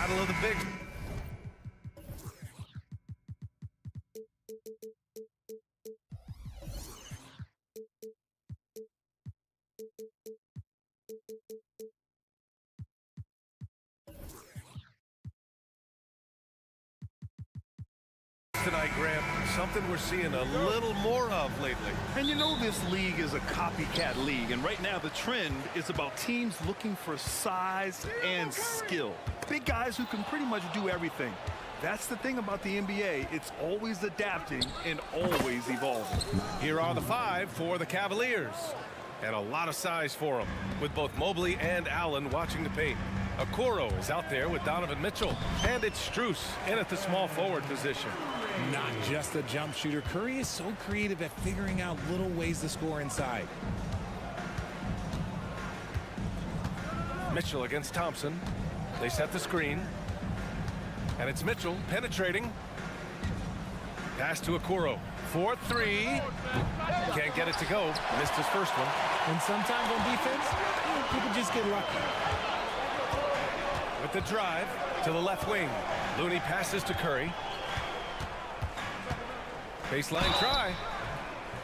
battle of the bigs. Tonight, Graham, something we're seeing a little more of lately. And you know this league is a copycat league, and right now the trend is about teams looking for size and skill. Big guys who can pretty much do everything. That's the thing about the NBA. It's always adapting and always evolving. Here are the 5 for the Cavaliers. And a lot of size for them, with both Mobley and Allen watching the paint. Okoro is out there with Donovan Mitchell. And it's Strus in at the small forward position. Not just a jump shooter. Curry is so creative at figuring out little ways to score inside. Mitchell against Thompson. They set the screen. And it's Mitchell penetrating. Pass to Okoro. 4-3. Can't get it to go. Missed his first one. And sometimes on defense, people just get lucky. With the drive to the left wing. Looney passes to Curry. Baseline try.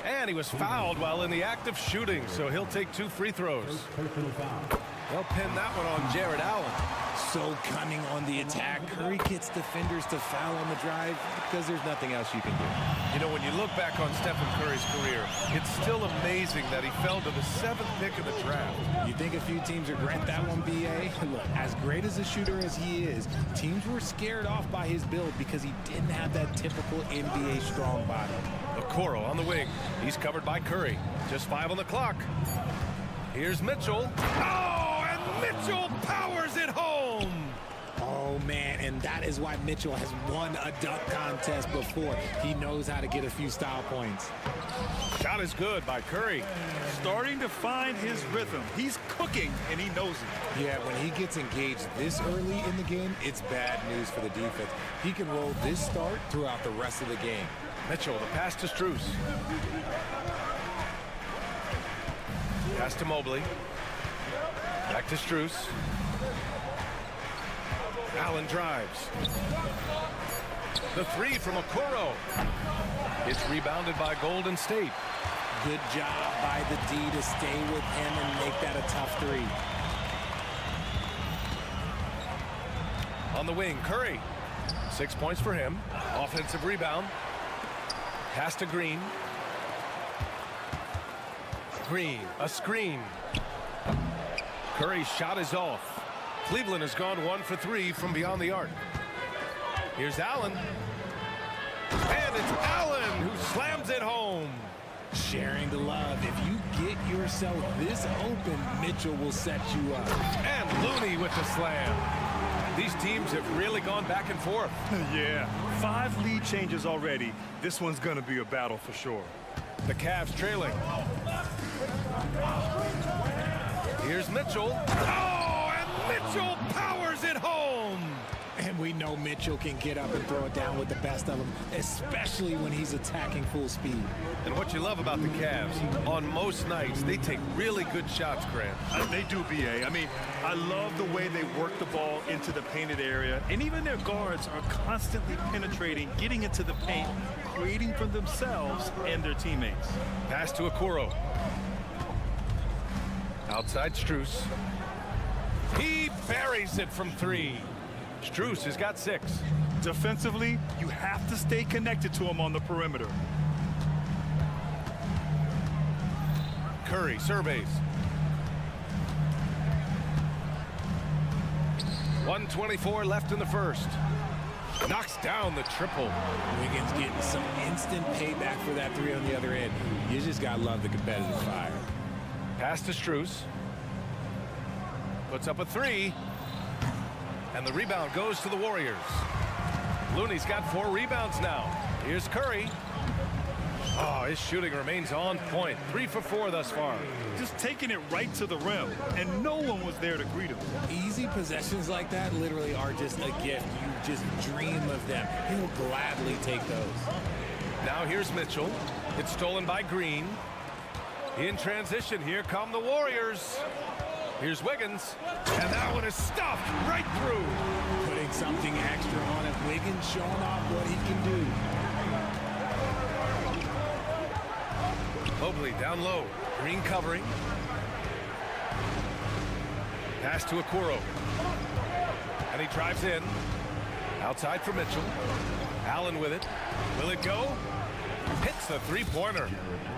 And he was fouled while in the act of shooting, so he'll take 2 free throws. They'll pin that one on Jared Allen. So cunning on the attack. Curry gets defenders to foul on the drive because there's nothing else you can do. You know, when you look back on Stephen Curry's career, it's still amazing that he fell to the 7th pick of the draft. You think a few teams regret that one, B.A.? Look, as great as a shooter as he is, teams were scared off by his build because he didn't have that typical NBA strong body. Okoro on the wing. He's covered by Curry. Just 5 on the clock. Here's Mitchell. Oh, and Mitchell powers it home. Oh, man, and that is why Mitchell has won a dunk contest before. He knows how to get a few style points. Shot is good by Curry. Starting to find his rhythm. He's cooking, and he knows it. Yeah, when he gets engaged this early in the game, it's bad news for the defense. He can roll this start throughout the rest of the game. Mitchell, the pass to Strus. Pass to Mobley. Back to Strus. Allen drives. The 3 from Okoro. It's rebounded by Golden State. Good job by the D to stay with him and make that a tough 3. On the wing, Curry. 6 points for him. Offensive rebound. Pass to Green. Green, a screen. Curry's shot is off. Cleveland has gone 1 for 3 from beyond the arc. Here's Allen. And it's Allen who slams it home. Sharing the love. If you get yourself this open, Mitchell will set you up. And Looney with the slam. These teams have really gone back and forth. Yeah, 5 lead changes already. This one's going to be a battle for sure. The Cavs trailing. Here's Mitchell. Oh, and Mitchell powers it home. And we know Mitchell can get up and throw it down with the best of them, especially when he's attacking full speed. And what you love about the Cavs, on most nights, they take really good shots, Grant. They do, B.A. I mean, I love the way they work the ball into the painted area, and even their guards are constantly penetrating, getting into the paint, creating for themselves and their teammates. Pass to Okoro. Outside Strus. He buries it from 3. Strus has got 6. Defensively, you have to stay connected to him on the perimeter. Curry surveys. 1:24 left in the first. Knocks down the triple. Wiggins getting some instant payback for that 3 on the other end. You just got to love the competitive fire. Pass to Strus. Puts up a 3. And the rebound goes to the Warriors. Looney's got 4 rebounds now. Here's Curry. Oh, his shooting remains on point. 3 for 4 thus far. Just taking it right to the rim, and no one was there to greet him. Easy possessions like that literally are just a gift. You just dream of them. He'll gladly take those. Now here's Mitchell. It's stolen by Green. In transition, here come the Warriors. Here's Wiggins. And that one is stuffed right through. Putting showing off what he can do. Mobley down low. Green covering. Pass to Okoro. And he drives in. Outside for Mitchell. Allen with it. Will it go? Hits the three-pointer.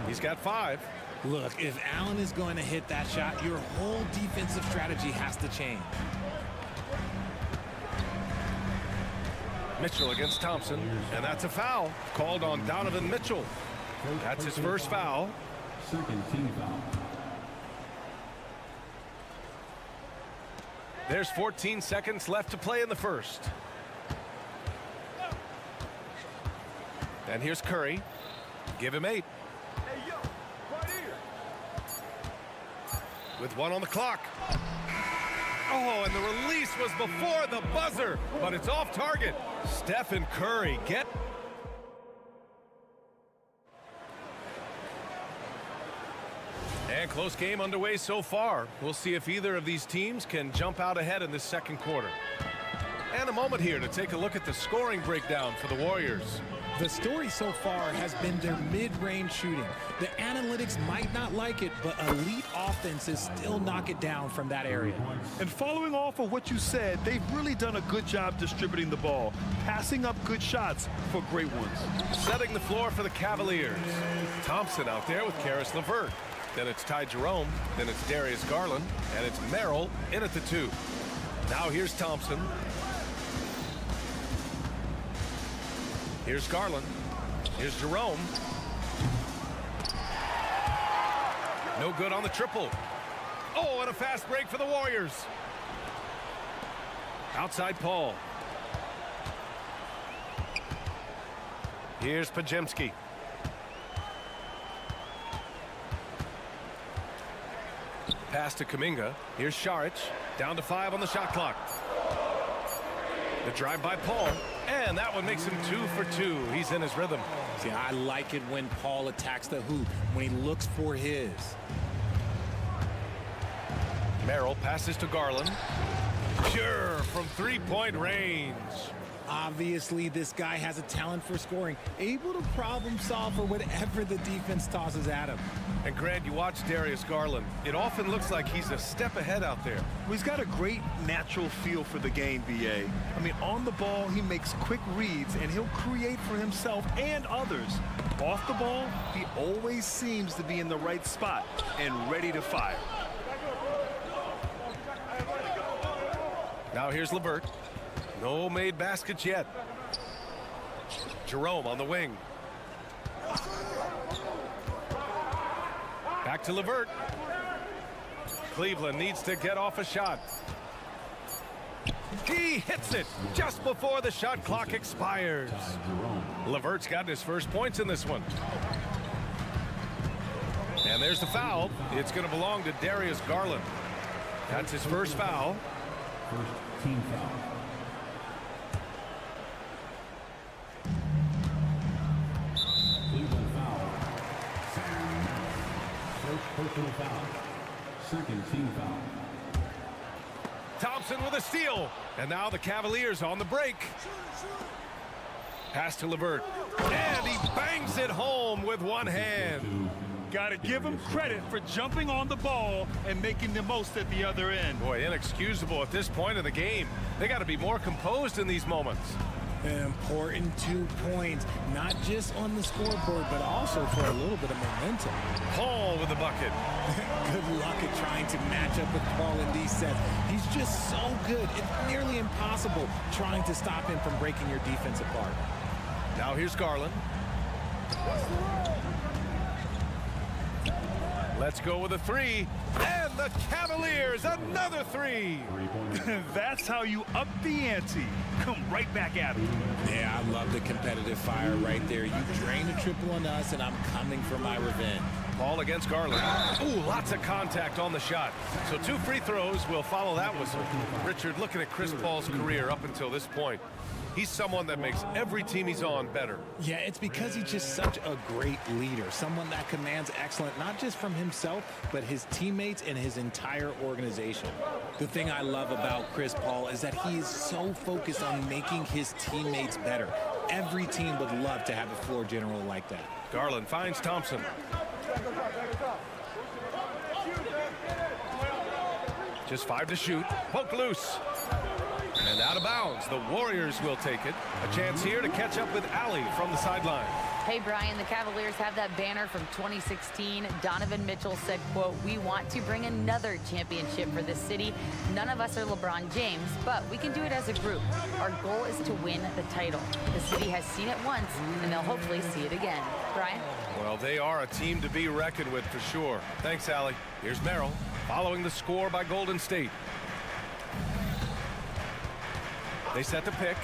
He's got 5. Look, if Allen is going to hit that shot, your whole defensive strategy has to change. Mitchell against Thompson, and that's a foul called on Donovan Mitchell. That's his first foul. Second team foul. There's 14 seconds left to play in the first. And here's Curry. Give him 8. Hey, yo, right here. With 1 on the clock. Oh, and the release was before the buzzer, but it's off target. Stephen Curry get. And close game underway so far. We'll see if either of these teams can jump out ahead in this second quarter. And a moment here to take a look at the scoring breakdown for the Warriors. The story so far has been their mid-range shooting. The analytics might not like it, but elite offenses still knock it down from that area. And following off of what you said, they've really done a good job distributing the ball, passing up good shots for great ones. Setting the floor for the Cavaliers. Thompson out there with Karis LeVert. Then it's Ty Jerome. Then it's Darius Garland. And it's Merrill in at the 2. Now here's Thompson. Here's Garland. Here's Jerome. No good on the triple. Oh, and a fast break for the Warriors. Outside Paul. Here's Pajemski. Pass to Kuminga. Here's Šarić. Down to 5 on the shot clock. The drive by Paul. And that one makes him 2 for 2. He's in his rhythm. See, I like it when Paul attacks the hoop, when he looks for his. Merrill passes to Garland. Sure, from three-point range. Obviously, this guy has a talent for scoring, able to problem solve for whatever the defense tosses at him. And Grant, you watch Darius Garland. It often looks like he's a step ahead out there. Well, he's got a great natural feel for the game, BA. I mean, on the ball, he makes quick reads, and he'll create for himself and others. Off the ball, he always seems to be in the right spot and ready to fire. Now here's LeVert. No made baskets yet. Jerome on the wing. Back to LeVert. Cleveland needs to get off a shot. He hits it just before the shot clock expires. LeVert's gotten his first points in this one. And there's the foul. It's going to belong to Darius Garland. That's his first foul. First team foul. Cleveland foul. First personal foul. Second team foul. Thompson with a steal. And now the Cavaliers on the break. Pass to LeVert. And he bangs it home with one hand. Got to give him credit for jumping on the ball and making the most at the other end. Boy, inexcusable at this point of the game. They got to be more composed in these moments. An important 2 points, not just on the scoreboard, but also for a little bit of momentum. Paul with the bucket. Good luck at trying to match up with Paul in these sets. He's just so good. It's nearly impossible trying to stop him from breaking your defense apart. Now here's Garland. Let's go with a 3. And the Cavaliers, another 3. That's how you up the ante. Come right back at him. Yeah, I love the competitive fire right there. You drain a triple on us, and I'm coming for my revenge. Paul against Garland. Ooh, lots of contact on the shot. So 2 free throws will follow that whistle. Richard, looking at Chris Paul's career up until this point, He's someone that makes every team he's on better. Yeah, it's because he's just such a great leader, someone that commands excellence, not just from himself, but his teammates and his entire organization. The thing I love about Chris Paul is that he is so focused on making his teammates better. Every team would love to have a floor general like that. Garland finds Thompson. Just 5 to shoot. Poke loose. And out of bounds. The Warriors will take it. A chance here to catch up with Allie from the sideline. Hey, Brian, the Cavaliers have that banner from 2016. Donovan Mitchell said, quote, "We want to bring another championship for this city. None of us are LeBron James, but we can do it as a group. Our goal is to win the title. The city has seen it once, and they'll hopefully see it again." Brian? Well, they are a team to be reckoned with for sure. Thanks, Allie. Here's Merrill following the score by Golden State. They set the pick.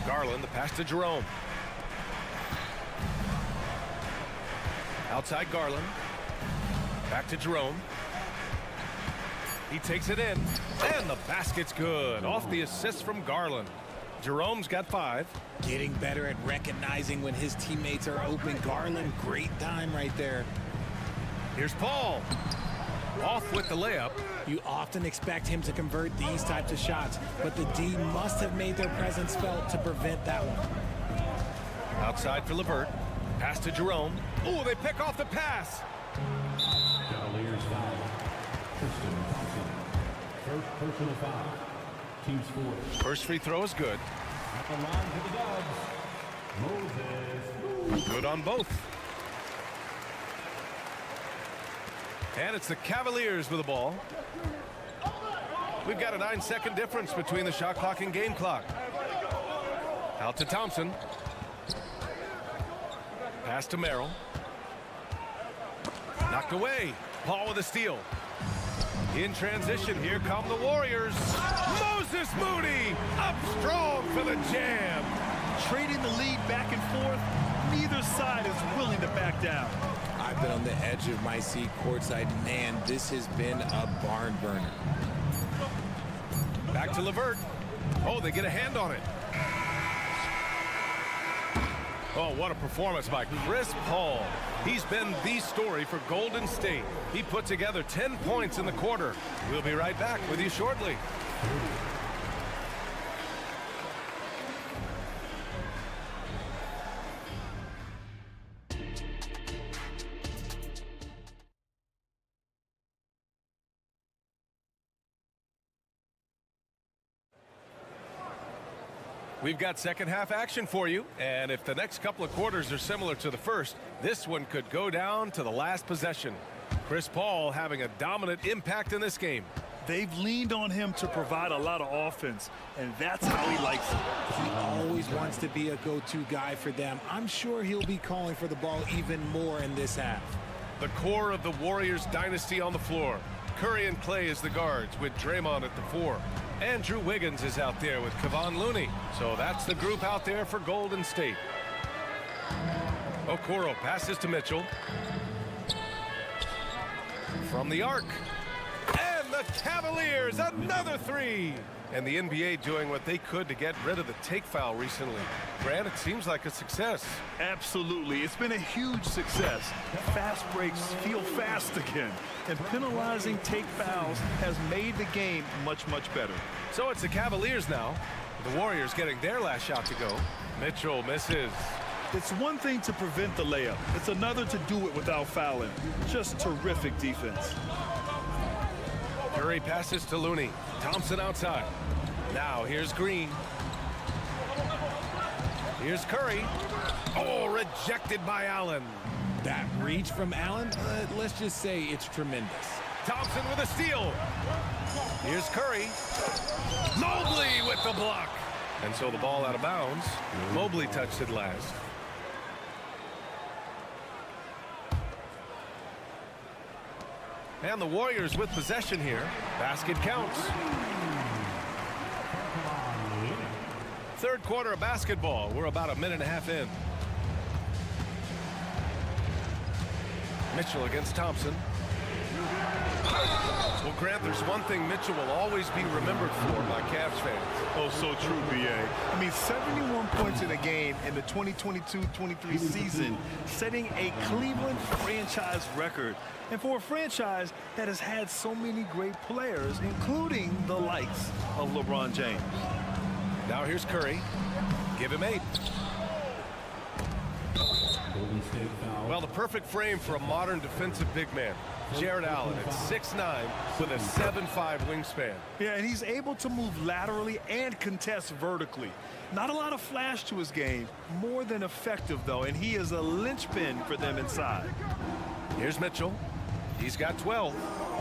Garland, the pass to Jerome. Outside Garland. Back to Jerome. He takes it in. And the basket's good. Off the assist from Garland. Jerome's got 5. Getting better at recognizing when his teammates are open. Garland, great time right there. Here's Paul. Off with the layup. You often expect him to convert these types of shots, but the D must have made their presence felt to prevent that one. Outside for LeVert. Pass to Jerome. Oh, they pick off the pass. Cavaliers foul. Tristan Thompson. First personal foul. Team scores. First free throw is good. At the line for the Dubs. Moses. Good on both. And it's the Cavaliers with the ball. We've got a 9-second difference between the shot clock and game clock. Out to Thompson. Pass to Merrill. Knocked away. Paul with a steal. In transition, here come the Warriors. Moses Moody up strong for the jam. Trading the lead back and forth, neither side is willing to back down. I've been on the edge of my seat courtside. Man, this has been a barn burner. Back to LeVert. Oh, they get a hand on it. Oh, what a performance by Chris Paul. He's been the story for Golden State. He put together 10 points in the quarter. We'll be right back with you shortly. We've got second half action for you, and if the next couple of quarters are similar to the first, this one could go down to the last possession. Chris Paul having a dominant impact in this game. They've leaned on him to provide a lot of offense, and that's how he likes it. He always wants to be a go-to guy for them. I'm sure he'll be calling for the ball even more in this half. The core of the Warriors dynasty on the floor. Curry and Clay as the guards with Draymond at the 4. Andrew Wiggins is out there with Kevon Looney. So that's the group out there for Golden State. Okoro passes to Mitchell. From the arc. And the Cavaliers, another 3. And the NBA doing what they could to get rid of the take foul recently. Grant, it seems like a success. Absolutely. It's been a huge success. Fast breaks feel fast again. And penalizing take fouls has made the game much, much better. So it's the Cavaliers now. The Warriors getting their last shot to go. Mitchell misses. It's one thing to prevent the layup. It's another to do it without fouling. Just terrific defense. Curry passes to Looney. Thompson outside. Now here's Green. Here's Curry. Oh, rejected by Allen. That reach from Allen, let's just say it's tremendous. Thompson with a steal. Here's Curry. Mobley with the block. And so the ball out of bounds. Mobley touched it last. And the Warriors with possession here. Basket counts. Third quarter of basketball. We're about a minute and a half in. Mitchell against Thompson. Well, Grant, there's one thing Mitchell will always be remembered for by Cavs fans. Oh, so true, B.A. I mean, 71 points in a game in the 2022-23 season, setting a Cleveland franchise record. And for a franchise that has had so many great players, including the likes of LeBron James. Now here's Curry. Give him 8. Golden State foul. Well, the perfect frame for a modern defensive big man. Jared Allen at 6'9" with a 7'5" wingspan. Yeah, and he's able to move laterally and contest vertically. Not a lot of flash to his game, more than effective, though, and he is a linchpin for them inside. Here's Mitchell. He's got 12.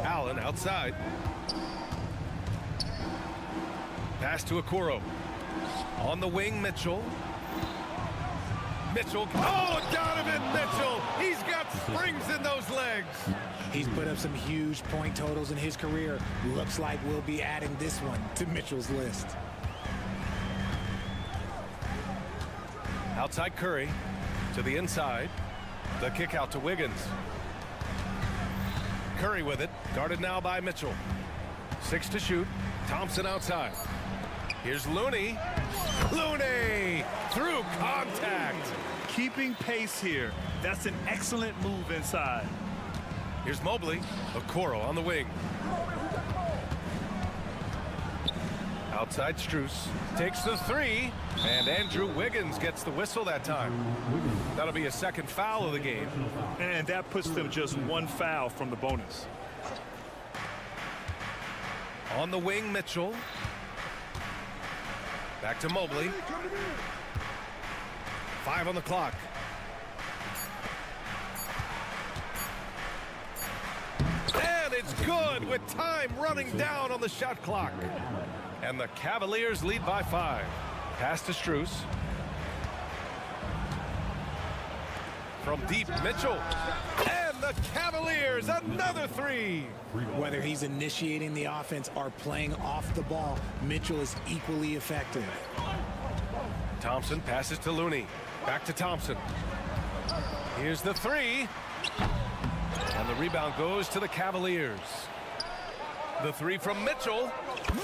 Allen outside. Pass to Okoro. On the wing, Mitchell. Mitchell. Oh, Donovan Mitchell. He's got springs in those legs. He's put up some huge point totals in his career. Looks like we'll be adding this one to Mitchell's list. Outside Curry to the inside. The kick out to Wiggins. Curry with it. Guarded now by Mitchell. 6 to shoot. Thompson outside. Here's Looney. Looney through contact. Keeping pace here. That's an excellent move inside. Here's Mobley. Okoro on the wing. Outside Strus. Takes the 3. And Andrew Wiggins gets the whistle that time. That'll be a second foul of the game. And that puts them just 1 foul from the bonus. On the wing, Mitchell. Back to Mobley. 5 on the clock. And it's good with time running down on the shot clock. And the Cavaliers lead by 5. Pass to Strus. From deep, Mitchell. And the Cavaliers, another 3. Whether he's initiating the offense or playing off the ball, Mitchell is equally effective. Thompson passes to Looney. Back to Thompson. Here's the 3. And the rebound goes to the Cavaliers. The 3 from Mitchell.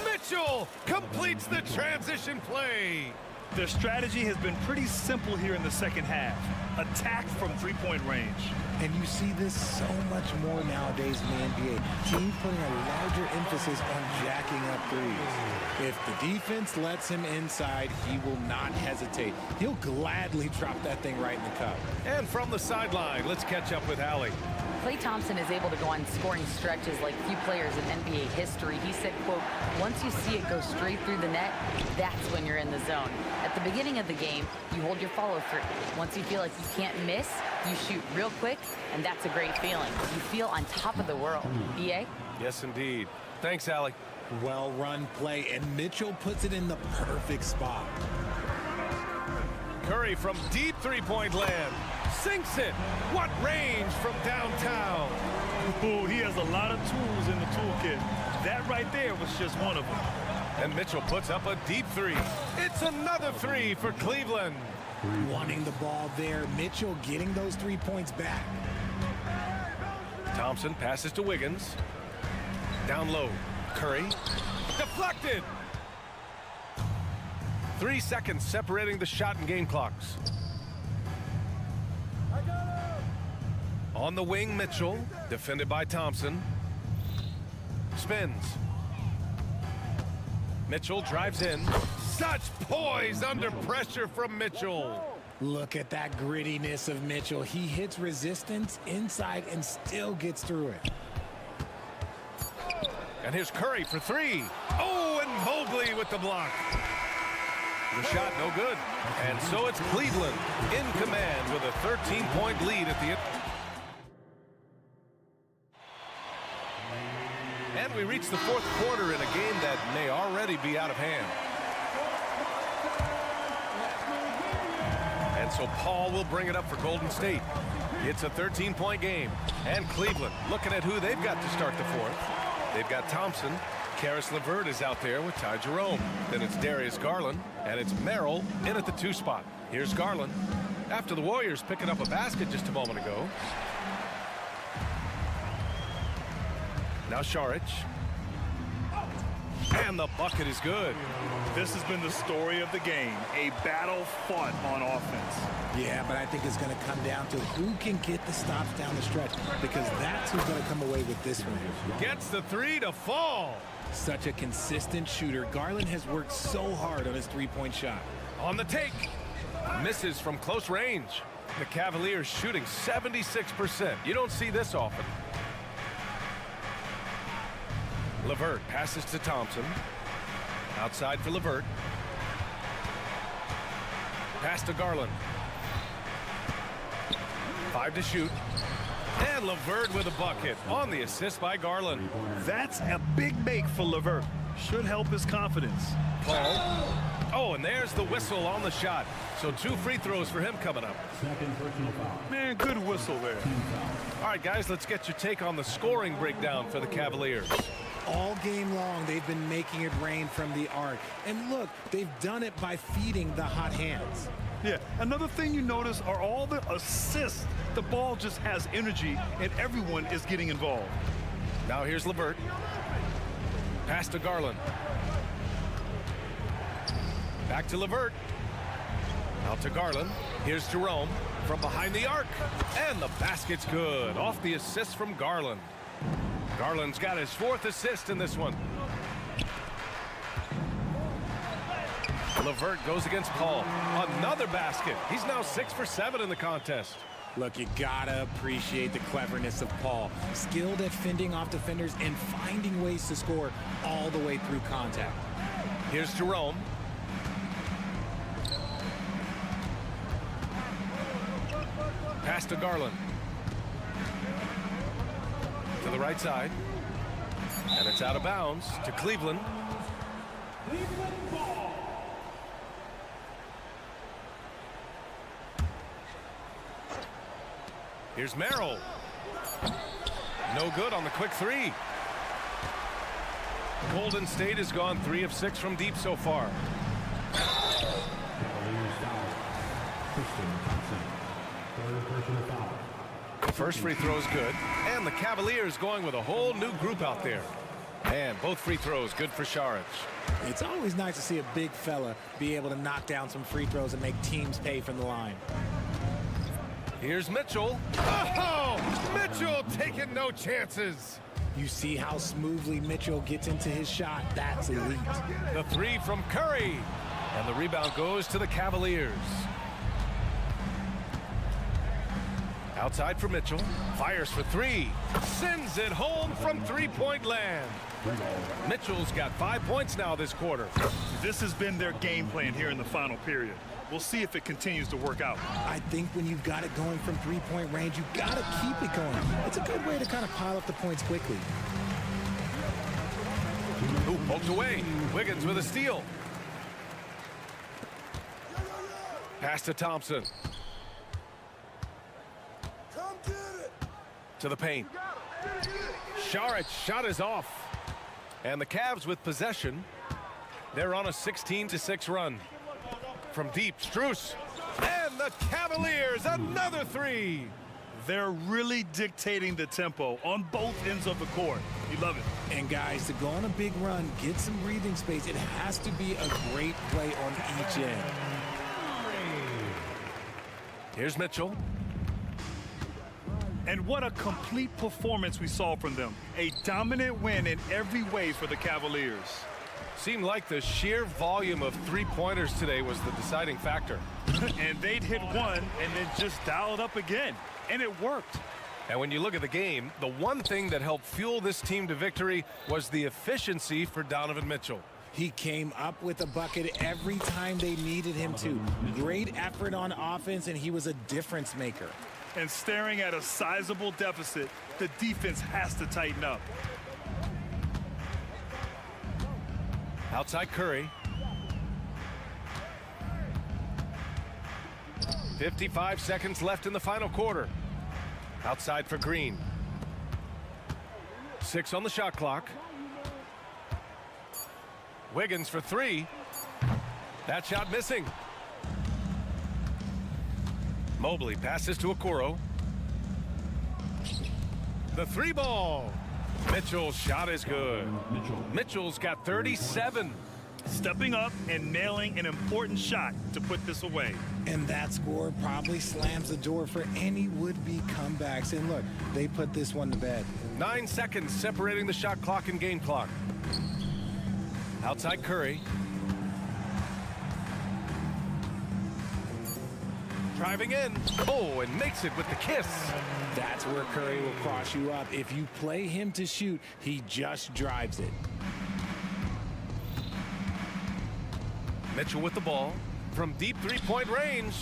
Mitchell completes the transition play. Their strategy has been pretty simple here in the second half. Attack from three-point range. And you see this so much more nowadays in the NBA. Teams putting a larger emphasis on jacking up threes. If the defense lets him inside, he will not hesitate. He'll gladly drop that thing right in the cup. And from the sideline, let's catch up with Allie. Klay Thompson is able to go on scoring stretches like few players in NBA history. He said, quote, once you see it go straight through the net, that's when you're in the zone. At the beginning of the game, you hold your follow-through. Once you feel like you can't miss, you shoot real quick, and that's a great feeling. You feel on top of the world. BA? Yes, indeed. Thanks, Allie. Well-run play, and Mitchell puts it in the perfect spot. Curry from deep three-point land. Sinks it. What range from downtown. Ooh, he has a lot of tools in the toolkit. That right there was just one of them. And Mitchell puts up a deep 3. It's another 3 for Cleveland. Wanting the ball there, Mitchell getting those 3 points back. Thompson passes to Wiggins. Down low. Curry. Deflected. 3 seconds separating the shot and game clocks. On the wing, Mitchell. Defended by Thompson. Spins. Mitchell drives in. Such poise under pressure from Mitchell. Look at that grittiness of Mitchell. He hits resistance inside and still gets through it. And here's Curry for 3. Oh, and Mobley with the block. The shot no good. And so it's Cleveland in command with a 13-point lead at the end. And we reach the 4th quarter in a game that may already be out of hand. And so Paul will bring it up for Golden State. It's a 13-point game. And Cleveland looking at who they've got to start the 4th. They've got Thompson. Karis LeVert is out there with Ty Jerome. Then it's Darius Garland. And it's Merrill in at the 2 spot. Here's Garland. After the Warriors picking up a basket just a moment ago. Now Šarić. And the bucket is good. This has been the story of the game, a battle fought on offense. Yeah, but I think it's going to come down to who can get the stops down the stretch, because that's who's going to come away with this one. Gets the three to fall. Such a consistent shooter. Garland has worked so hard on his three-point shot. On the take. Misses from close range. The Cavaliers shooting 76%. You don't see this often. LeVert passes to Thompson. Outside for LeVert. Pass to Garland. 5 to shoot. And LeVert with a bucket on the assist by Garland. That's a big make for LeVert. Should help his confidence. Paul. Oh, and there's the whistle on the shot. So 2 free throws for him coming up. Second personal foul. Man, good whistle there. All right, guys, let's get your take on the scoring breakdown for the Cavaliers. All game long, they've been making it rain from the arc. And look, they've done it by feeding the hot hands. Yeah, another thing you notice are all the assists. The ball just has energy, and everyone is getting involved. Now here's LeVert. Pass to Garland. Back to LeVert. Out to Garland. Here's Jerome from behind the arc. And the basket's good. Off the assist from Garland. Garland's got his 4th assist in this one. LeVert goes against Paul. Another basket. He's now 6 for 7 in the contest. Look, you gotta appreciate the cleverness of Paul. Skilled at fending off defenders and finding ways to score all the way through contact. Here's Jerome. Pass to Garland. To the right side. And it's out of bounds to Cleveland. Here's Merrill. No good on the quick three. Golden State has gone 3 of 6 from deep so far. Cavaliers foul. Tristan Thompson. Third personal foul. First free throw is good. And the Cavaliers going with a whole new group out there. And both free throws good for Šarić. It's always nice to see a big fella be able to knock down some free throws and make teams pay from the line. Here's Mitchell. Oh! Mitchell taking no chances. You see how smoothly Mitchell gets into his shot. That's elite. The three from Curry. And the rebound goes to the Cavaliers. Outside for Mitchell. Fires for 3. Sends it home from three-point land. Mitchell's got 5 points now this quarter. This has been their game plan here in the final period. We'll see if it continues to work out. I think when you've got it going from three-point range, you got to keep it going. It's a good way to kind of pile up the points quickly. Ooh, poked away. Wiggins with a steal. Pass to Thompson. To the paint. Šarić shot is off. And the Cavs with possession. They're on a 16-6 run. From deep, Strus. And the Cavaliers, another 3. They're really dictating the tempo on both ends of the court. You love it. And guys, to go on a big run, get some breathing space, it has to be a great play on each end. Here's Mitchell. And what a complete performance we saw from them. A dominant win in every way for the Cavaliers. Seemed like the sheer volume of three-pointers today was the deciding factor. And they'd hit one and then just dial it up again. And it worked. And when you look at the game, the one thing that helped fuel this team to victory was the efficiency for Donovan Mitchell. He came up with a bucket every time they needed him to. Great effort on offense, and he was a difference maker. And staring at a sizable deficit, the defense has to tighten up. Outside Curry. 55 seconds left in the final quarter. Outside for Green. 6 on the shot clock. Wiggins for 3. That shot missing. Mobley passes to Okoro. The 3 ball. Mitchell's shot is good. Mitchell. Mitchell's got 37. Stepping up and nailing an important shot to put this away. And that score probably slams the door for any would-be comebacks. And look, they put this one to bed. 9 seconds separating the shot clock and game clock. Outside Curry. Driving in. Oh, and makes it with the kiss. That's where Curry will cross you up. If you play him to shoot, he just drives it. Mitchell with the ball from deep three-point range.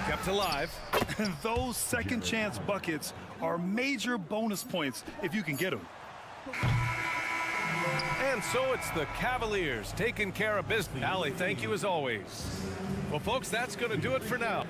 Kept alive. And those second chance buckets are major bonus points if you can get them. And so it's the Cavaliers taking care of business. Allie, thank you as always. Well, folks, that's going to do it for now.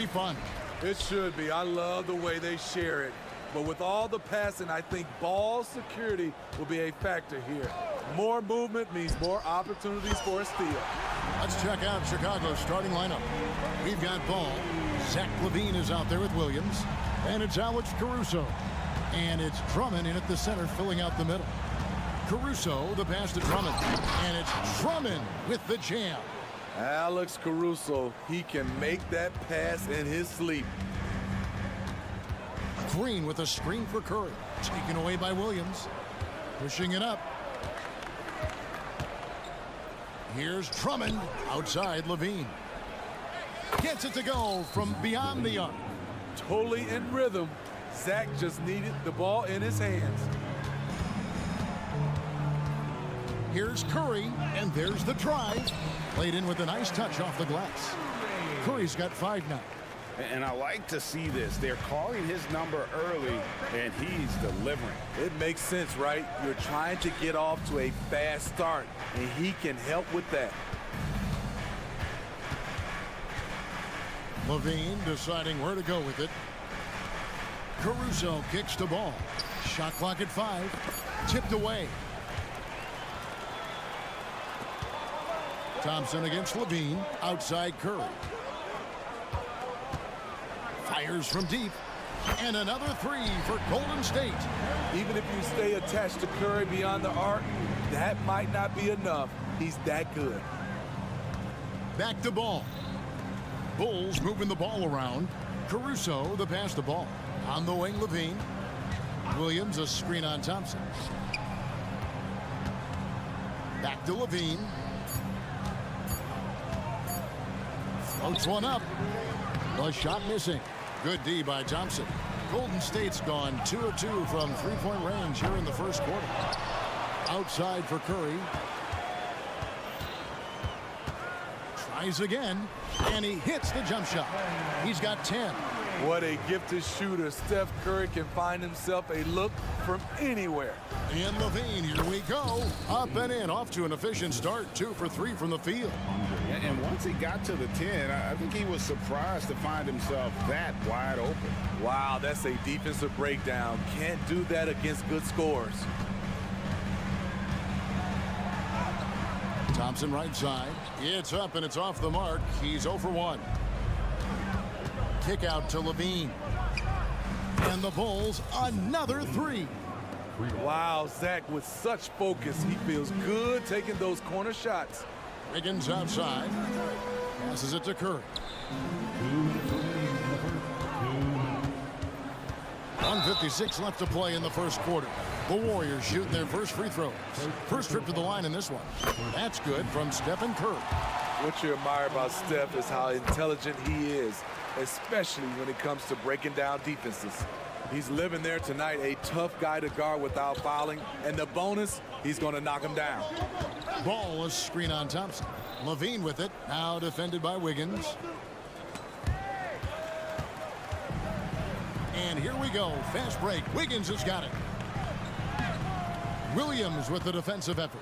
be fun. It should be. I love the way they share it. But with all the passing, I think ball security will be a factor here. More movement means more opportunities for a steal. Let's check out Chicago's starting lineup. We've got Ball. Zach LaVine is out there with Williams. And it's Alex Caruso. And it's Drummond in at the center, filling out the middle. Caruso, the pass to Drummond. And it's Drummond with the jam. Alex Caruso, he can make that pass in his sleep. Green with a screen for Curry. Taken away by Williams. Pushing it up. Here's Drummond outside LaVine. Gets it to go from beyond the arc. Totally in rhythm. Zach just needed the ball in his hands. Here's Curry, and there's the drive. Played in with a nice touch off the glass. Curry's got 5 now. And I like to see this. They're calling his number early, and he's delivering. It makes sense, right? You're trying to get off to a fast start, and he can help with that. LaVine deciding where to go with it. Caruso kicks the ball. Shot clock at 5. Tipped away. Thompson against LaVine. Outside Curry. Fires from deep. And another 3 for Golden State. Even if you stay attached to Curry beyond the arc, that might not be enough. He's that good. Back to Ball. Bulls moving the ball around. Caruso, the pass to Ball. On the wing, LaVine. Williams, a screen on Thompson. Back to LaVine. Floats one up. The shot missing. Good D by Thompson. Golden State's gone 2 of 2 from three-point range here in the first quarter. Outside for Curry. Tries again, and he hits the jump shot. He's got 10. What a gifted shooter. Steph Curry can find himself a look from anywhere. And LaVine, here we go. Up and in, off to an efficient start. 2 for 3 from the field. And once he got to the 10, I think he was surprised to find himself that wide open. Wow, that's a defensive breakdown. Can't do that against good scores. Thompson right side. It's up and it's off the mark. He's 0 for 1. Kick out to LaVine. And the Bulls, another 3. Wow, Zach with such focus. He feels good taking those corner shots. Wiggins outside. Passes it to Curry. 1:56 left to play in the first quarter. The Warriors shooting their first free throws. First trip to the line in this one. That's good from Stephen Curry. What you admire about Steph is how intelligent he is, especially when it comes to breaking down defenses. He's living there tonight, a tough guy to guard without fouling, and the bonus, he's going to knock him down. Ball, a screen on Thompson. LaVine with it, now defended by Wiggins. And here we go, fast break. Wiggins has got it. Williams with the defensive effort.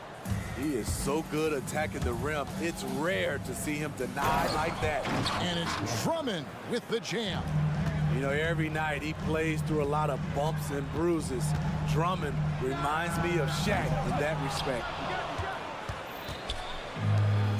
He is so good attacking the rim. It's rare to see him deny like that. And it's Drummond with the jam. You know, every night he plays through a lot of bumps and bruises. Drummond reminds me of Shaq in that respect.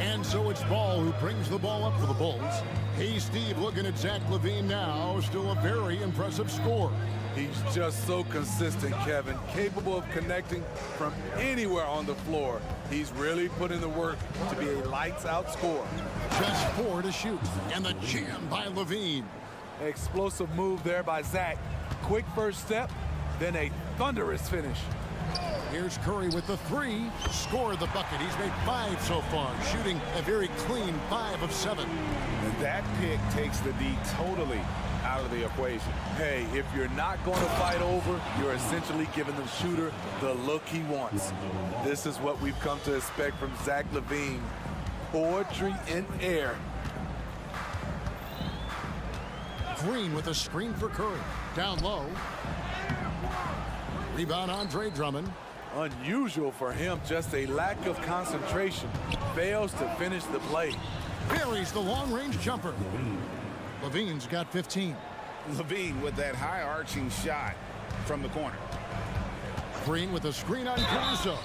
And so it's Ball who brings the ball up for the Bulls. Hey, Steve, looking at Zach LaVine now. Still a very impressive score. He's just so consistent, Kevin. Capable of connecting from anywhere on the floor. He's really put in the work to be a lights-out scorer. Just 4 to shoot. And the jam by LaVine. Explosive move there by Zach. Quick first step, then a thunderous finish. Here's Curry with the 3. Scored the bucket. He's made 5 so far, shooting a very clean 5 of 7. And that pick takes the D totally out of the equation. Hey, if you're not going to fight over, you're essentially giving the shooter the look he wants. This is what we've come to expect from Zach LaVine. Poetry in air. Green with a screen for Curry. Down low. Rebound Andre Drummond. Unusual for him, just a lack of concentration. Fails to finish the play. Buries the long-range jumper. Levine's got 15. Levine with that high arching shot from the corner. Green with a screen on Caruso.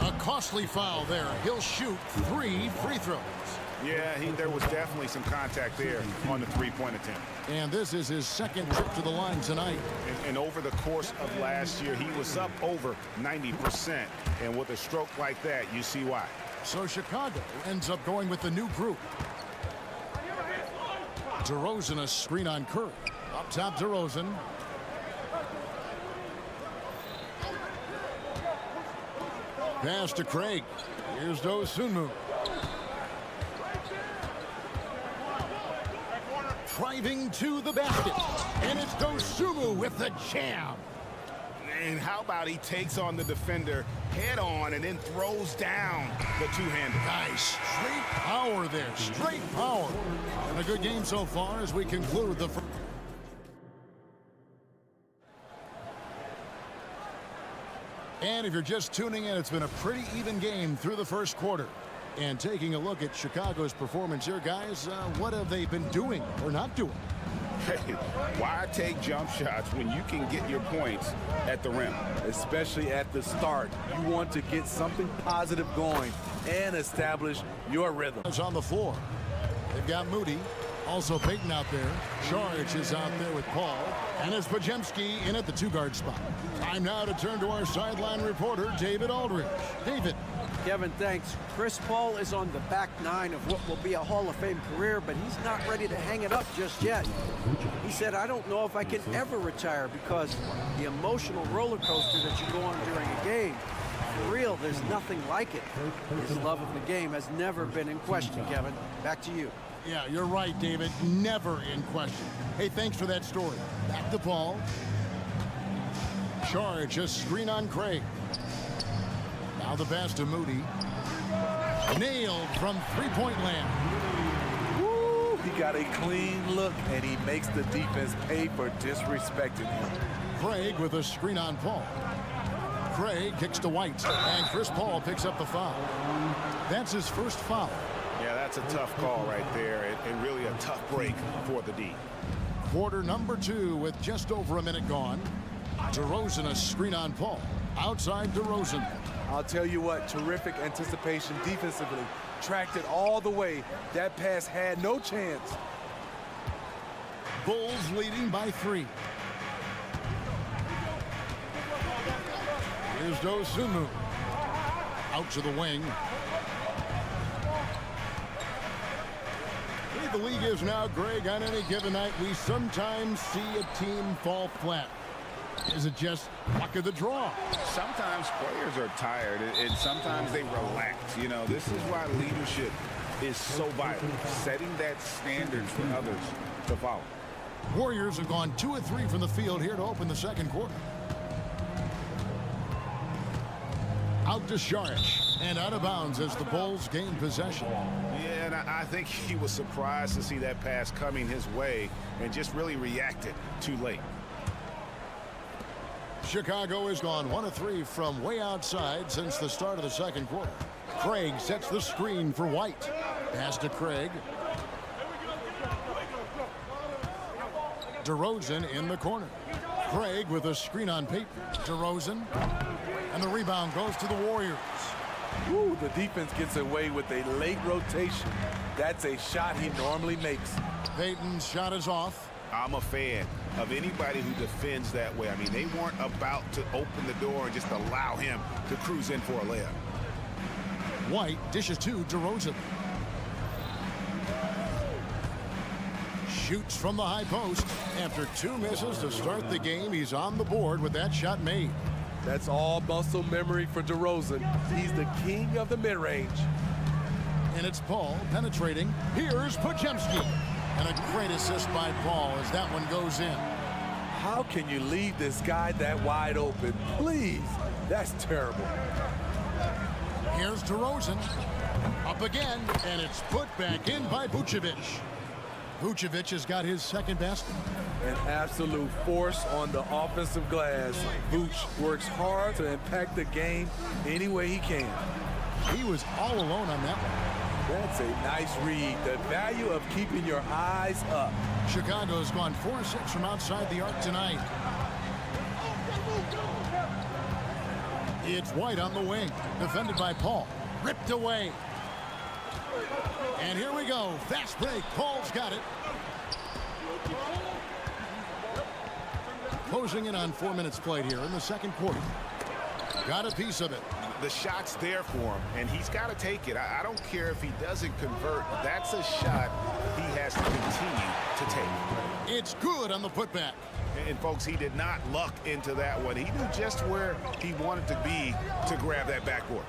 A costly foul there. He'll shoot 3 free throws. Yeah, there was definitely some contact there on the three-point attempt. And this is his second trip to the line tonight. And over the course of last year, he was up over 90%. And with a stroke like that, you see why. So Chicago ends up going with the new group. DeRozan, a screen on Curry. Up top, DeRozan. Pass to Craig. Here's Dosunmu. Driving to the basket. And it's Dosunmu with the jam. And how about he takes on the defender head on and then throws down the two-hander. Nice. Straight power there. Straight power. And a good game so far as we conclude the first. And if you're just tuning in, it's been a pretty even game through the first quarter. And taking a look at Chicago's performance here, guys, what have they been doing or not doing? Hey, why take jump shots when you can get your points at the rim? Especially at the start. You want to get something positive going and establish your rhythm. It's on the floor. They've got Moody. Also Peyton out there. Saric is out there with Paul. And it's Podziemski in at the two-guard spot. Time now to turn to our sideline reporter, David Aldridge. David. Kevin, thanks. Chris Paul is on the back nine of what will be a Hall of Fame career, but he's not ready to hang it up just yet. He said, I don't know if I can ever retire because the emotional roller coaster that you go on during a game, for real, there's nothing like it. His love of the game has never been in question, Kevin. Back to you. Yeah, you're right, David. Never in question. Hey, thanks for that story. Back to Paul. Charge, a screen on Craig. Now the pass to Moody. Nailed from three-point land. Woo, he got a clean look, and he makes the defense pay for disrespecting him. Craig with a screen on Paul. Craig kicks to White, and Chris Paul picks up the foul. That's his first foul. Yeah, that's a tough call right there, and really a tough break for the D. Quarter number 2 with just over a minute gone. DeRozan, a screen on Paul. Outside DeRozan. I'll tell you what, terrific anticipation defensively. Tracked it all the way. That pass had no chance. Bulls leading by 3. Here's Dosunmu. Out to the wing. The league is now, Greg, on any given night, we sometimes see a team fall flat. Is it just luck of the draw? Sometimes players are tired, and sometimes they relax. You know, this is why leadership is so vital, setting that standard for others to follow. Warriors have gone 2 of 3 from the field here to open the second quarter. Out to Saric, and out of bounds as the Bulls gain possession. Yeah, and I think he was surprised to see that pass coming his way and just really reacted too late. Chicago has gone 1 of 3 from way outside since the start of the second quarter. Craig sets the screen for White. Pass to Craig. DeRozan in the corner. Craig with a screen on Peyton. DeRozan. And the rebound goes to the Warriors. Ooh, the defense gets away with a late rotation. That's a shot he normally makes. Peyton's shot is off. I'm a fan of anybody who defends that way. I mean, they weren't about to open the door and just allow him to cruise in for a layup. White dishes to DeRozan. Shoots from the high post. After 2 misses to start the game, he's on the board with that shot made. That's all muscle memory for DeRozan. He's the king of the mid-range. And it's Paul penetrating. Here's Podziemski. And a great assist by Paul as that one goes in. How can you leave this guy that wide open? Please. That's terrible. Here's DeRozan. Up again, and it's put back in by Vucevic. Vucevic has got his second basket. An absolute force on the offensive glass. Vooch works hard to impact the game any way he can. He was all alone on that one. That's a nice read. The value of keeping your eyes up. Chicago's gone 4-6 from outside the arc tonight. It's White on the wing, defended by Paul. Ripped away. And here we go. Fast break. Paul's got it. Closing in on 4 minutes played here in the second quarter. Got a piece of it. The shot's there for him, and he's got to take it. I don't care if he doesn't convert. That's a shot he has to continue to take. It's good on the putback. And folks, he did not luck into that one. He knew just where he wanted to be to grab that backboard.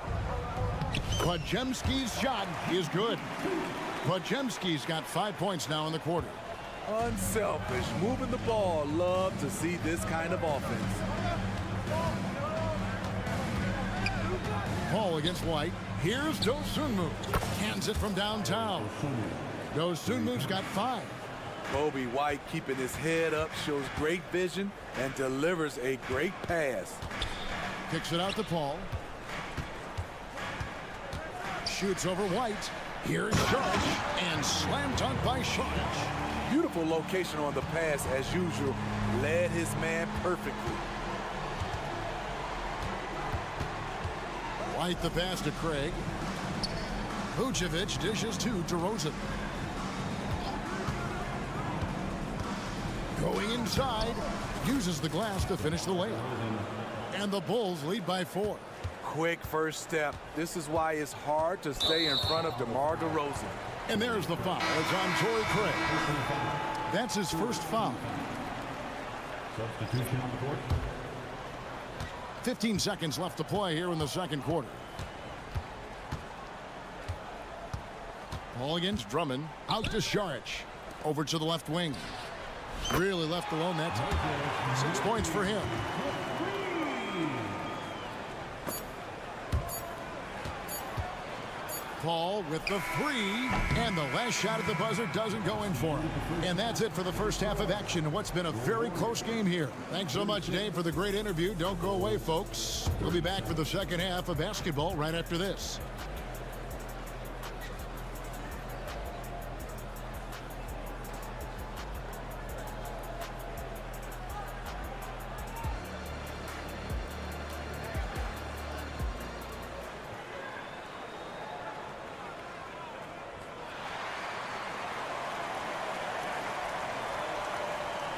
Podziemski's shot is good. Podziemski's got 5 points now in the quarter. Unselfish, moving the ball. Love to see this kind of offense. Paul against White. Here's Dosunmu. Hands it from downtown. Dosunmu's got 5. Kobe White keeping his head up, shows great vision, and delivers a great pass. Kicks it out to Paul. Shoots over White. Here's Sharch, and slam dunk by Sharch. Beautiful location on the pass as usual. Led his man perfectly. White the pass to Craig. Vucevic dishes to DeRozan. Going inside, uses the glass to finish the layup. And the Bulls lead by 4. Quick first step. This is why it's hard to stay in front of DeMar DeRozan. And there's the foul. It's on Torrey Craig. That's his first foul. Substitution on the court. 15 seconds left to play here in the second quarter. Ball against Drummond. Out to Saric. Over to the left wing. Really left alone that time. 6 points for him. Paul with the 3, and the last shot at the buzzer doesn't go in for him. And that's it for the first half of action. What's been a very close game here. Thanks so much, Dave, for the great interview. Don't go away, folks. We'll be back for the second half of basketball right after this.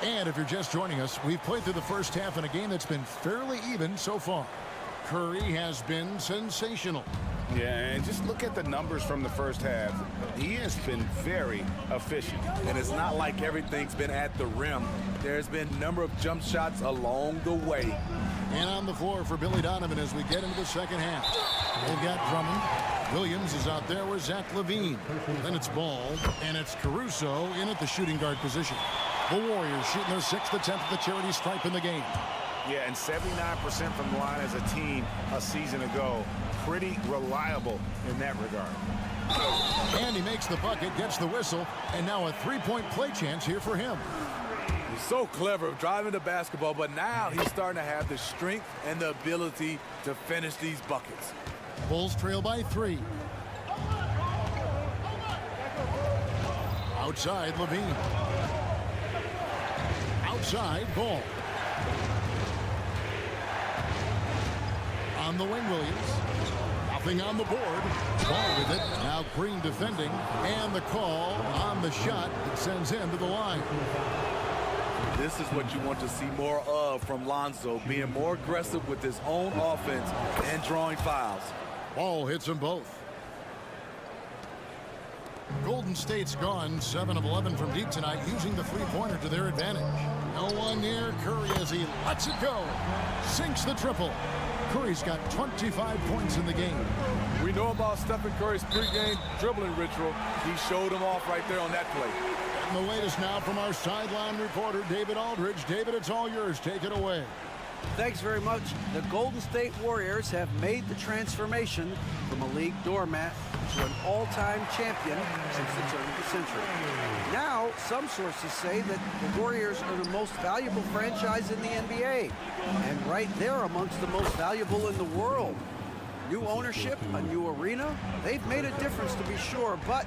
And if you're just joining us, we've played through the first half in a game that's been fairly even so far. Curry has been sensational. Yeah, and just look at the numbers from the first half. He has been very efficient. And it's not like everything's been at the rim. There's been a number of jump shots along the way. And on the floor for Billy Donovan as we get into the second half. They've got Drummond. Williams is out there with Zach LaVine. Then it's Ball, and it's Caruso in at the shooting guard position. The Warriors shooting their 6th attempt at the charity stripe in the game. Yeah, and 79% from the line as a team a season ago. Pretty reliable in that regard. And he makes the bucket, gets the whistle, and now a 3-point play chance here for him. He's so clever driving the basketball, but now he's starting to have the strength and the ability to finish these buckets. Bulls trail by 3. Outside, LaVine. Outside, Ball. On the wing, Williams. Nothing on the board. Ball with it. Now Green defending. And the call on the shot that sends him to the line. This is what you want to see more of from Lonzo, being more aggressive with his own offense and drawing fouls. Ball hits them both. Golden State's gone 7 of 11 from deep tonight, using the three-pointer to their advantage. No one near Curry as he lets it go. Sinks the triple. Curry's got 25 points in the game. We know about Stephen Curry's pregame dribbling ritual. He showed him off right there on that play. And the latest now from our sideline reporter, David Aldridge. David, it's all yours. Take it away. Thanks very much. The Golden State Warriors have made the transformation from a league doormat to an all-time champion since the turn of the century. Now, some sources say that the Warriors are the most valuable franchise in the NBA, and right there amongst the most valuable in the world. New ownership, a new arena. They've made a difference to be sure, but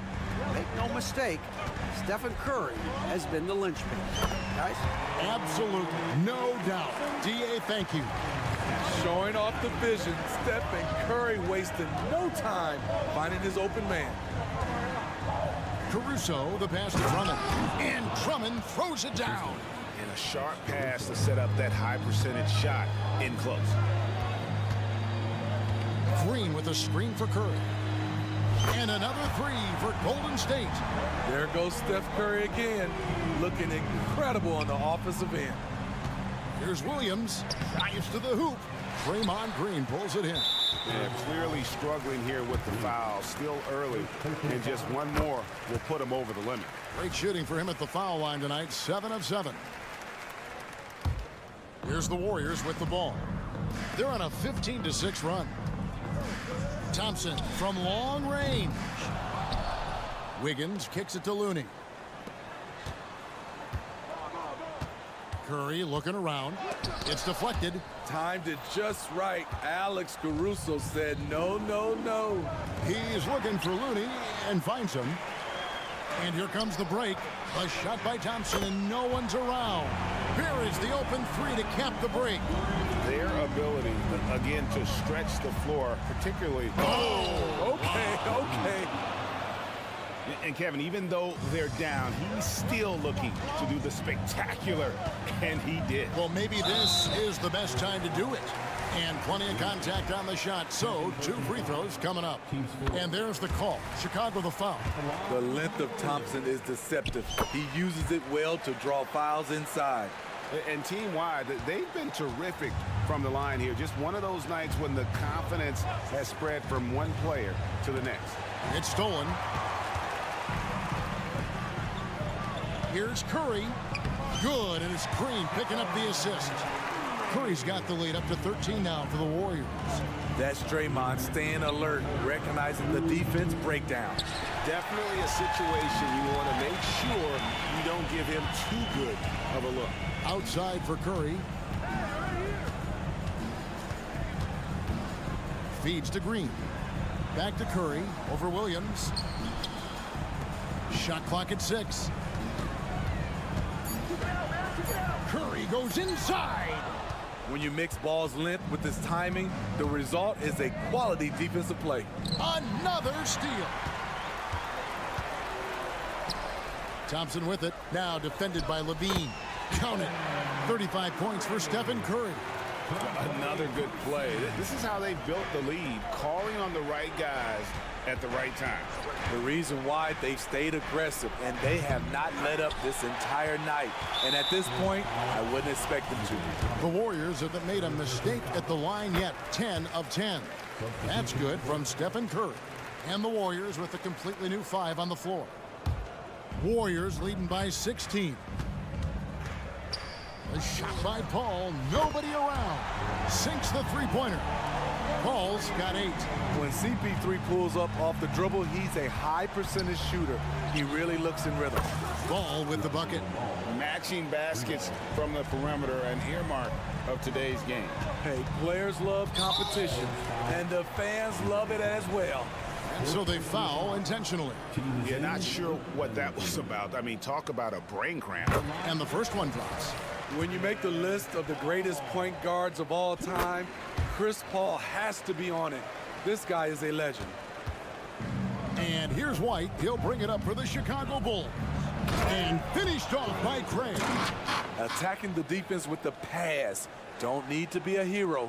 make no mistake, Stephen Curry has been the linchpin. Guys? Absolutely, no doubt. DA, thank you. Showing off the vision, Stephen Curry wasting no time finding his open man. Caruso, the pass to Drummond. And Drummond throws it down. And a sharp pass to set up that high percentage shot in close. Green with a screen for Curry. And another three for Golden State. There goes Steph Curry again, looking incredible on the offensive end. Here's Williams, drives to the hoop. Draymond Green pulls it in. Yeah, clearly struggling here with the foul. Still early, and just one more will put him over the limit. Great shooting for him at the foul line tonight, 7 of 7. Here's the Warriors with the ball. They're on a 15-6 run. Thompson from long range. Wiggins kicks it to Looney. Curry looking around. It's deflected. Timed it just right. Alex Caruso said no, no, no. He's looking for Looney and finds him. And here comes the break. A shot by Thompson and no one's around. Here is the open three to cap the break. Their ability, again, to stretch the floor, particularly... Oh, okay. And Kevin, even though they're down, he's still looking to do the spectacular, and he did. Well, maybe this is the best time to do it. And plenty of contact on the shot, so 2 free throws coming up. And there's the call. Chicago the foul. The length of Thompson is deceptive. He uses it well to draw fouls inside. And team-wide, they've been terrific from the line here. Just one of those nights when the confidence has spread from one player to the next. It's stolen. Here's Curry. Good, and it's Green picking up the assist. Curry's got the lead up to 13 now for the Warriors. That's Draymond staying alert, recognizing the defense breakdown. Definitely a situation you want to make sure you don't give him too good of a look. Outside for Curry. Feeds to Green. Back to Curry over Williams. Shot clock at 6. Curry goes inside. When you mix ball's length with his timing, the result is a quality defensive play. Another steal. Thompson with it. Now defended by Levine. Count it. 35 points for Stephen Curry. Another good play. This is how they built the lead, calling on the right guys at the right time. The reason why they've stayed aggressive, and they have not let up this entire night. And at this point, I wouldn't expect them to. The Warriors haven't made a mistake at the line yet. 10 of 10. That's good from Stephen Curry. And the Warriors with a completely new 5 on the floor. Warriors leading by 16. A shot by Paul. Nobody around. Sinks the three-pointer. Paul's got 8. When CP3 pulls up off the dribble, he's a high percentage shooter. He really looks in rhythm. Ball with the bucket. Matching baskets from the perimeter, an earmark of today's game. Hey, players love competition, and the fans love it as well. And so they foul intentionally. Yeah, not sure what that was about. I mean, talk about a brain cramp. And the first one drops. When you make the list of the greatest point guards of all time, Chris Paul has to be on it. This guy is a legend. And here's White. He'll bring it up for the Chicago Bulls. And finished off by Craig. Attacking the defense with the pass. Don't need to be a hero.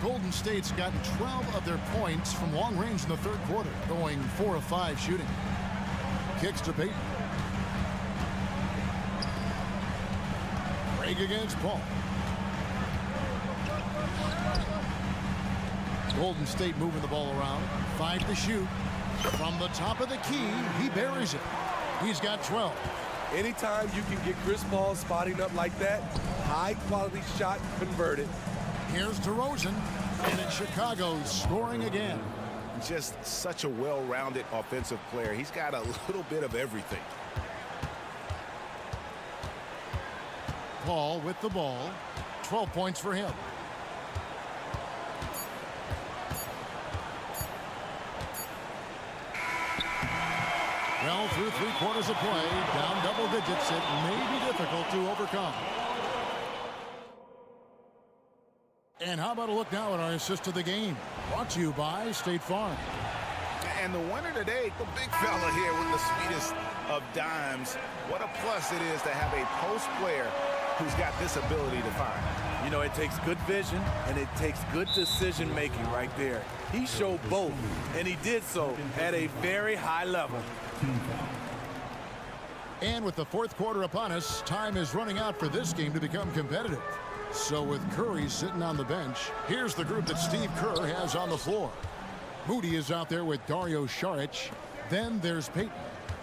Golden State's gotten 12 of their points from long range in the third quarter, going 4 of 5 shooting. Kicks to Payton. Craig against Paul. Golden State moving the ball around. 5 to shoot. From the top of the key, he buries it. He's got 12. Anytime you can get Chris Paul spotting up like that, high-quality shot converted. Here's DeRozan, and it's Chicago scoring again. Just such a well-rounded offensive player. He's got a little bit of everything. Paul with the ball. 12 points for him. Well, through 3 quarters of play, down double digits, it may be difficult to overcome. And how about a look now at our assist of the game? Brought to you by State Farm. And the winner today, the big fella here with the sweetest of dimes. What a plus it is to have a post player who's got this ability to find. You know, it takes good vision and it takes good decision making right there. He showed both, and he did so at a very high level. And with the 4th quarter upon us, time is running out for this game to become competitive. So with Curry sitting on the bench, here's the group that Steve Kerr has on the floor. Moody is out there with Dario Saric. Then there's Payton.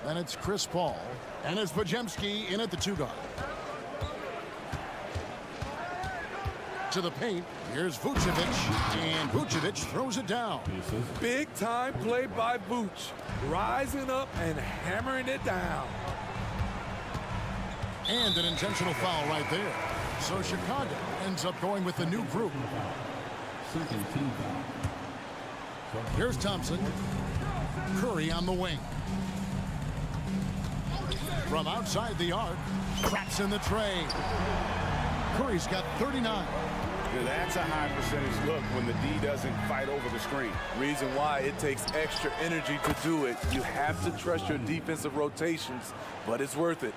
Then it's Chris Paul. And it's Podziemski in at the 2 guard. To the paint, here's Vucevic. And Vucevic throws it down. Big time play by Vooch. Rising up and hammering it down. And an intentional foul right there. So Chicago ends up going with the new group. Here's Thompson. Curry on the wing. From outside the arc, traps in the tray. Curry's got 39. That's a high percentage look when the D doesn't fight over the screen. Reason why it takes extra energy to do it. You have to trust your defensive rotations, but it's worth it.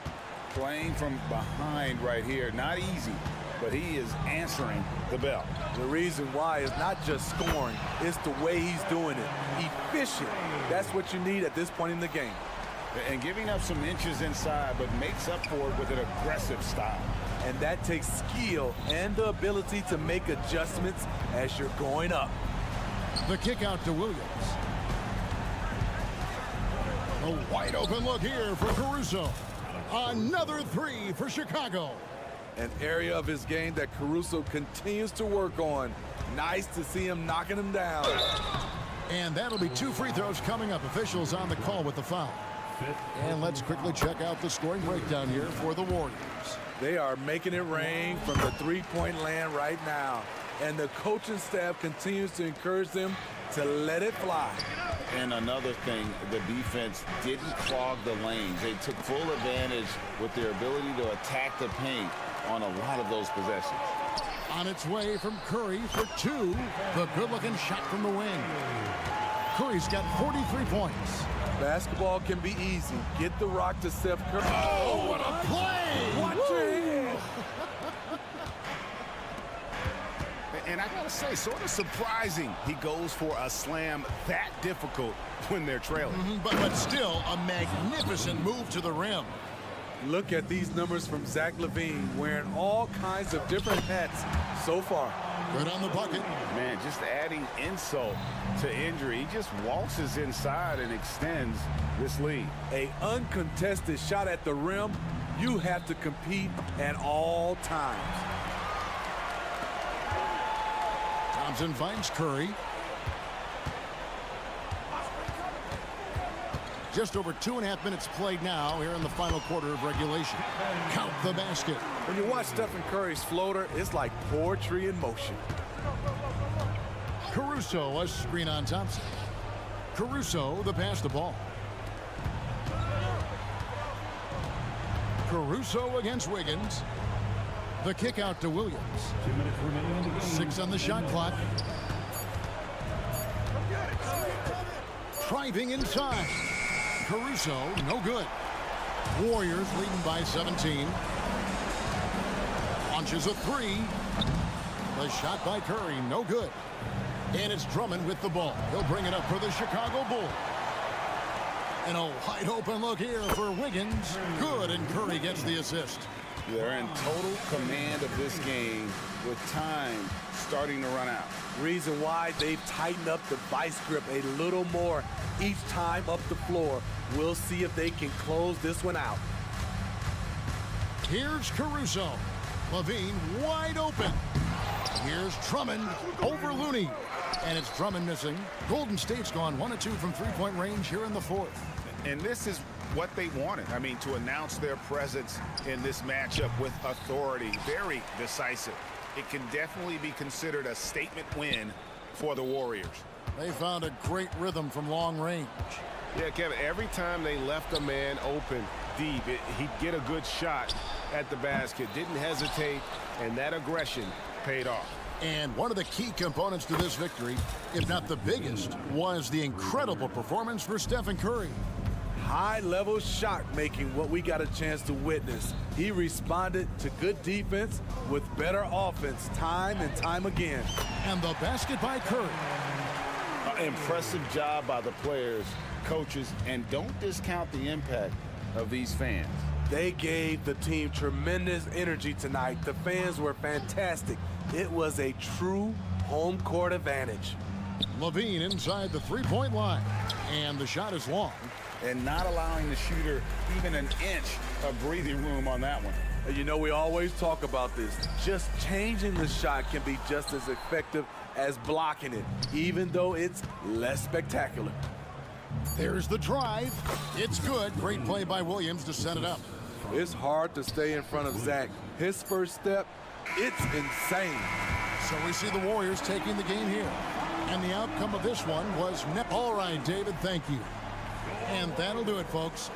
Playing from behind right here, not easy, but he is answering the bell. The reason why is not just scoring, it's the way he's doing it. Efficient. That's what you need at this point in the game. And giving up some inches inside, but makes up for it with an aggressive style. And that takes skill and the ability to make adjustments as you're going up. The kick out to Williams. A wide open look here for Caruso. Another 3 for Chicago. An area of his game that Caruso continues to work on. Nice to see him knocking him down. And that'll be 2 free throws coming up. Officials on the call with the foul. And let's quickly check out the scoring breakdown here for the Warriors. They are making it rain from the three-point land right now. And the coaching staff continues to encourage them to let it fly. And another thing, the defense didn't clog the lanes. They took full advantage with their ability to attack the paint on a lot of those possessions. On its way from Curry for 2. The good-looking shot from the wing. Curry's got 43 points. Basketball can be easy. Get the rock to Steph Curry. Oh, what a play! Watch it! And I gotta say, sort of surprising he goes for a slam that difficult when they're trailing. But still a magnificent move to the rim. Look at these numbers from Zach LaVine, wearing all kinds of different hats so far. Good on the bucket. Man, just adding insult to injury. He just waltzes inside and extends this lead. A uncontested shot at the rim, you have to compete at all times. Thompson finds Curry. Just over 2.5 minutes played now here in the final quarter of regulation. Count the basket. When you watch Stephen Curry's floater, it's like poetry in motion. Caruso, a screen on Thompson. Caruso, the pass the ball. Caruso against Wiggins. The kick out to Williams. 2 minutes remaining in the game. 6 on the shot clock. Driving inside. Caruso, no good. Warriors leading by 17. Launches a 3. The shot by Curry, no good. And it's Drummond with the ball. He'll bring it up for the Chicago Bulls. And a wide open look here for Wiggins. Good, and Curry gets the assist. They're in total command of this game with time starting to run out. Reason why they've tightened up the vice grip a little more each time up the floor. We'll see if they can close this one out. Here's Caruso. LaVine wide open. Here's Drummond over Looney. And it's Drummond missing. Golden State's gone 1 of 2 from three-point range here in the fourth. And this is what they wanted. I mean, to announce their presence in this matchup with authority. Very decisive. It can definitely be considered a statement win for the Warriors. They found a great rhythm from long range. Yeah, Kevin, every time they left a man open deep, he'd get a good shot at the basket. Didn't hesitate, and that aggression paid off. And one of the key components to this victory, if not the biggest, was the incredible performance for Stephen Curry. High-level shot making, what we got a chance to witness. He responded to good defense with better offense time and time again. And the basket by Curry. Impressive job by the players, coaches, and don't discount the impact of these fans. They gave the team tremendous energy tonight. The fans were fantastic. It was a true home court advantage. Levine inside the three-point line. And the shot is long. And not allowing the shooter even an inch of breathing room on that one. You know, we always talk about this. Just changing the shot can be just as effective as blocking it, even though it's less spectacular. There's the drive. It's good. Great play by Williams to set it up. It's hard to stay in front of Zach. His first step, it's insane. So we see the Warriors taking the game here. And the outcome of this one was all right, David, thank you. And that'll do it, folks.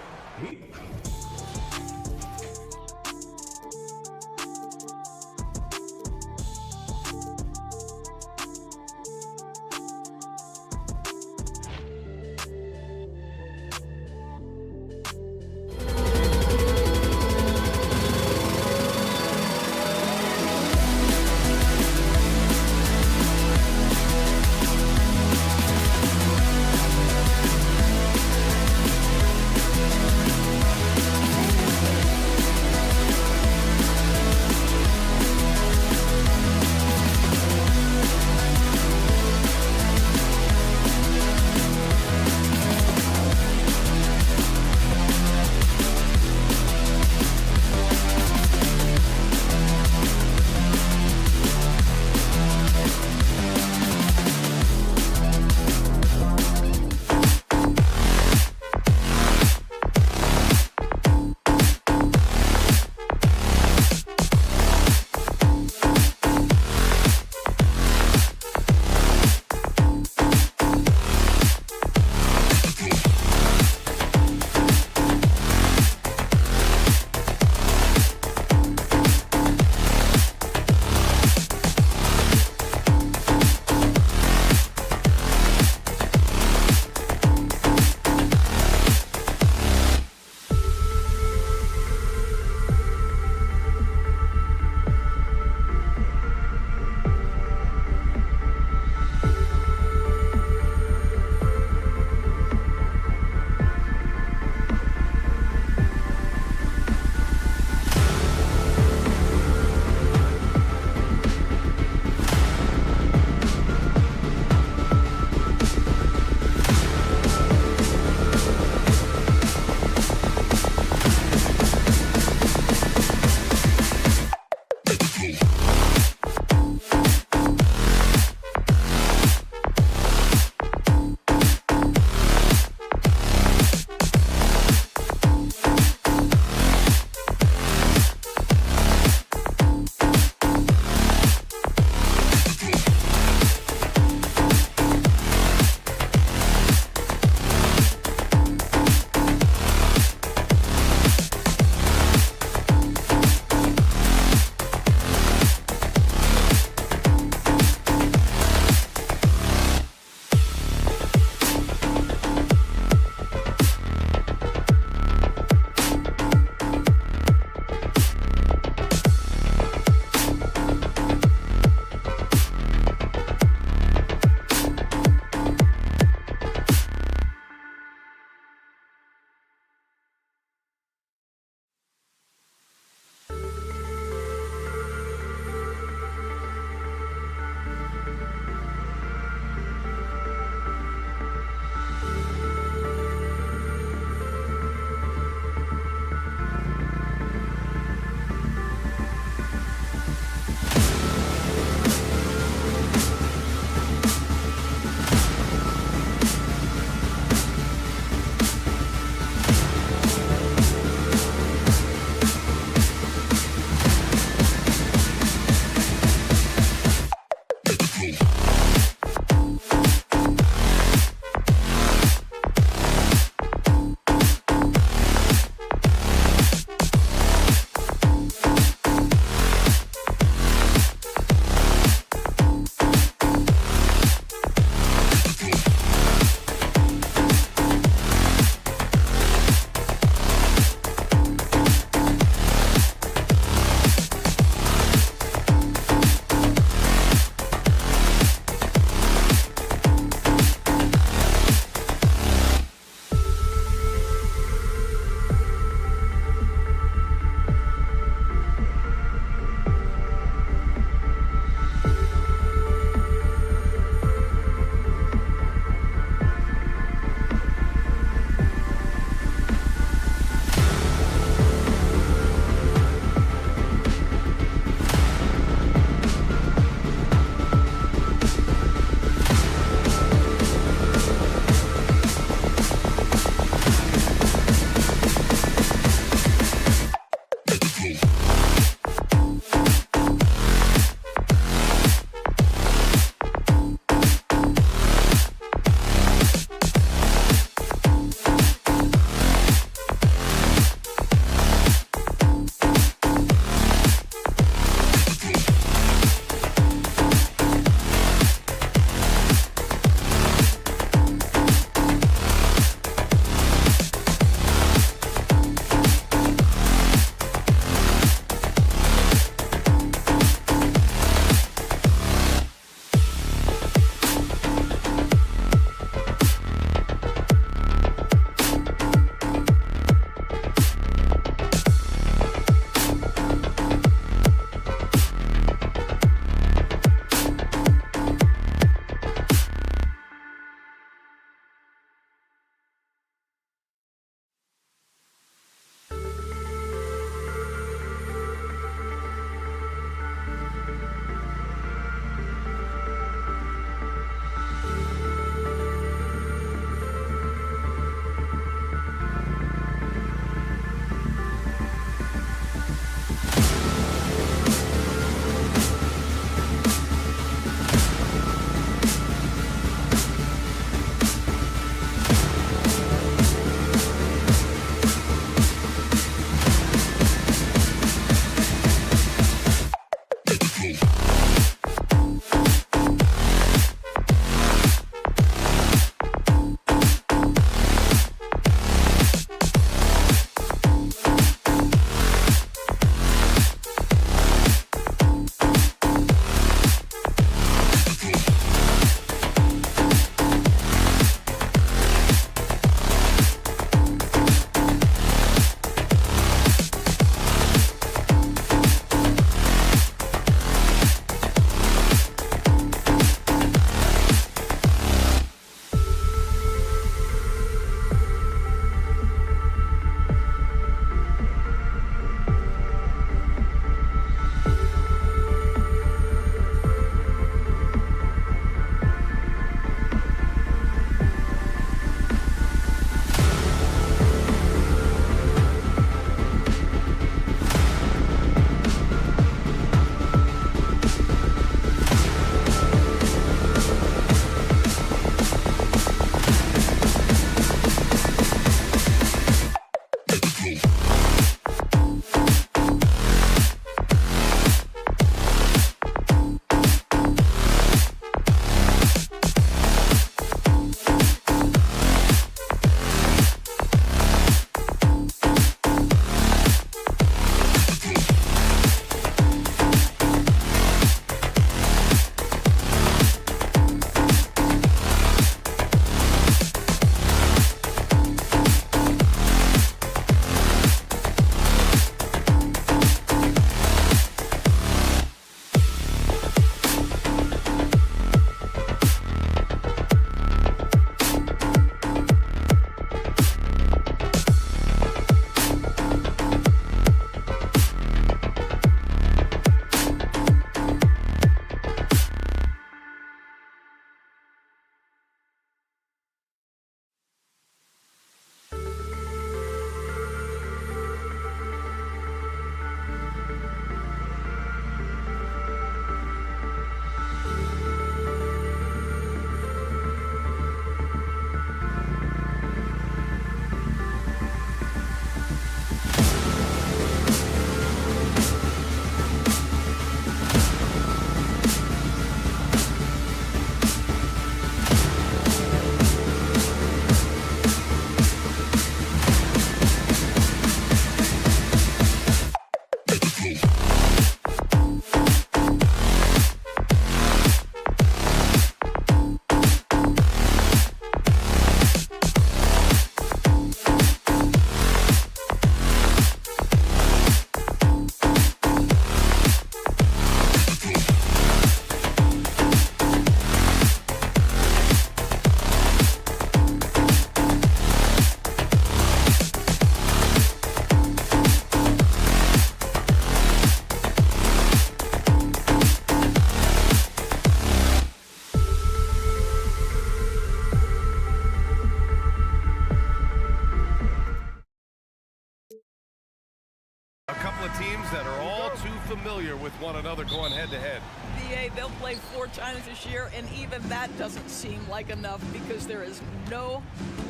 Teams that are all too familiar with one another going head-to-head. BA, they'll play 4 times this year, and even that doesn't seem like enough because there is no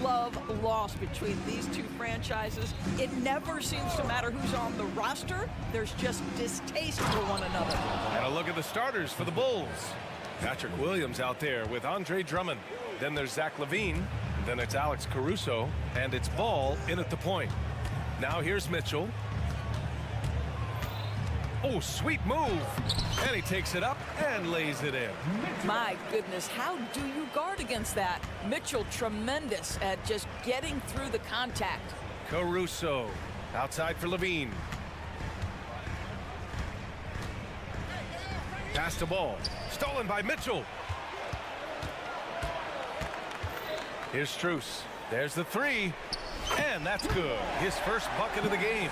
love lost between these two franchises. It never seems to matter who's on the roster. There's just distaste for one another. And a look at the starters for the Bulls. Patrick Williams out there with Andre Drummond. Then there's Zach LaVine. Then it's Alex Caruso. And it's Ball in at the point. Now here's Mitchell. Oh, sweet move. And he takes it up and lays it in. My goodness, how do you guard against that? Mitchell, tremendous at just getting through the contact. Caruso outside for LaVine. Pass to Ball. Stolen by Mitchell. Here's Strus. There's the three. And that's good. His first bucket of the game.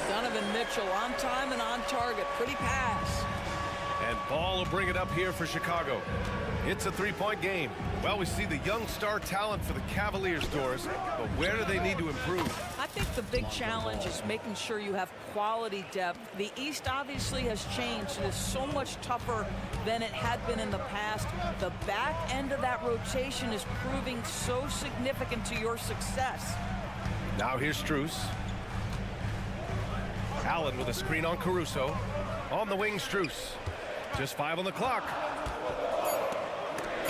Donovan Mitchell on time and on target. Pretty pass. And Ball will bring it up here for Chicago. It's a three-point game. Well, we see the young star talent for the Cavaliers, Doris, but where do they need to improve? I think the big challenge is making sure you have quality depth. The East obviously has changed. It is so much tougher than it had been in the past. The back end of that rotation is proving so significant to your success. Now here's Strus. Allen with a screen on Caruso. On the wing, Strus. Just 5 on the clock.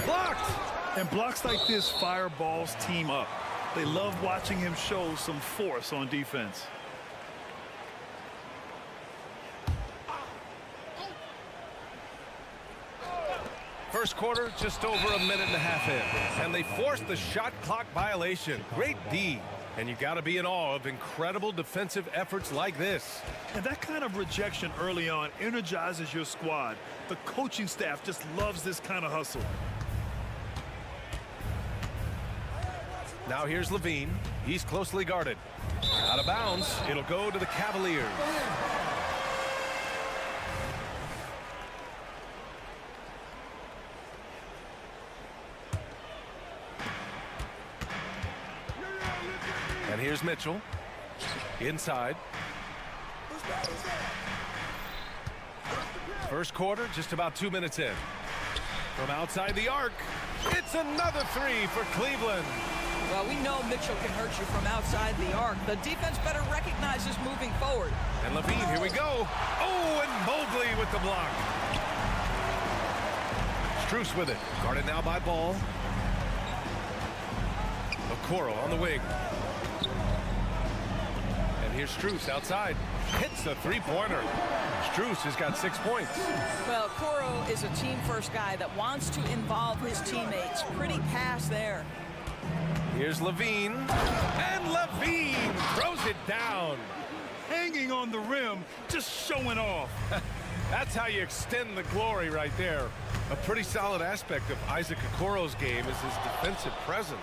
Blocked! And blocks like this fire Ball's team up. They love watching him show some force on defense. First quarter, just over a minute and a half in. And they forced the shot clock violation. Great D. And you got to be in awe of incredible defensive efforts like this. And that kind of rejection early on energizes your squad. The coaching staff just loves this kind of hustle. Now here's Levine. He's closely guarded. Out of bounds. It'll go to the Cavaliers. And here's Mitchell. Inside. First quarter, just about 2 minutes in. From outside the arc, it's another three for Cleveland. Well, we know Mitchell can hurt you from outside the arc. The defense better recognize this moving forward. And Levine, here we go. Oh, and Mobley with the block. Strus with it. Guarded now by Ball. Okoro on the wing. And here's Strus outside. Hits the three-pointer. Strus has got 6 points. Well, Okoro is a team-first guy that wants to involve his teammates. Pretty pass there. Here's Levine. And Levine throws it down. Hanging on the rim, just showing off. That's how you extend the glory right there. A pretty solid aspect of Isaac Okoro's game is his defensive presence.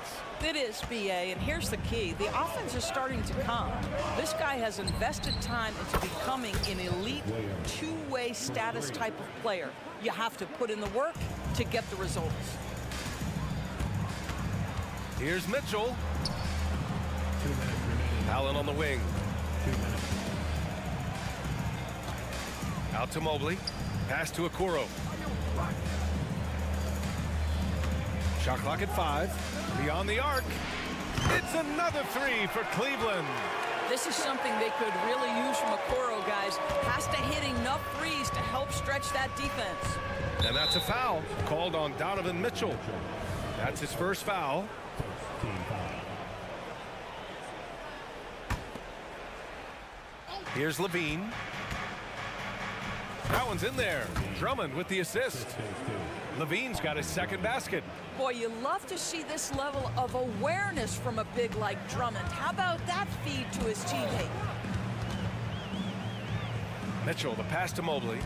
It is, BA, and here's the key. The offense is starting to come. This guy has invested time into becoming an elite two-way status type of player. You have to put in the work to get the results. Here's Mitchell. 2 minutes remaining. Allen on the wing. 2 minutes. Out to Mobley. Pass to Okoro. Shot clock at 5. Beyond the arc. It's another three for Cleveland. This is something they could really use from Okoro, guys. Has to hit enough threes to help stretch that defense. And that's a foul called on Donovan Mitchell. That's his first foul. Team foul. Here's Levine. That one's in there. Drummond with the assist. Levine's got his second basket. Boy, you love to see this level of awareness from a big like Drummond. How about that feed to his teammate? Mitchell, the pass to Mobley.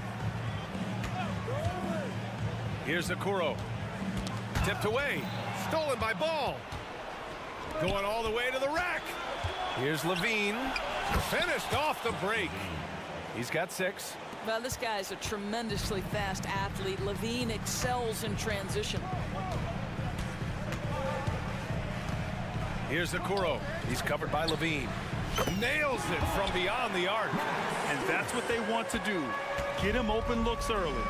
Here's Okoro. Tipped away. Stolen by Ball. Going all the way to the rack. Here's Levine. Finished off the break. He's got 6. Well, this guy's a tremendously fast athlete. Levine excels in transition. Here's Okoro. He's covered by Levine. Nails it from beyond the arc. And that's what they want to do. Get him open looks early.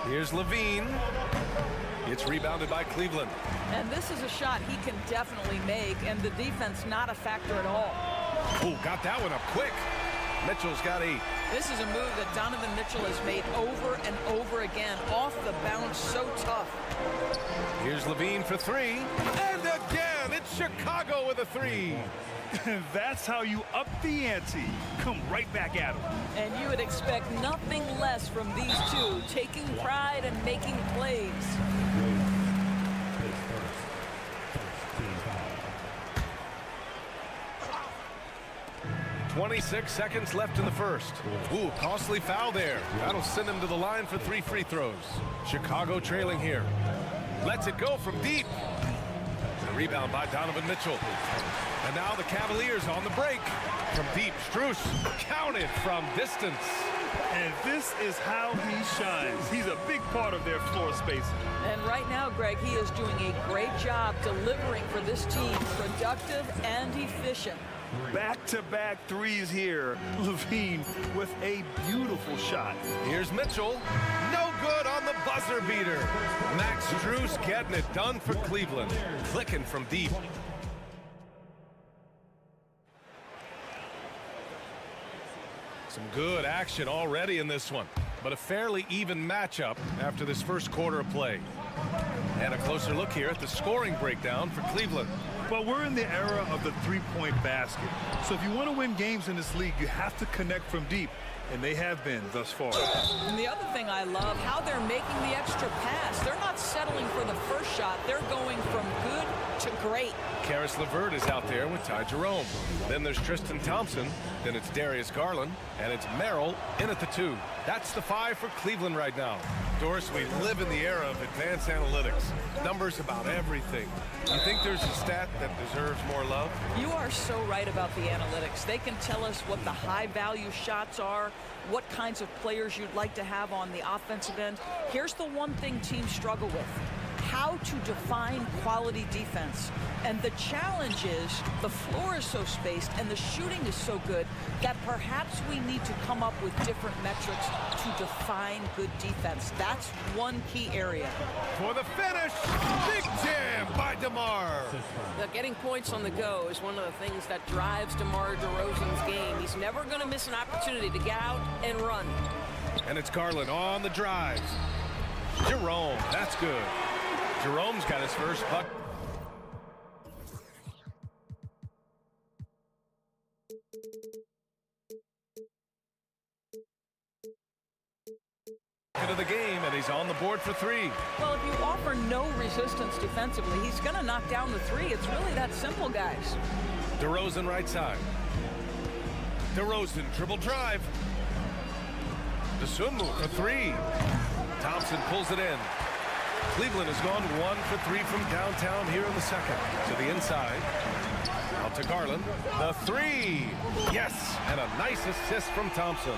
Here's Levine. It's rebounded by Cleveland. And this is a shot he can definitely make, and the defense not a factor at all. Ooh, got that one up quick. Mitchell's got 8. This is a move that Donovan Mitchell has made over and over again. Off the bounce, so tough. Here's Levine for 3. And again, it's Chicago with a 3. That's how you up the ante. Come right back at him. And you would expect nothing less from these two, taking pride and making plays. 26 seconds left in the first. Ooh, costly foul there. That'll send him to the line for 3 free throws. Chicago trailing here. Lets it go from deep. The rebound by Donovan Mitchell. And now the Cavaliers on the break. From deep, Strus counted from distance. And this is how he shines. He's a big part of their floor spacing. And right now, Greg, he is doing a great job delivering for this team. Productive and efficient. Back-to-back threes here. Levine with a beautiful shot. Here's Mitchell. No good on the buzzer beater. Max Strus getting it done for Cleveland. Clicking from deep. Some good action already in this one, but a fairly even matchup after this first quarter of play. And a closer look here at the scoring breakdown for Cleveland. Well, we're in the era of the three-point basket. So if you want to win games in this league, you have to connect from deep. And they have been thus far. And the other thing I love, how they're making the extra pass. They're not settling for the first shot. They're going from good to great. Karis LeVert is out there with Ty Jerome. Then there's Tristan Thompson. Then it's Darius Garland. And it's Merrill in at the 2. That's the 5 for Cleveland right now. Doris, we live in the era of advanced analytics. Numbers about everything. You think there's a stat that deserves more love? You are so right about the analytics. They can tell us what the high-value shots are, what kinds of players you'd like to have on the offensive end. Here's the one thing teams struggle with: how to define quality defense. And the challenge is the floor is so spaced and the shooting is so good that perhaps we need to come up with different metrics to define good defense. That's one key area. For the finish, big jam by DeMar. Look, getting points on the go is one of the things that drives DeMar DeRozan's game. He's never going to miss an opportunity to get out and run. And it's Garland on the drive. Jerome, that's good. Jerome's got his first bucket. Of the game, and he's on the board for 3. Well, if you offer no resistance defensively, he's going to knock down the 3. It's really that simple, guys. DeRozan right side. DeRozan dribble drive. DeSunmu for 3. Thompson pulls it in. Cleveland has gone 1 for 3 from downtown here in the second. To the inside. Out to Garland. The 3. Yes, and a nice assist from Thompson.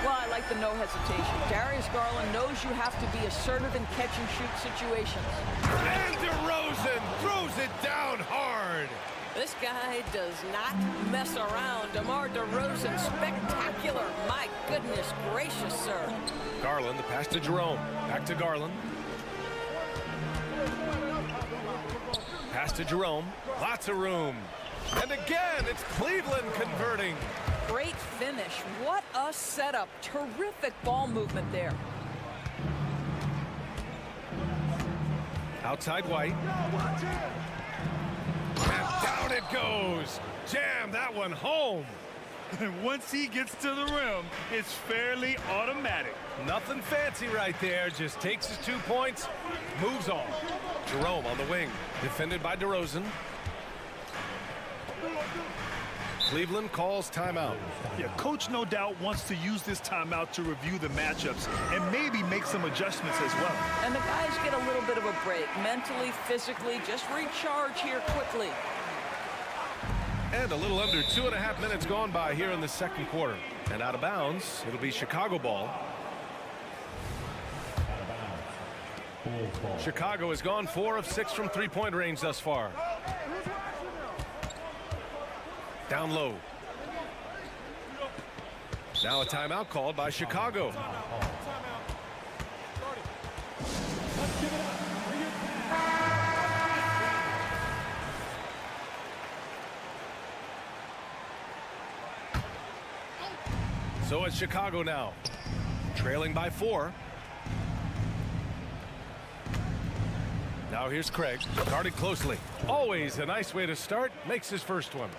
Well, I like the no hesitation. Darius Garland knows you have to be assertive in catch-and-shoot situations. And DeRozan throws it down hard. This guy does not mess around. DeMar DeRozan, spectacular. My goodness gracious, sir. Garland, the pass to Jerome. Back to Garland. Pass to Jerome. Lots of room. And again, it's Cleveland converting. Great finish. What a setup. Terrific ball movement there. Outside White. And down it goes. Jam that one home. And once he gets to the rim, it's fairly automatic. Nothing fancy right there. Just takes his 2 points, moves on. Jerome on the wing. Defended by DeRozan. Cleveland calls timeout. Yeah, coach no doubt wants to use this timeout to review the matchups and maybe make some adjustments as well. And the guys get a little bit of a break, mentally, physically, just recharge here quickly. And a little under 2.5 minutes gone by here in the second quarter. And out of bounds, it'll be Chicago ball. Chicago has gone 4 of 6 from three-point range thus far. Down low. Now a timeout called by Chicago. So it's Chicago now, trailing by 4. Now here's Craig, guarded closely. Always a nice way to start, makes his first one.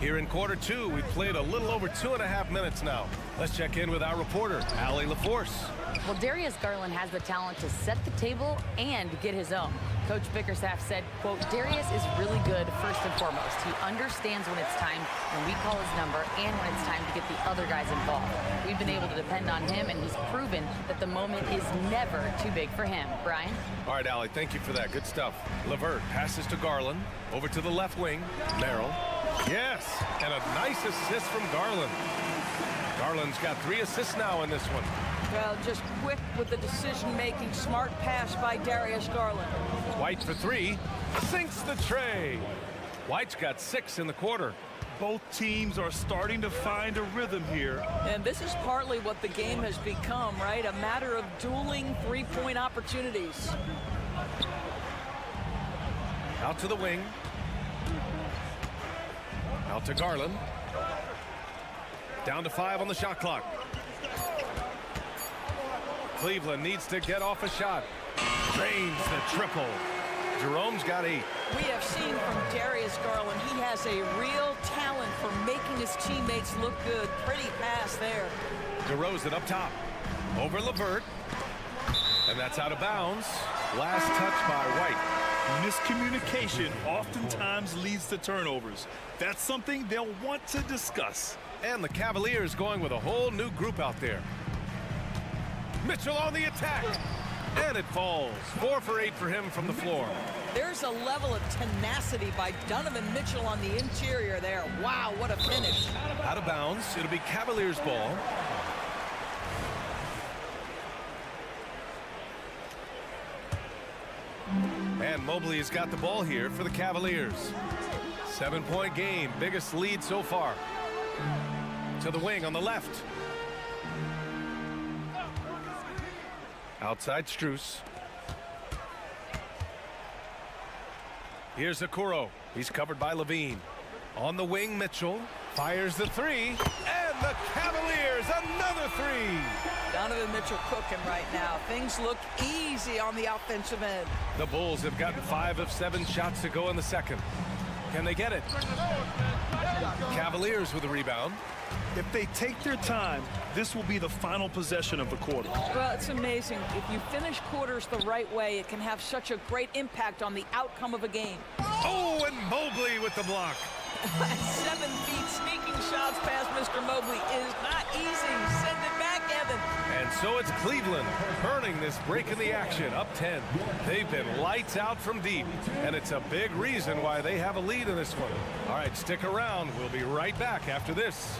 Here in quarter 2, we've played a little over 2.5 minutes now. Let's check in with our reporter, Allie LaForce. Well, Darius Garland has the talent to set the table and get his own. Coach Bickerstaff said, quote, Darius is really good first and foremost. He understands when it's time when we call his number and when it's time to get the other guys involved. We've been able to depend on him, and he's proven that the moment is never too big for him. Brian? All right, Allie, thank you for that. Good stuff. LeVert passes to Garland. Over to the left wing. Merrill. Yes, and a nice assist from Garland. Garland's got 3 assists now in this one. Well, just quick with the decision-making, smart pass by Darius Garland. White for 3, sinks the tray. White's got 6 in the quarter. Both teams are starting to find a rhythm here. And this is partly what the game has become, right? A matter of dueling three-point opportunities. Out to the wing. Out to Garland. Down to 5 on the shot clock. Cleveland needs to get off a shot. Drains the triple. Jerome's got 8. We have seen from Darius Garland, he has a real talent for making his teammates look good. Pretty pass there. DeRozan up top. Over LeVert. And that's out of bounds. Last touch by White. Miscommunication oftentimes leads to turnovers. That's something they'll want to discuss. And the Cavaliers going with a whole new group out there. Mitchell on the attack. And it falls. 4 for 8 for him from the floor. There's a level of tenacity by Donovan Mitchell on the interior there. Wow, what a finish. Out of bounds. It'll be Cavaliers ball. And Mobley has got the ball here for the Cavaliers. 7-point game. Biggest lead so far. To the wing on the left. Outside Strus. Here's Okoro. He's covered by Levine. On the wing, Mitchell fires the 3. And the Cavaliers, another 3. Donovan Mitchell cooking right now. Things look easy on the offensive end. The Bulls have gotten 5 of 7 shots to go in the second. Can they get it? Cavaliers with a rebound. If they take their time, this will be the final possession of the quarter. Well, it's amazing. If you finish quarters the right way, it can have such a great impact on the outcome of a game. Oh, and Mobley with the block. 7 feet sneaking shots past Mr. Mobley is not easy. Send it back, Evan. And so it's Cleveland earning this break in the action, up 10. They've been lights out from deep, and it's a big reason why they have a lead in this one. All right, stick around. We'll be right back after this.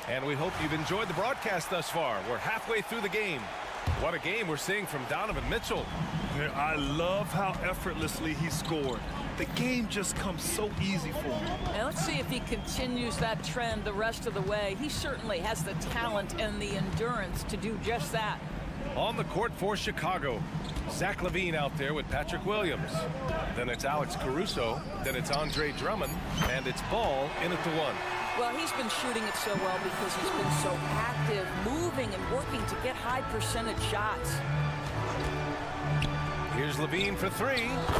And we hope you've enjoyed the broadcast thus far. We're halfway through the game. What a game we're seeing from Donovan Mitchell. I love how effortlessly he scored. The game just comes so easy for him. Now let's see if he continues that trend the rest of the way. He certainly has the talent and the endurance to do just that. On the court for Chicago, Zach LaVine out there with Patrick Williams. Then it's Alex Caruso. Then it's Andre Drummond. And it's Ball in at the 1. Well, he's been shooting it so well because he's been so active, moving and working to get high percentage shots. Here's LaVine for 3.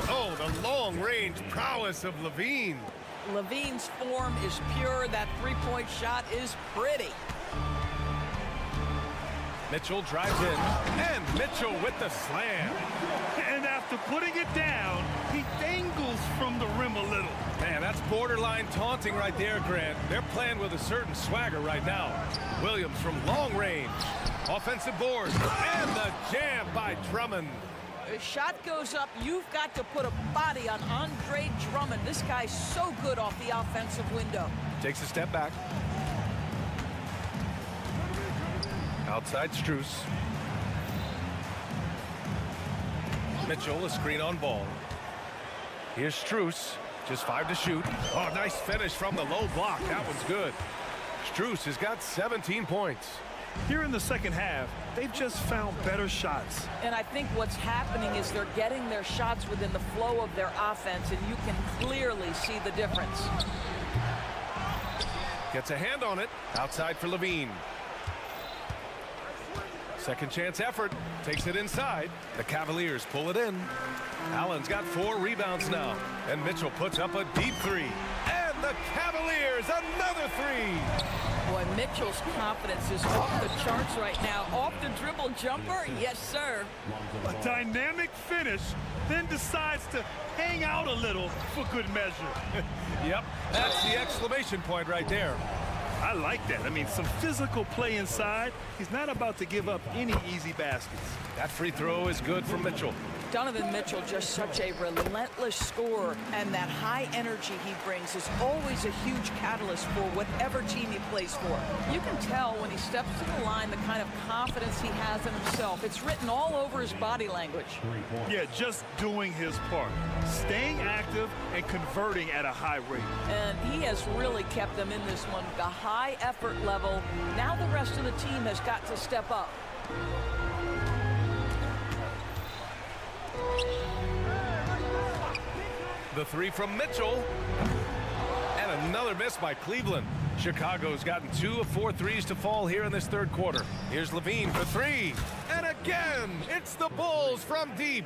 Oh, the long-range prowess of LaVine. LaVine's form is pure. That three-point shot is pretty. Mitchell drives in, and Mitchell with the slam. And after putting it down, he dangles from the rim a little. Man, that's borderline taunting right there, Grant. They're playing with a certain swagger right now. Williams from long range. Offensive board, and the jam by Drummond. The shot goes up. You've got to put a body on Andre Drummond. This guy's so good off the offensive window. Takes a step back. Outside Strus. Mitchell, a screen on Ball. Here's Strus, just 5 to shoot. Oh, nice finish from the low block. That one's good. Strus has got 17 points. Here in the second half, they've just found better shots. And I think what's happening is they're getting their shots within the flow of their offense, and you can clearly see the difference. Gets a hand on it. Outside for LaVine. Second chance effort. Takes it inside. The Cavaliers pull it in. Allen's got 4 rebounds now. And Mitchell puts up a deep 3. And the Cavaliers, another 3. Boy, Mitchell's confidence is off the charts right now. Off the dribble jumper, yes, sir. A dynamic finish, then decides to hang out a little for good measure. Yep, that's the exclamation point right there. I like that. I mean, some physical play inside. He's not about to give up any easy baskets. That free throw is good from Mitchell. Donovan Mitchell, just such a relentless scorer, and that high energy he brings is always a huge catalyst for whatever team he plays for. You can tell when he steps to the line the kind of confidence he has in himself. It's written all over his body language. Yeah, just doing his part, staying active and converting at a high rate. And he has really kept them in this one. The high effort level. Now the rest of the team has got to step up. The three from Mitchell. And another miss by Cleveland. Chicago's gotten 2 of 4 threes to fall here in this third quarter. Here's Levine for 3. And again, it's the Bulls from deep.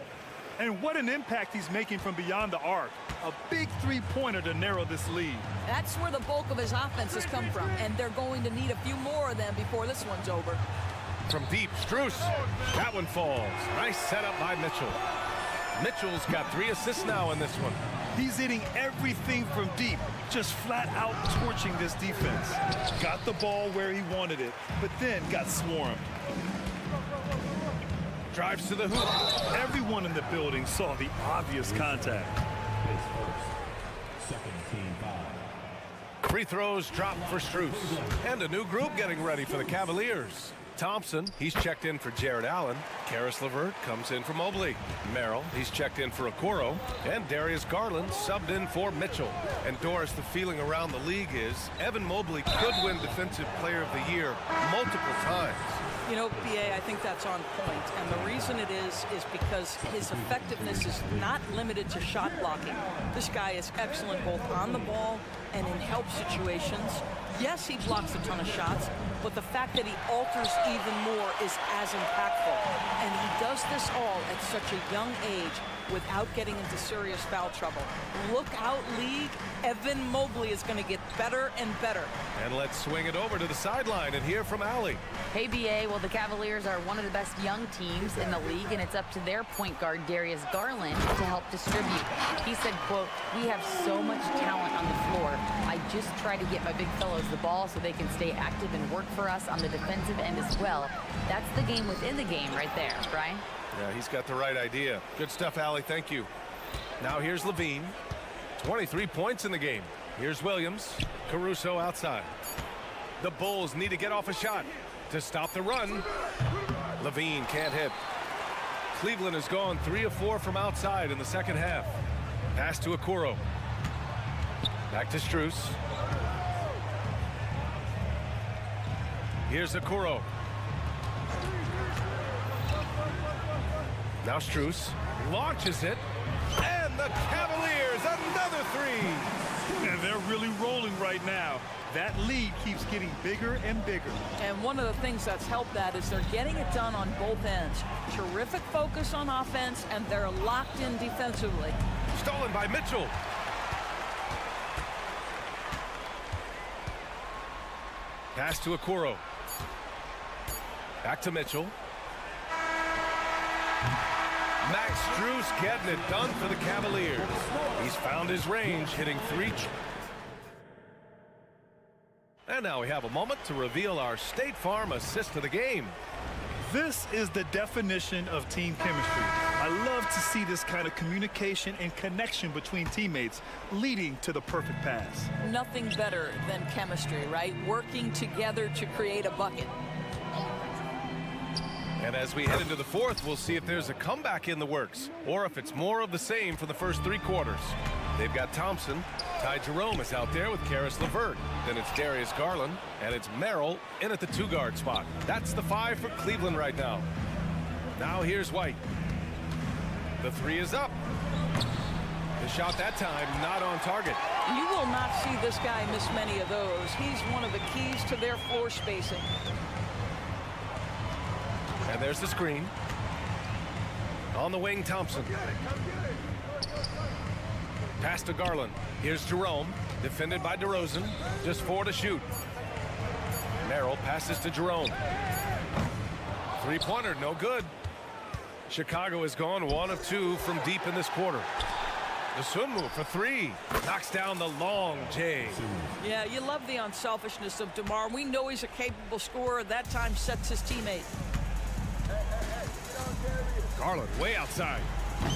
And what an impact he's making from beyond the arc. A big three-pointer to narrow this lead. That's where the bulk of his offense has come from, and they're going to need a few more of them before this one's over. From deep, Strus. That one falls. Nice setup by Mitchell. Mitchell's got 3 assists now in this one. He's hitting everything from deep, just flat out torching this defense. Got the ball where he wanted it, but then got swarmed. Drives to the hoop. Everyone in the building saw the obvious contact. Second team foul. Free throws dropped for Strus. And a new group getting ready for the Cavaliers. Thompson, he's checked in for Jared Allen. Karis LeVert comes in for Mobley. Merrill, he's checked in for Okoro. And Darius Garland subbed in for Mitchell. And Doris, the feeling around the league is Evan Mobley could win Defensive Player of the Year multiple times. You know, BA, I think that's on point. And the reason it is because his effectiveness is not limited to shot blocking. This guy is excellent both on the ball and in help situations. Yes, he blocks a ton of shots, but the fact that he alters even more is as impactful. And he does this all at such a young age without getting into serious foul trouble. Look out, league. Evan Mobley is going to get better and better. And let's swing it over to the sideline and hear from Allie. Hey, BA, well, the Cavaliers are one of the best young teams in the league, and it's up to their point guard, Darius Garland, to help distribute. He said, quote, "We have so much talent on the floor. I just try to get my big fellows the ball so they can stay active and work for us on the defensive end as well." That's the game within the game right there, Brian. Yeah, he's got the right idea. Good stuff, Allie. Thank you. Now here's Levine. 23 points in the game. Here's Williams. Caruso outside. The Bulls need to get off a shot to stop the run. Levine can't hit. Cleveland has gone 3 of 4 from outside in the second half. Pass to Okoro. Back to Strus. Here's Okoro. Now Strus launches it, and the Cavaliers, another 3. And they're really rolling right now. That lead keeps getting bigger and bigger. And one of the things that's helped that is they're getting it done on both ends. Terrific focus on offense, and they're locked in defensively. Stolen by Mitchell. Pass to Okoro. Back to Mitchell. Max Strus getting it done for the Cavaliers. He's found his range, hitting 3. And now we have a moment to reveal our State Farm assist of the game. This is the definition of team chemistry. I love to see this kind of communication and connection between teammates leading to the perfect pass. Nothing better than chemistry, right? Working together to create a bucket. And as we head into the fourth, we'll see if there's a comeback in the works or if it's more of the same for the first 3 quarters. They've got Thompson. Ty Jerome is out there with Karis LeVert. Then it's Darius Garland, and it's Merrill in at the 2-guard spot. That's the 5 for Cleveland right now. Now here's White. The 3 is up. The shot that time not on target. You will not see this guy miss many of those. He's one of the keys to their floor spacing. And there's the screen. On the wing, Thompson. Pass to Garland. Here's Jerome. Defended by DeRozan. Just 4 to shoot. Merrill passes to Jerome. 3-pointer, no good. Chicago has gone 1 of 2 from deep in this quarter. The swim move for 3. Knocks down the long J. Yeah, you love the unselfishness of DeMar. We know he's a capable scorer. That time sets his teammate. Garland way outside.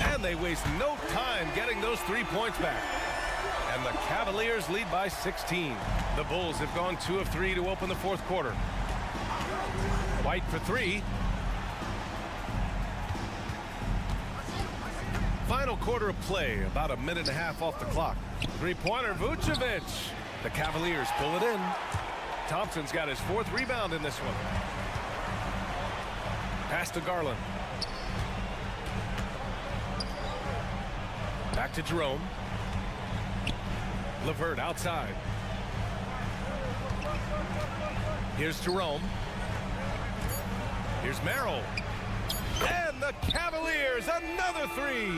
And they waste no time getting those 3 points back. And the Cavaliers lead by 16. The Bulls have gone 2 of 3 to open the fourth quarter. White for 3. Final quarter of play, about a minute and a half off the clock. Three-pointer, Vucevic. The Cavaliers pull it in. Thompson's got his 4th rebound in this one. Pass to Garland. Back to Jerome. LeVert outside. Here's Jerome. Here's Merrill. And the Cavaliers, another 3.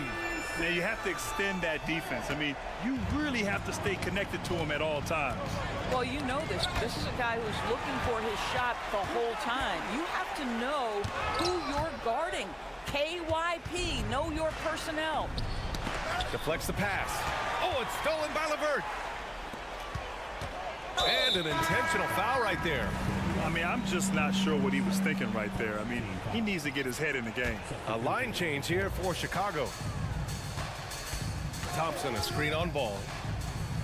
Now, you have to extend that defense. I mean, you really have to stay connected to him at all times. Well, you know this. This is a guy who's looking for his shot the whole time. You have to know who you're guarding. KYP, know your personnel. Deflects the pass. Oh, it's stolen by LeVert. And an intentional foul right there. I mean, I'm just not sure what he was thinking right there. I mean, he needs to get his head in the game. A line change here for Chicago. Thompson, a screen on Ball.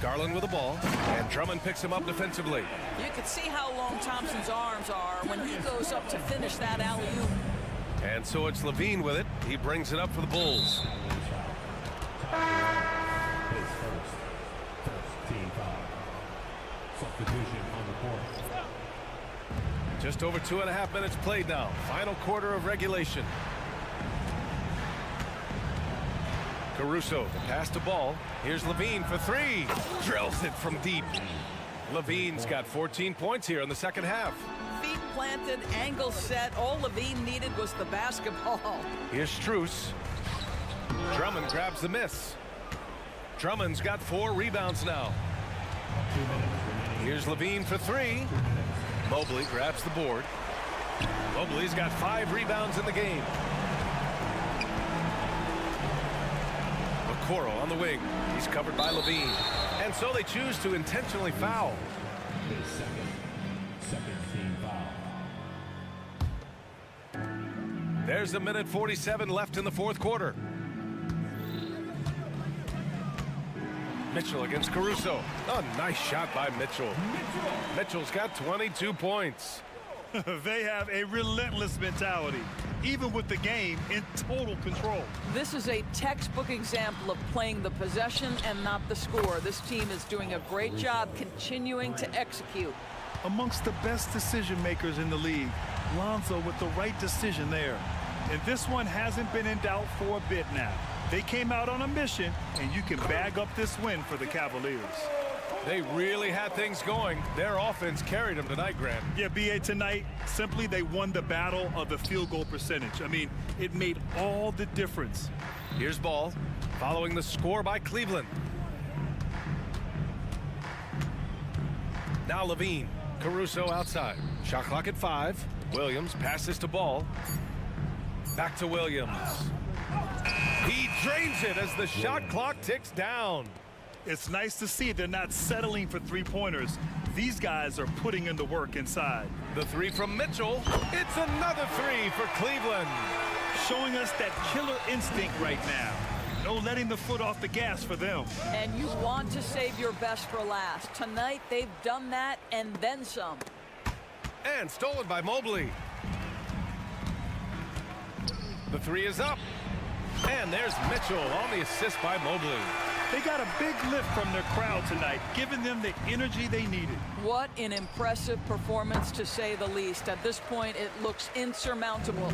Garland with the ball, and Drummond picks him up defensively. You can see how long Thompson's arms are when he goes up to finish that alley-oop. And so it's Levine with it. He brings it up for the Bulls. First team foul. Substitution on the court. Just over 2.5 minutes played now. Final quarter of regulation. Caruso, the pass to Ball. Here's Levine for 3. Drills it from deep. Levine's got 14 points here in the second half. Feet planted, angle set. All Levine needed was the basketball. Here's Strus. Drummond grabs the miss. Drummond's got 4 rebounds now. Here's Levine for 3. Mobley grabs the board. Mobley's got 5 rebounds in the game. Okoro on the wing. He's covered by Levine. And so they choose to intentionally foul. Second team foul. There's a minute 47 left in the fourth quarter. Mitchell against Caruso. A nice shot by Mitchell. Mitchell's got 22 points. They have a relentless mentality, even with the game in total control. This is a textbook example of playing the possession and not the score. This team is doing a great job continuing to execute. Amongst the best decision makers in the league, Lonzo with the right decision there. And this one hasn't been in doubt for a bit now. They came out on a mission, and you can bag up this win for the Cavaliers. They really had things going. Their offense carried them tonight, Grant. Yeah, B.A., tonight, simply they won the battle of the field goal percentage. I mean, it made all the difference. Here's Ball, following the score by Cleveland. Now Levine. Caruso outside. Shot clock at 5. Williams passes to Ball. Back to Williams. He drains it as the shot clock ticks down. It's nice to see they're not settling for three-pointers. These guys are putting in the work inside. The 3 from Mitchell. It's another 3 for Cleveland. Showing us that killer instinct right now. No letting the foot off the gas for them. And you want to save your best for last. Tonight, they've done that and then some. And stolen by Mobley. The 3 is up. And there's Mitchell on the assist by Mobley. They got a big lift from their crowd tonight, giving them the energy they needed. What an impressive performance, to say the least. At this point, it looks insurmountable.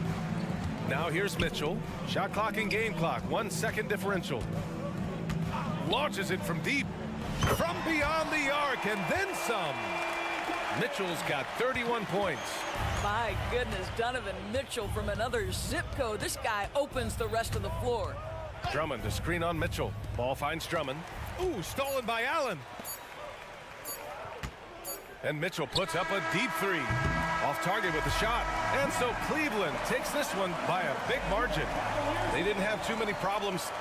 Now here's Mitchell. Shot clock and game clock. 1 second differential. Launches it from deep. From beyond the arc and then some. Mitchell's got 31 points. My goodness, Donovan Mitchell from another zip code. This guy opens the rest of the floor. Drummond to screen on Mitchell. Ball finds Drummond. Ooh, stolen by Allen. And Mitchell puts up a deep 3. Off target with the shot. And so Cleveland takes this one by a big margin. They didn't have too many problems.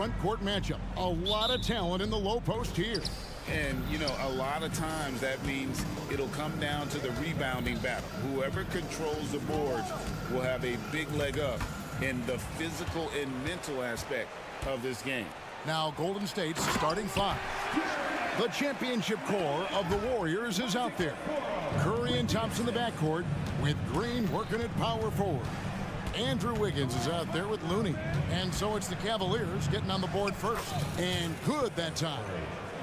front court matchup. A lot of talent in the low post here. And, you know, a lot of times that means it'll come down to the rebounding battle. Whoever controls the boards will have a big leg up in the physical and mental aspect of this game. Now Golden State's starting five. The championship core of the Warriors is out there. Curry and Thompson in the backcourt with Green working at power forward. Andrew Wiggins is out there with Looney. And so it's the Cavaliers getting on the board first. And good that time.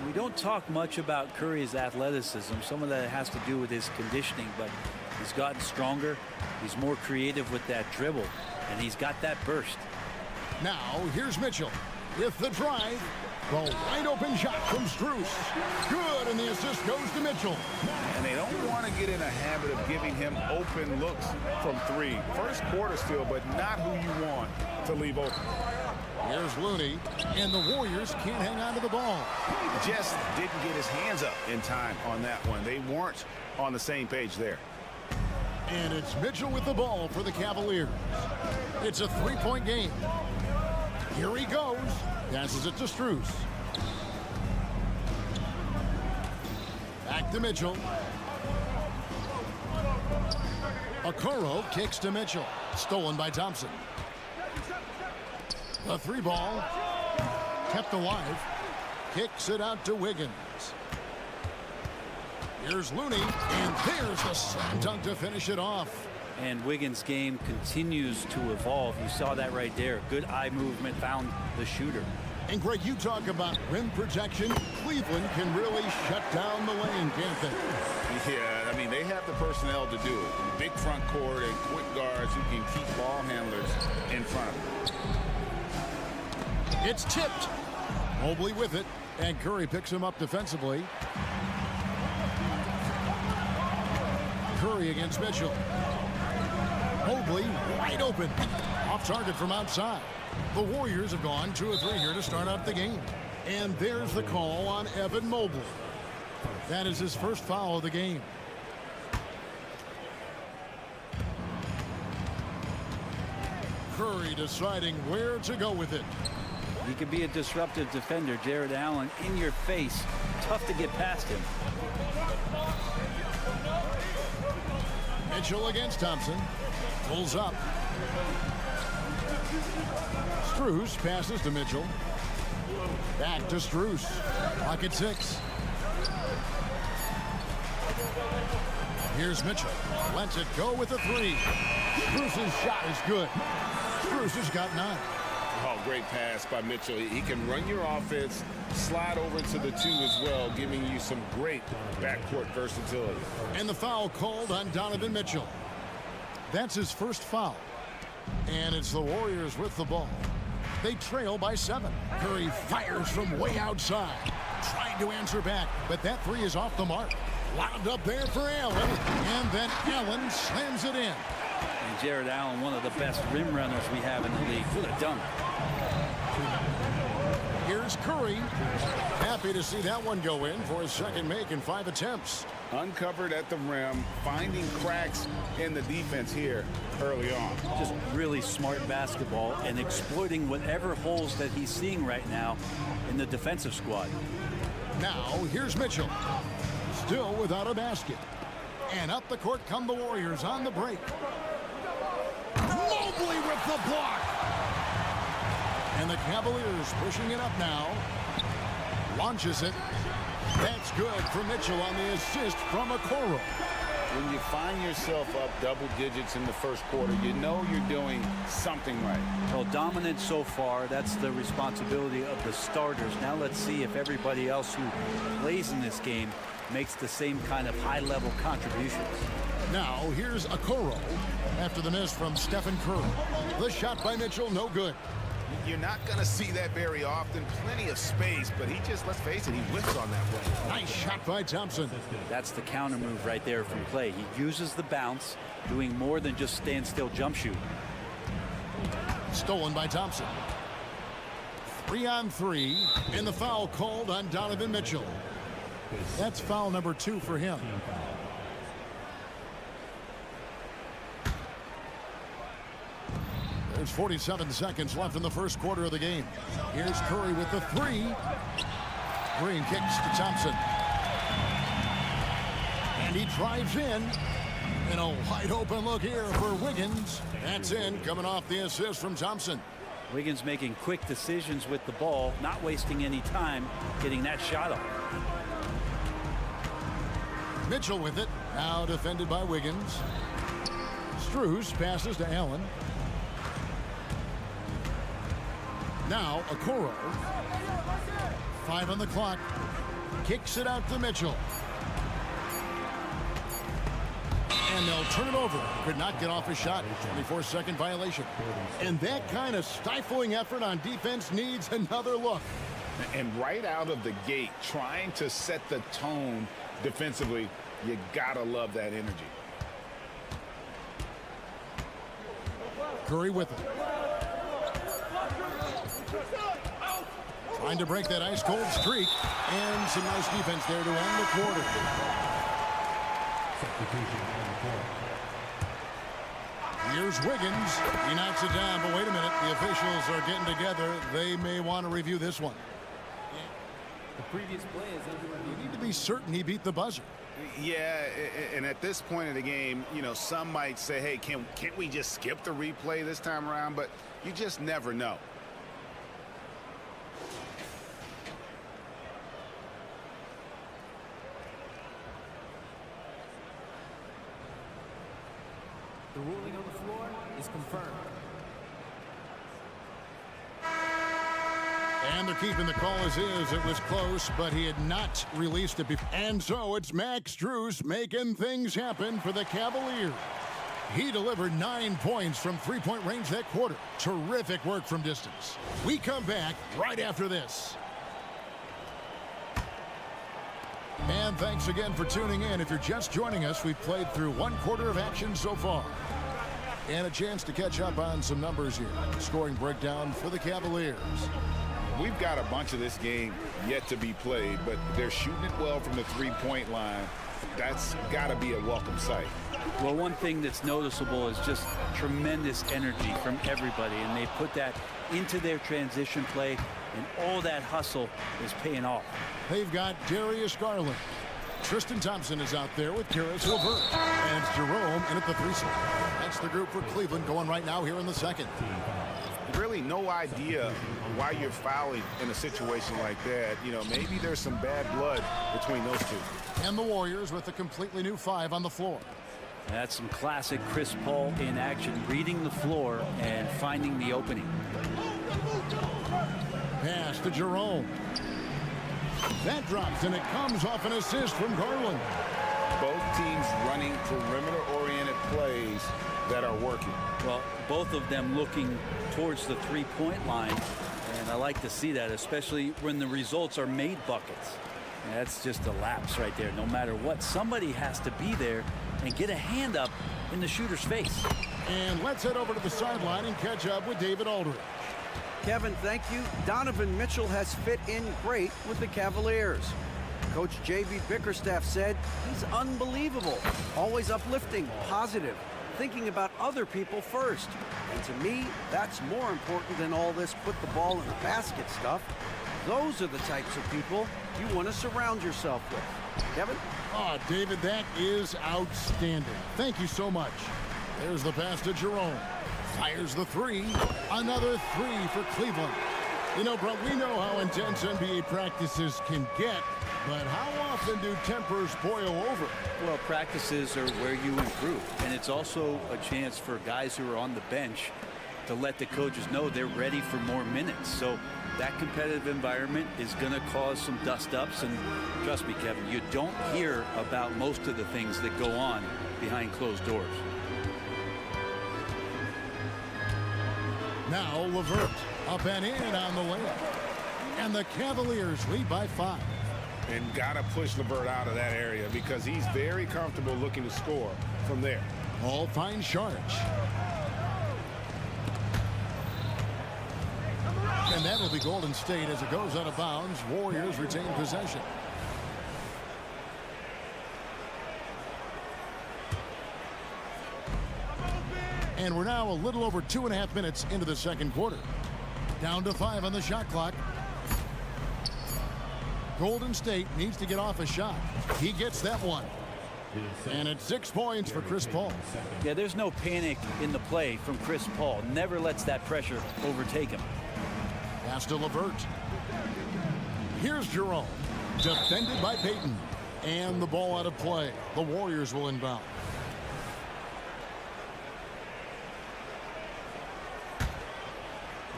We don't talk much about Curry's athleticism. Some of that has to do with his conditioning, but he's gotten stronger. He's more creative with that dribble, and he's got that burst. Now here's Mitchell with the drive. The wide open shot from Strus. Good, and the assist goes to Mitchell. And they don't want to get in a habit of giving him open looks from three. First quarter still, but not who you want to leave open. Here's Looney, and the Warriors can't hang on to the ball. Just didn't get his hands up in time on that one. They weren't on the same page there. And it's Mitchell with the ball for the Cavaliers. It's a three-point game. Here he goes. Passes it to Strus. Back to Mitchell. Okoro kicks to Mitchell. Stolen by Thompson. The three ball kept alive. Kicks it out to Wiggins. Here's Looney, and there's the slam dunk to finish it off. And Wiggins' game continues to evolve. You saw that right there. Good eye movement, found the shooter. And Greg, you talk about rim protection. Cleveland can really shut down the lane, can't they? Yeah, I mean, they have the personnel to do it. Big front court and quick guards who can keep ball handlers in front of them. It's tipped. Mobley with it, and Curry picks him up defensively. Curry against Mitchell. Mobley wide open. Off target from outside. The Warriors have gone 2 of 3 here to start out the game. And there's the call on Evan Mobley. That is his first foul of the game. Curry deciding where to go with it. He could be a disruptive defender. Jared Allen in your face. Tough to get past him. Mitchell against Thompson. Pulls up. Strus passes to Mitchell. Back to Strus. Pocket 6. Here's Mitchell. Lets it go with a 3. Strus's shot is good. Strus has got 9. Oh, great pass by Mitchell. He can run your offense, slide over to the 2 as well, giving you some great backcourt versatility. And the foul called on Donovan Mitchell. That's his first foul. And it's the Warriors with the ball. They trail by 7. Curry fires from way outside. Trying to answer back, but that 3 is off the mark. Lobbed up there for Allen. And then Allen slams it in. And Jared Allen, one of the best rim runners we have in the league. What a dunk. Here's Curry. Happy to see that one go in for his second make in 5 attempts. Uncovered at the rim, finding cracks in the defense here early on. Just really smart basketball and exploiting whatever holes that he's seeing right now in the defensive squad. Now here's Mitchell. Still without a basket. And up the court come the Warriors on the break. Mobley with the block. And the Cavaliers pushing it up now. Launches it. That's good for Mitchell on the assist from Okoro. When you find yourself up double digits in the first quarter, you know you're doing something right. Well, dominant so far. That's the responsibility of the starters. Now let's see if everybody else who plays in this game makes the same kind of high-level contributions. Now here's Okoro after the miss from Stephen Curry. The shot by Mitchell, no good. You're not going to see that very often. Plenty of space, but he just, let's face it, he whiffs on that one. Nice shot by Thompson. That's the counter move right there from Clay. He uses the bounce, doing more than just stand still jump shoot. Stolen by Thompson. 3 on 3, and the foul called on Donovan Mitchell. That's foul number 2 for him. There's 47 seconds left in the first quarter of the game. Here's Curry with the three. Green kicks to Thompson. And he drives in. And a wide open look here for Wiggins. That's in, coming off the assist from Thompson. Wiggins making quick decisions with the ball, not wasting any time getting that shot off. Mitchell with it. Now defended by Wiggins. Strus passes to Allen. Now Okoro. 5 on the clock. Kicks it out to Mitchell. And they'll turn it over. Could not get off a shot. 24-second violation. And that kind of stifling effort on defense needs another look. And right out of the gate, trying to set the tone defensively, you gotta love that energy. Curry with it. Trying to break that ice-cold streak. And some nice defense there to end the quarter. Here's Wiggins. He knocks it down, but wait a minute. The officials are getting together. They may want to review this one. The previous play is under review. You need to be certain he beat the buzzer. Yeah, and at this point in the game, you know, some might say, hey, can't we just skip the replay this time around? But you just never know. The ruling on the floor is confirmed. And they're keeping the call as is. It was close, but he had not released it before. And so it's Max Strus making things happen for the Cavaliers. He delivered 9 points from three-point range that quarter. Terrific work from distance. We come back right after this. And thanks again for tuning in. If you're just joining us, we've played through 1 quarter of action so far. And a chance to catch up on some numbers here. Scoring breakdown for the Cavaliers. We've got a bunch of this game yet to be played, but they're shooting it well from the three-point line. That's got to be a welcome sight. Well, one thing that's noticeable is just tremendous energy from everybody, and they put that into their transition play, and all that hustle is paying off. They've got Darius Garland. Tristan Thompson is out there with Karis LeVert. And it's Jerome in at the 3 slot. That's the group for Cleveland going right now here in the second. Really no idea why you're fouling in a situation like that. You know, maybe there's some bad blood between those two. And the Warriors with a completely new 5 on the floor. That's some classic Chris Paul in action, reading the floor and finding the opening. Pass to Jerome. That drops, and it comes off an assist from Garland. Both teams running perimeter-oriented plays that are working. Well, both of them looking towards the three-point line, and I like to see that, especially when the results are made buckets. And that's just a lapse right there. No matter what, somebody has to be there and get a hand up in the shooter's face. And let's head over to the sideline and catch up with David Aldridge. Kevin, thank you. Donovan Mitchell has fit in great with the Cavaliers. Coach J.B. Bickerstaff said he's unbelievable, always uplifting, positive, thinking about other people first. And to me, that's more important than all this put the ball in the basket stuff. Those are the types of people you want to surround yourself with. Kevin? Oh, David, that is outstanding. Thank you so much. There's the pass to Jerome. Fires the 3. Another 3 for Cleveland. You know, bro, we know how intense NBA practices can get, but how often do tempers boil over? Well, practices are where you improve, and it's also a chance for guys who are on the bench to let the coaches know they're ready for more minutes. So that competitive environment is going to cause some dust-ups, and trust me, Kevin, you don't hear about most of the things that go on behind closed doors. Now LeVert up and in on the layup. And the Cavaliers lead by 5. And got to push LeVert out of that area because he's very comfortable looking to score from there. Ball finds Sharge. And that will be Golden State as it goes out of bounds. Warriors retain possession. And we're now a little over 2.5 minutes into the second quarter. Down to 5 on the shot clock. Golden State needs to get off a shot. He gets that one. And it's 6 points for Chris Paul. Yeah, there's no panic in the play from Chris Paul. Never lets that pressure overtake him. Pass to LeVert. Here's Jerome. Defended by Payton. And the ball out of play. The Warriors will inbound.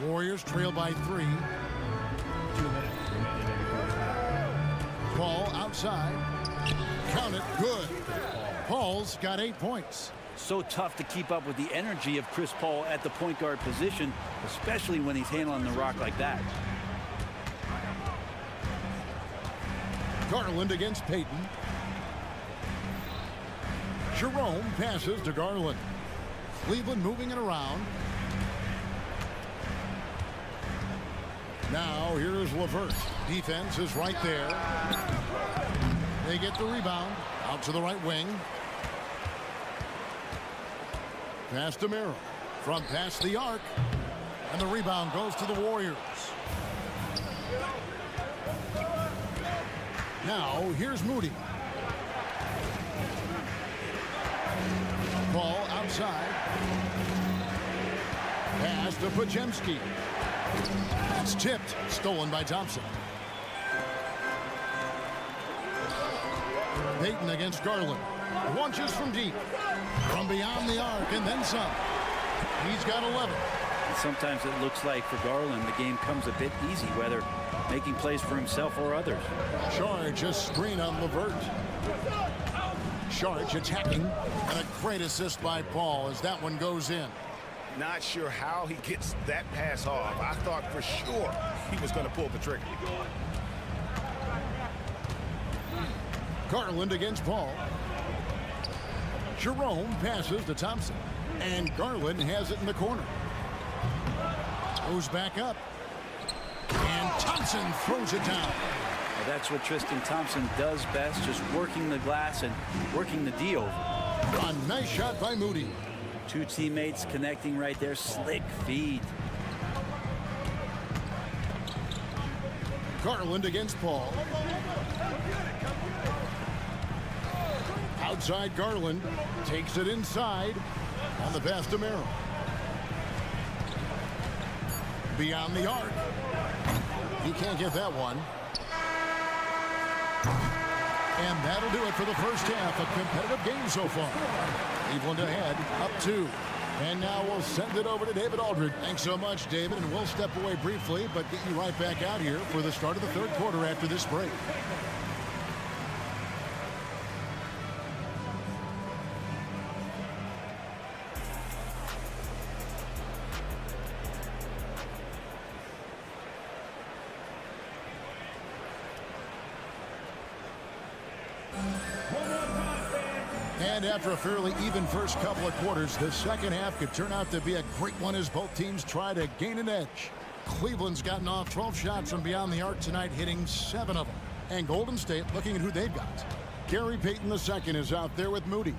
Warriors trail by 3. 2 minutes remaining. Paul outside. Count it. Good. Paul's got 8 points. So tough to keep up with the energy of Chris Paul at the point guard position, especially when he's handling the rock like that. Garland against Payton. Jerome passes to Garland. Cleveland moving it around. Now here's LeVert. Defense is right there. They get the rebound. Out to the right wing. Pass to Miro. From past the arc. And the rebound goes to the Warriors. Now here's Moody. Ball outside. Pass to Podziemski. It's tipped. Stolen by Thompson. Payton against Garland. Launches from deep. From beyond the arc and then some. He's got 11. And sometimes it looks like for Garland the game comes a bit easy, whether making plays for himself or others. Charge a screen on LeVert. Charge attacking. And a great assist by Paul as that one goes in. Not sure how he gets that pass off. I thought for sure he was going to pull the trigger. Garland against Paul. Jerome passes to Thompson. And Garland has it in the corner. Goes back up. And Thompson throws it down. Well, that's what Tristan Thompson does best, just working the glass and working the D over. A nice shot by Moody. Two teammates connecting right there. Slick feed. Garland against Paul. Outside Garland. Takes it inside. On the pass to Miro. Beyond the arc. He can't get that one. And that'll do it for the first half. A competitive game so far. Cleveland ahead, up 2. And now we'll send it over to David Aldridge. Thanks so much, David. And we'll step away briefly, but get you right back out here for the start of the third quarter after this break. And after a fairly even first couple of quarters, the second half could turn out to be a great one as both teams try to gain an edge. Cleveland's gotten off 12 shots from beyond the arc tonight, hitting 7 of them. And Golden State looking at who they've got. Gary Payton II is out there with Moody.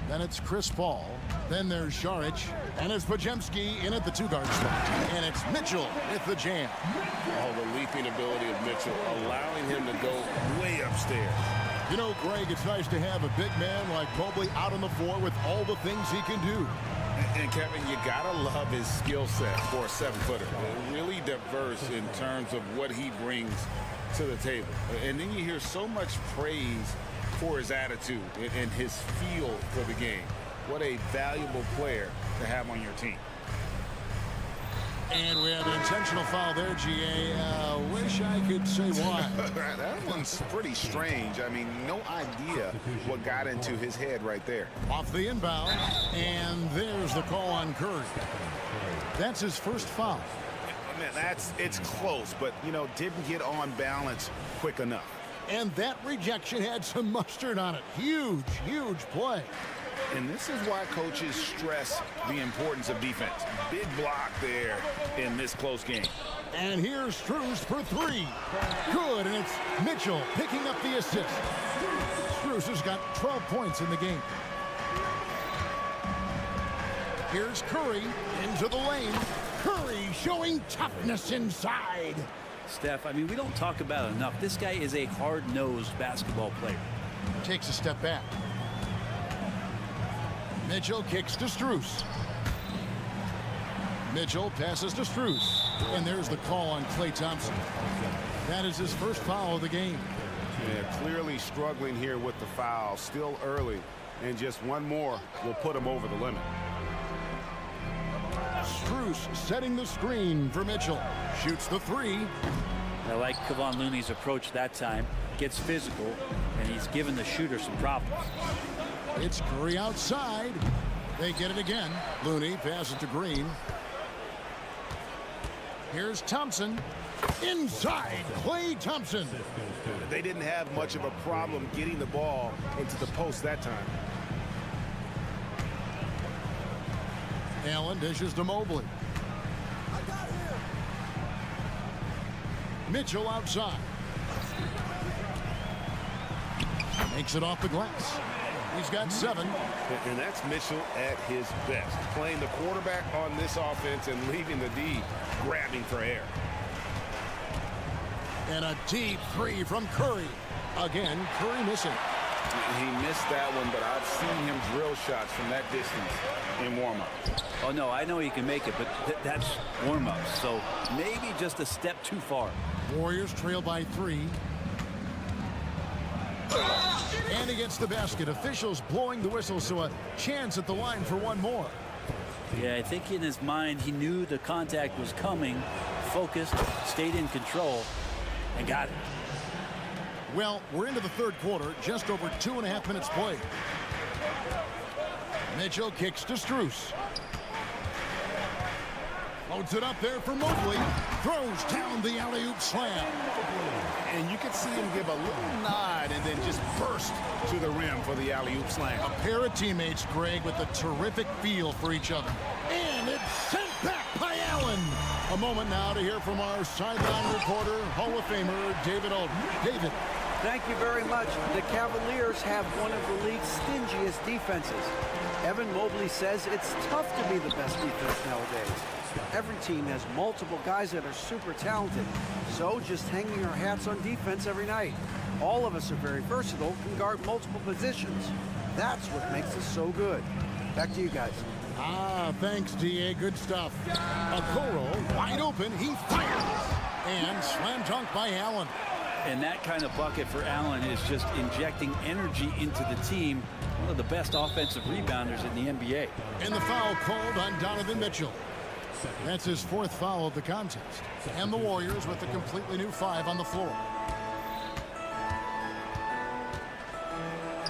Then it's Chris Paul. Then there's Šarić. And it's Podziemski in at the 2-guard spot. And it's Mitchell with the jam. Oh, the leaping ability of Mitchell, allowing him to go way upstairs. You know, Greg, it's nice to have a big man like Mobley out on the floor with all the things he can do. And Kevin, you gotta love his skill set for a 7-footer. Really diverse in terms of what he brings to the table. And then you hear so much praise for his attitude and his feel for the game. What a valuable player to have on your team. And we have an intentional foul there, GA. Wish I could say why. That one's pretty strange. I mean, no idea what got into his head right there. Off the inbound, and there's the call on Curry. That's his first foul. Man, it's close, but, you know, didn't get on balance quick enough. And that rejection had some mustard on it. Huge, huge play. And this is why coaches stress the importance of defense. Big block there in this close game. And here's Strus for 3. Good, and it's Mitchell picking up the assist. Strus has got 12 points in the game. Here's Curry into the lane. Curry showing toughness inside. Steph, I mean, we don't talk about it enough. This guy is a hard-nosed basketball player. Takes a step back. Mitchell kicks to Strus. Mitchell passes to Strus. And there's the call on Klay Thompson. That is his first foul of the game. Yeah, clearly struggling here with the foul. Still early. And just one more will put him over the limit. Strus setting the screen for Mitchell. Shoots the three. I like Kevon Looney's approach that time. Gets physical, and he's given the shooter some problems. It's Curry outside. They get it again. Looney passes to Green. Here's Thompson. Inside, Klay Thompson. They didn't have much of a problem getting the ball into the post that time. Allen dishes to Mobley. Mitchell outside. Makes it off the glass. He's got 7. And that's Mitchell at his best. Playing the quarterback on this offense and leaving the D grabbing for air. And a deep three from Curry. Again, Curry missing. He missed that one, but I've seen him drill shots from that distance in warm-up. Oh, no, I know he can make it, but that's warm-up. So maybe just a step too far. Warriors trail by 3. And he gets the basket. Officials blowing the whistle, so a chance at the line for one more. Yeah, I think in his mind he knew the contact was coming, focused, stayed in control, and got it. Well, we're into the third quarter, just over 2.5 minutes played. Mitchell kicks to Strus. Loads it up there for Mobley. Throws down the alley-oop slam. And you can see him give a little nod and then just burst to the rim for the alley-oop slam. A pair of teammates, Greg, with a terrific feel for each other. And it's sent back by Allen. A moment now to hear from our sideline reporter, Hall of Famer David Alden. David. Thank you very much. The Cavaliers have one of the league's stingiest defenses. Evan Mobley says it's tough to be the best defense nowadays. Every team has multiple guys that are super talented. So just hanging our hats on defense every night. All of us are very versatile, can guard multiple positions. That's what makes us so good. Back to you guys. Thanks, D.A. Good stuff. Okoro wide open. He fires. And slam dunk by Allen. And that kind of bucket for Allen is just injecting energy into the team. One of the best offensive rebounders in the NBA. And the foul called on Donovan Mitchell. That's his 4th foul of the contest. And the Warriors with a completely new 5 on the floor.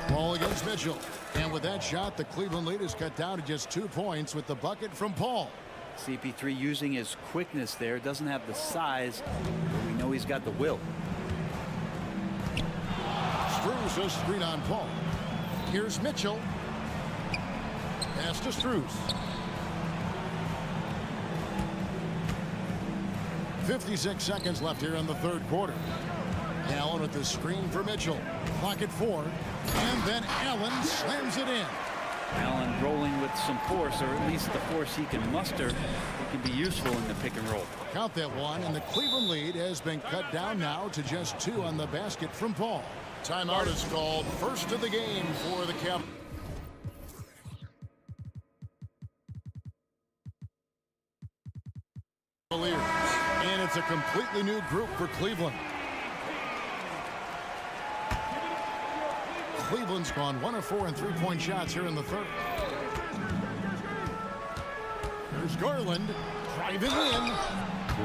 Ball against Mitchell. And with that shot, the Cleveland lead is cut down to just 2 points with the bucket from Paul. CP3 using his quickness there. Doesn't have the size, but we know he's got the will. Strus a screen on Paul. Here's Mitchell. Pass to Strus. 56 seconds left here in the third quarter. Allen with the screen for Mitchell. Clock at 4. And then Allen slams it in. Allen rolling with some force, or at least the force he can muster. He can be useful in the pick and roll. Count that one, and the Cleveland lead has been cut down now to just 2 on the basket from Paul. Timeout is called. First of the game for the Cavaliers. And it's a completely new group for Cleveland. Cleveland's gone 1 of 4 in 3-point shots here in the third. There's Garland driving in.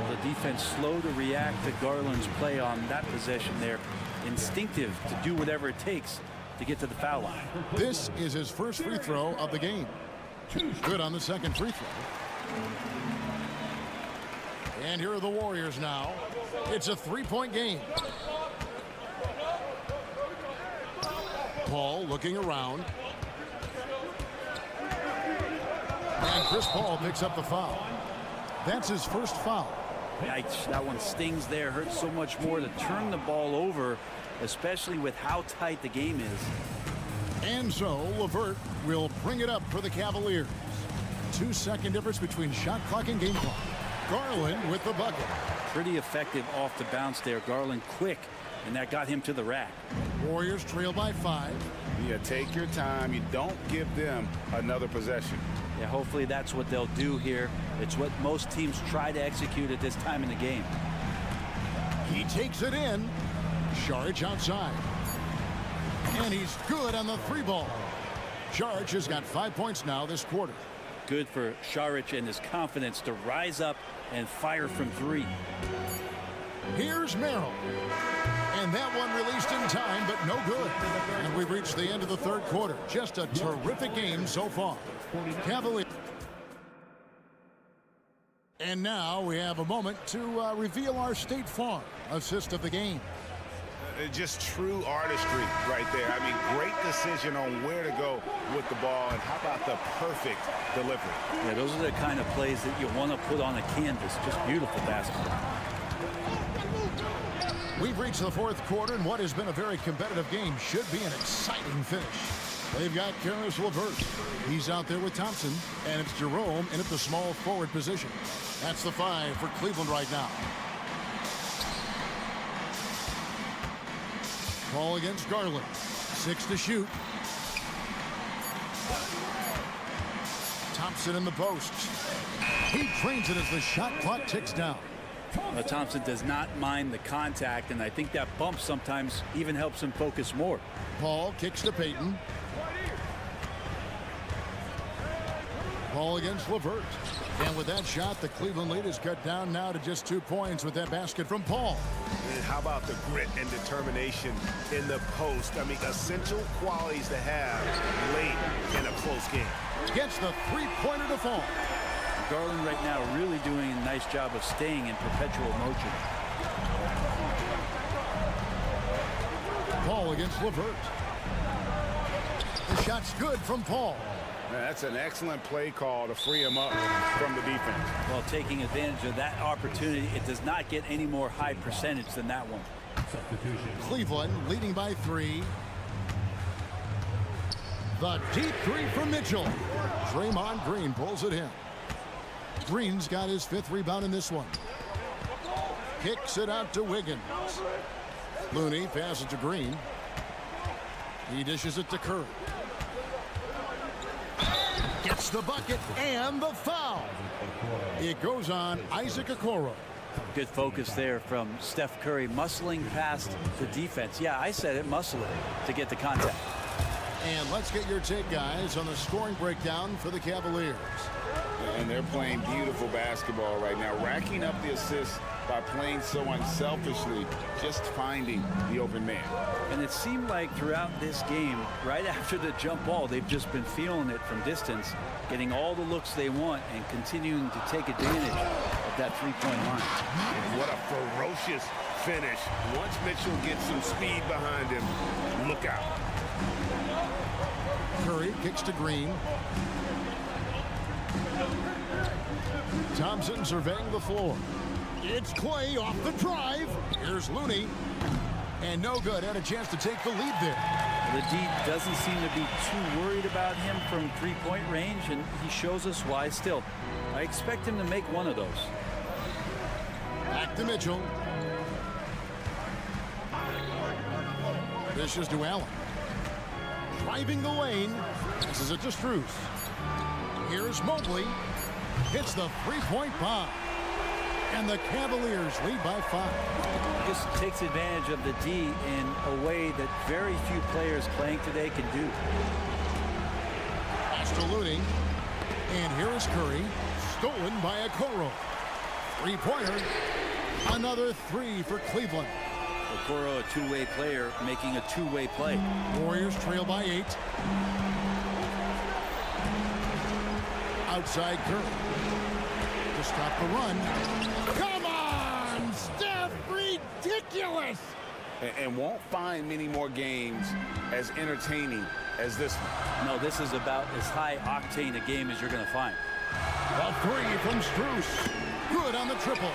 The defense slow to react to Garland's play on that possession there. Instinctive to do whatever it takes to get to the foul line. This is his first free throw of the game. Good on the second free throw. And here are the Warriors now. It's a 3-point game. Paul looking around. And Chris Paul picks up the foul. That's his first foul. Yikes, that one stings there. Hurts so much more to turn the ball over, especially with how tight the game is. And so LeVert will bring it up for the Cavaliers. 2-second difference between shot clock and game clock. Garland with the bucket. Pretty effective off the bounce there. Garland quick, and that got him to the rack. Warriors trail by 5. Yeah, take your time. You don't give them another possession. Yeah, hopefully that's what they'll do here. It's what most teams try to execute at this time in the game. He takes it in. Saric outside. And he's good on the 3-ball. Saric has got 5 points now this quarter. Good for Saric and his confidence to rise up and fire from 3. Here's Merrill. And that one released in time, but no good. And we've reached the end of the 3rd quarter. Just a terrific game so far. Cavaliers. And now we have a moment to reveal our State Farm assist of the game. Just true artistry right there. I mean, great decision on where to go with the ball, and how about the perfect delivery? Yeah, those are the kind of plays that you want to put on a canvas. Just beautiful basketball. We've reached the 4th quarter, and what has been a very competitive game should be an exciting finish. They've got Caris LeVert. He's out there with Thompson, and it's Jerome in at the small forward position. That's the 5 for Cleveland right now. Ball against Garland. 6 to shoot. Thompson in the post. He trains it as the shot clock ticks down. Thompson does not mind the contact, and I think that bump sometimes even helps him focus more. Paul kicks to Payton. Ball against LeVert. And with that shot, the Cleveland lead is cut down now to just 2 points with that basket from Paul. And how about the grit and determination in the post? I mean, essential qualities to have late in a close game. Gets the 3-pointer to fall. Garland right now really doing a nice job of staying in perpetual motion. Paul against LeVert. The shot's good from Paul. That's an excellent play call to free him up from the defense. Well, taking advantage of that opportunity, it does not get any more high percentage than that one. Cleveland leading by 3. The deep 3 from Mitchell. Draymond Green pulls it in. Green's got his 5th rebound in this one. Kicks it out to Wiggins. Looney passes to Green. He dishes it to Curry. Gets the bucket and the foul. It goes on Isaac Okoro. Good focus there from Steph Curry, muscling past the defense. Yeah, I said it, muscle it to get the contact. And let's get your take, guys, on the scoring breakdown for the Cavaliers. And they're playing beautiful basketball right now, racking up the assists by playing so unselfishly, just finding the open man. And it seemed like throughout this game, right after the jump ball, they've just been feeling it from distance, getting all the looks they want and continuing to take advantage of that 3-point line. What a ferocious finish. Once Mitchell gets some speed behind him, look out. Curry kicks to Green. Thompson surveying the floor. It's Clay off the drive. Here's Looney. And no good. Had a chance to take the lead there. The D doesn't seem to be too worried about him from 3-point range, and he shows us why still. I expect him to make one of those. Back to Mitchell. This is to Allen. Driving the lane. This is it to Strus. Here's Mobley. Hits the 3-point bomb. And the Cavaliers lead by 5. Just takes advantage of the D in a way that very few players playing today can do. Pass to Looney. And here is Curry. Stolen by Okoro. 3-pointer. Another 3 for Cleveland. Okoro, a two-way player, making a two-way play. Warriors trail by 8. Outside Curry. To stop the run. Come on, Steph! Ridiculous! And won't find many more games as entertaining as this one. No, this is about as high-octane a game as you're going to find. A 3 from Strus. Good on the triple.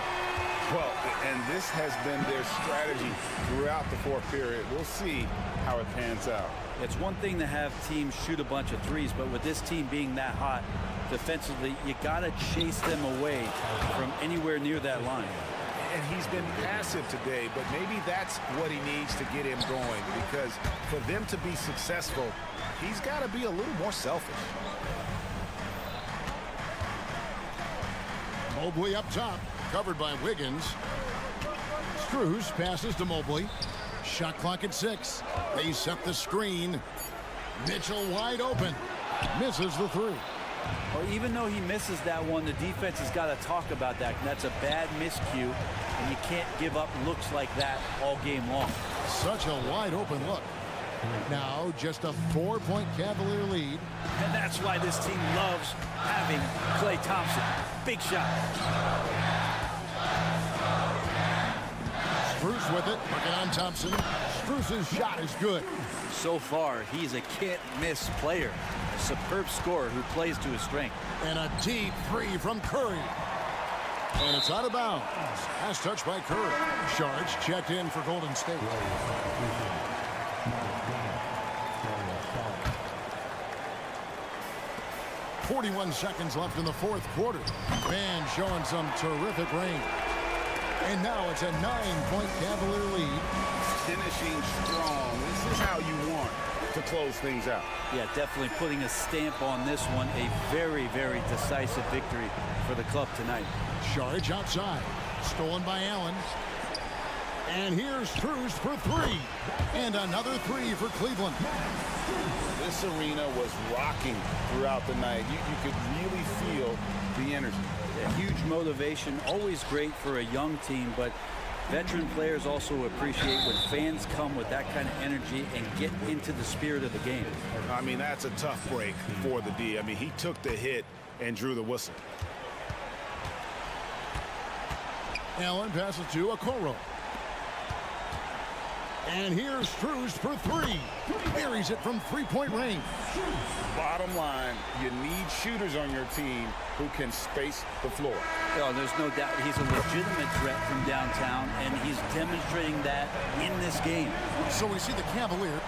Well, and this has been their strategy throughout the fourth period. We'll see how it pans out. It's one thing to have teams shoot a bunch of threes, but with this team being that hot defensively, you got to chase them away from anywhere near that line. And he's been massive today, but maybe that's what he needs to get him going, because for them to be successful, he's got to be a little more selfish. Mobley up top, covered by Wiggins. Strus passes to Mobley. Shot clock at 6. They set the screen. Mitchell wide open. Misses the 3. Well, even though he misses that one, the defense has got to talk about that. And that's a bad miscue, and you can't give up looks like that all game long. Such a wide open look. Now just a 4-point Cavalier lead. And that's why this team loves having Klay Thompson. Big shot. Strus with it, working on Thompson. Strus's shot is good. So far, he's a can't-miss player. A superb scorer who plays to his strength. And a deep 3 from Curry. And it's out of bounds. Pass touch by Curry. Shards checked in for Golden State. 41 seconds left in the fourth quarter. Van showing some terrific range. And now it's a 9-point Cavalier lead. Finishing strong. This is how you want to close things out. Yeah, definitely putting a stamp on this one. A very, very decisive victory for the club tonight. Charge outside. Stolen by Allen. And here's Strus for 3. And another 3 for Cleveland. This arena was rocking throughout the night. You could really feel the energy. A huge motivation, always great for a young team, but veteran players also appreciate when fans come with that kind of energy and get into the spirit of the game. I mean, that's a tough break for the D. I mean, he took the hit and drew the whistle. Allen passes to Okoro. And here's Strus for 3. Buries it from 3-point range. Bottom line, you need shooters on your team who can space the floor. Oh, there's no doubt he's a legitimate threat from downtown, and he's demonstrating that in this game. So we see the Cavaliers.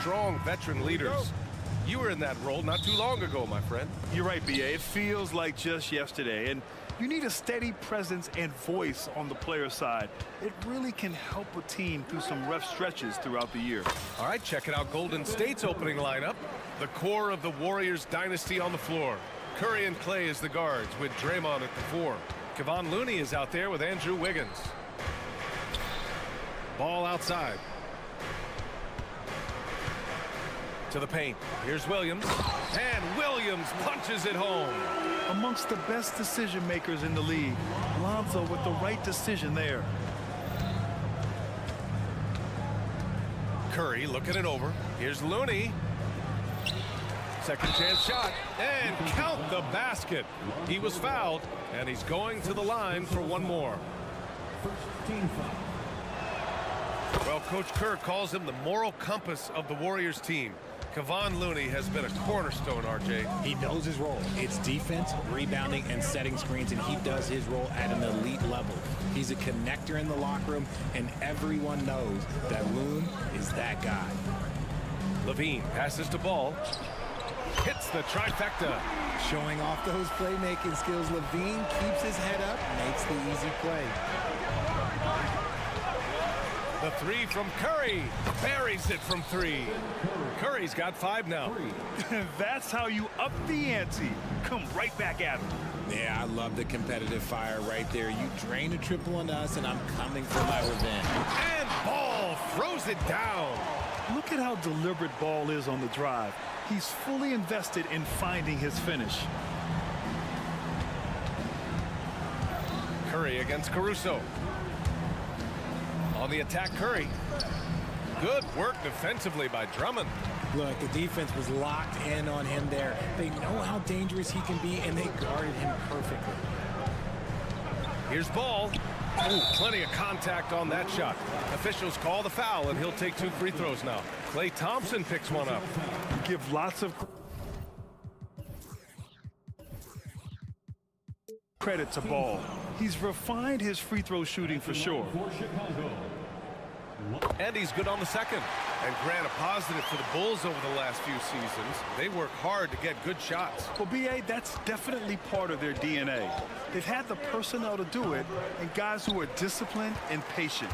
strong veteran leaders. You were in that role not too long ago, my friend. You're right, B.A. It feels like just yesterday. And you need a steady presence and voice on the player side. It really can help a team through some rough stretches throughout the year. All right, checking out Golden State's opening lineup. The core of the Warriors dynasty on the floor. Curry and Clay as the guards with Draymond at the 4. Kevon Looney is out there with Andrew Wiggins. Ball outside. To the paint. Here's Williams. And Williams punches it home. Amongst the best decision makers in the league. Lonzo with the right decision there. Curry looking it over. Here's Looney. Second chance shot. And count the basket. He was fouled, and he's going to the line for one more. Well, Coach Kerr calls him the moral compass of the Warriors team. Kevon Looney has been a cornerstone, RJ. He knows his role. It's defense, rebounding, and setting screens, and he does his role at an elite level. He's a connector in the locker room, and everyone knows that Loon is that guy. Levine passes to Ball. Hits the trifecta. Showing off those playmaking skills, Levine keeps his head up, makes the easy play. The 3 from Curry. Buries it from 3. Curry's got 5 now. That's how you up the ante. Come right back at him. Yeah, I love the competitive fire right there. You drain a triple on us, and I'm coming for my revenge. And Ball throws it down. Look at how deliberate Ball is on the drive. He's fully invested in finding his finish. Curry against Caruso. On the attack, Curry. Good work defensively by Drummond. Look, the defense was locked in on him there. They know how dangerous he can be, and they guarded him perfectly. Here's Ball. Ooh, plenty of contact on that shot. Officials call the foul, and he'll take 2 free throws now. Klay Thompson picks one up. Give lots of credit to Ball. He's refined his free throw shooting for sure. And he's good on the second. And grant a positive for the Bulls over the last few seasons. They work hard to get good shots. Well, B.A., that's definitely part of their DNA. They've had the personnel to do it, and guys who are disciplined and patient.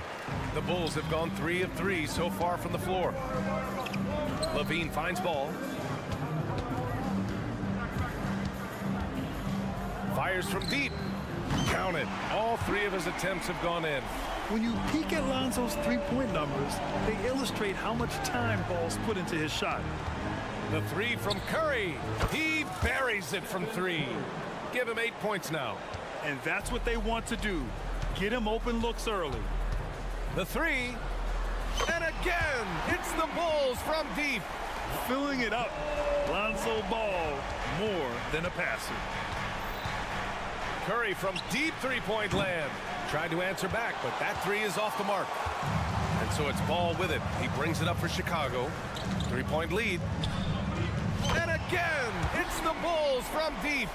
The Bulls have gone 3 of 3 so far from the floor. Levine finds Ball. Fires from deep. Counted. All 3 of his attempts have gone in. When you peek at Lonzo's three-point numbers, they illustrate how much time Ball's put into his shot. The 3 from Curry. He buries it from 3. Give him 8 points now. And that's what they want to do. Get him open looks early. The 3. And again, it's the Bulls from deep. Filling it up. Lonzo Ball, more than a passer. Curry from deep three-point land. Tried to answer back, but that 3 is off the mark. And so it's Ball with it. He brings it up for Chicago. 3-point lead. And again, it's the Bulls from deep.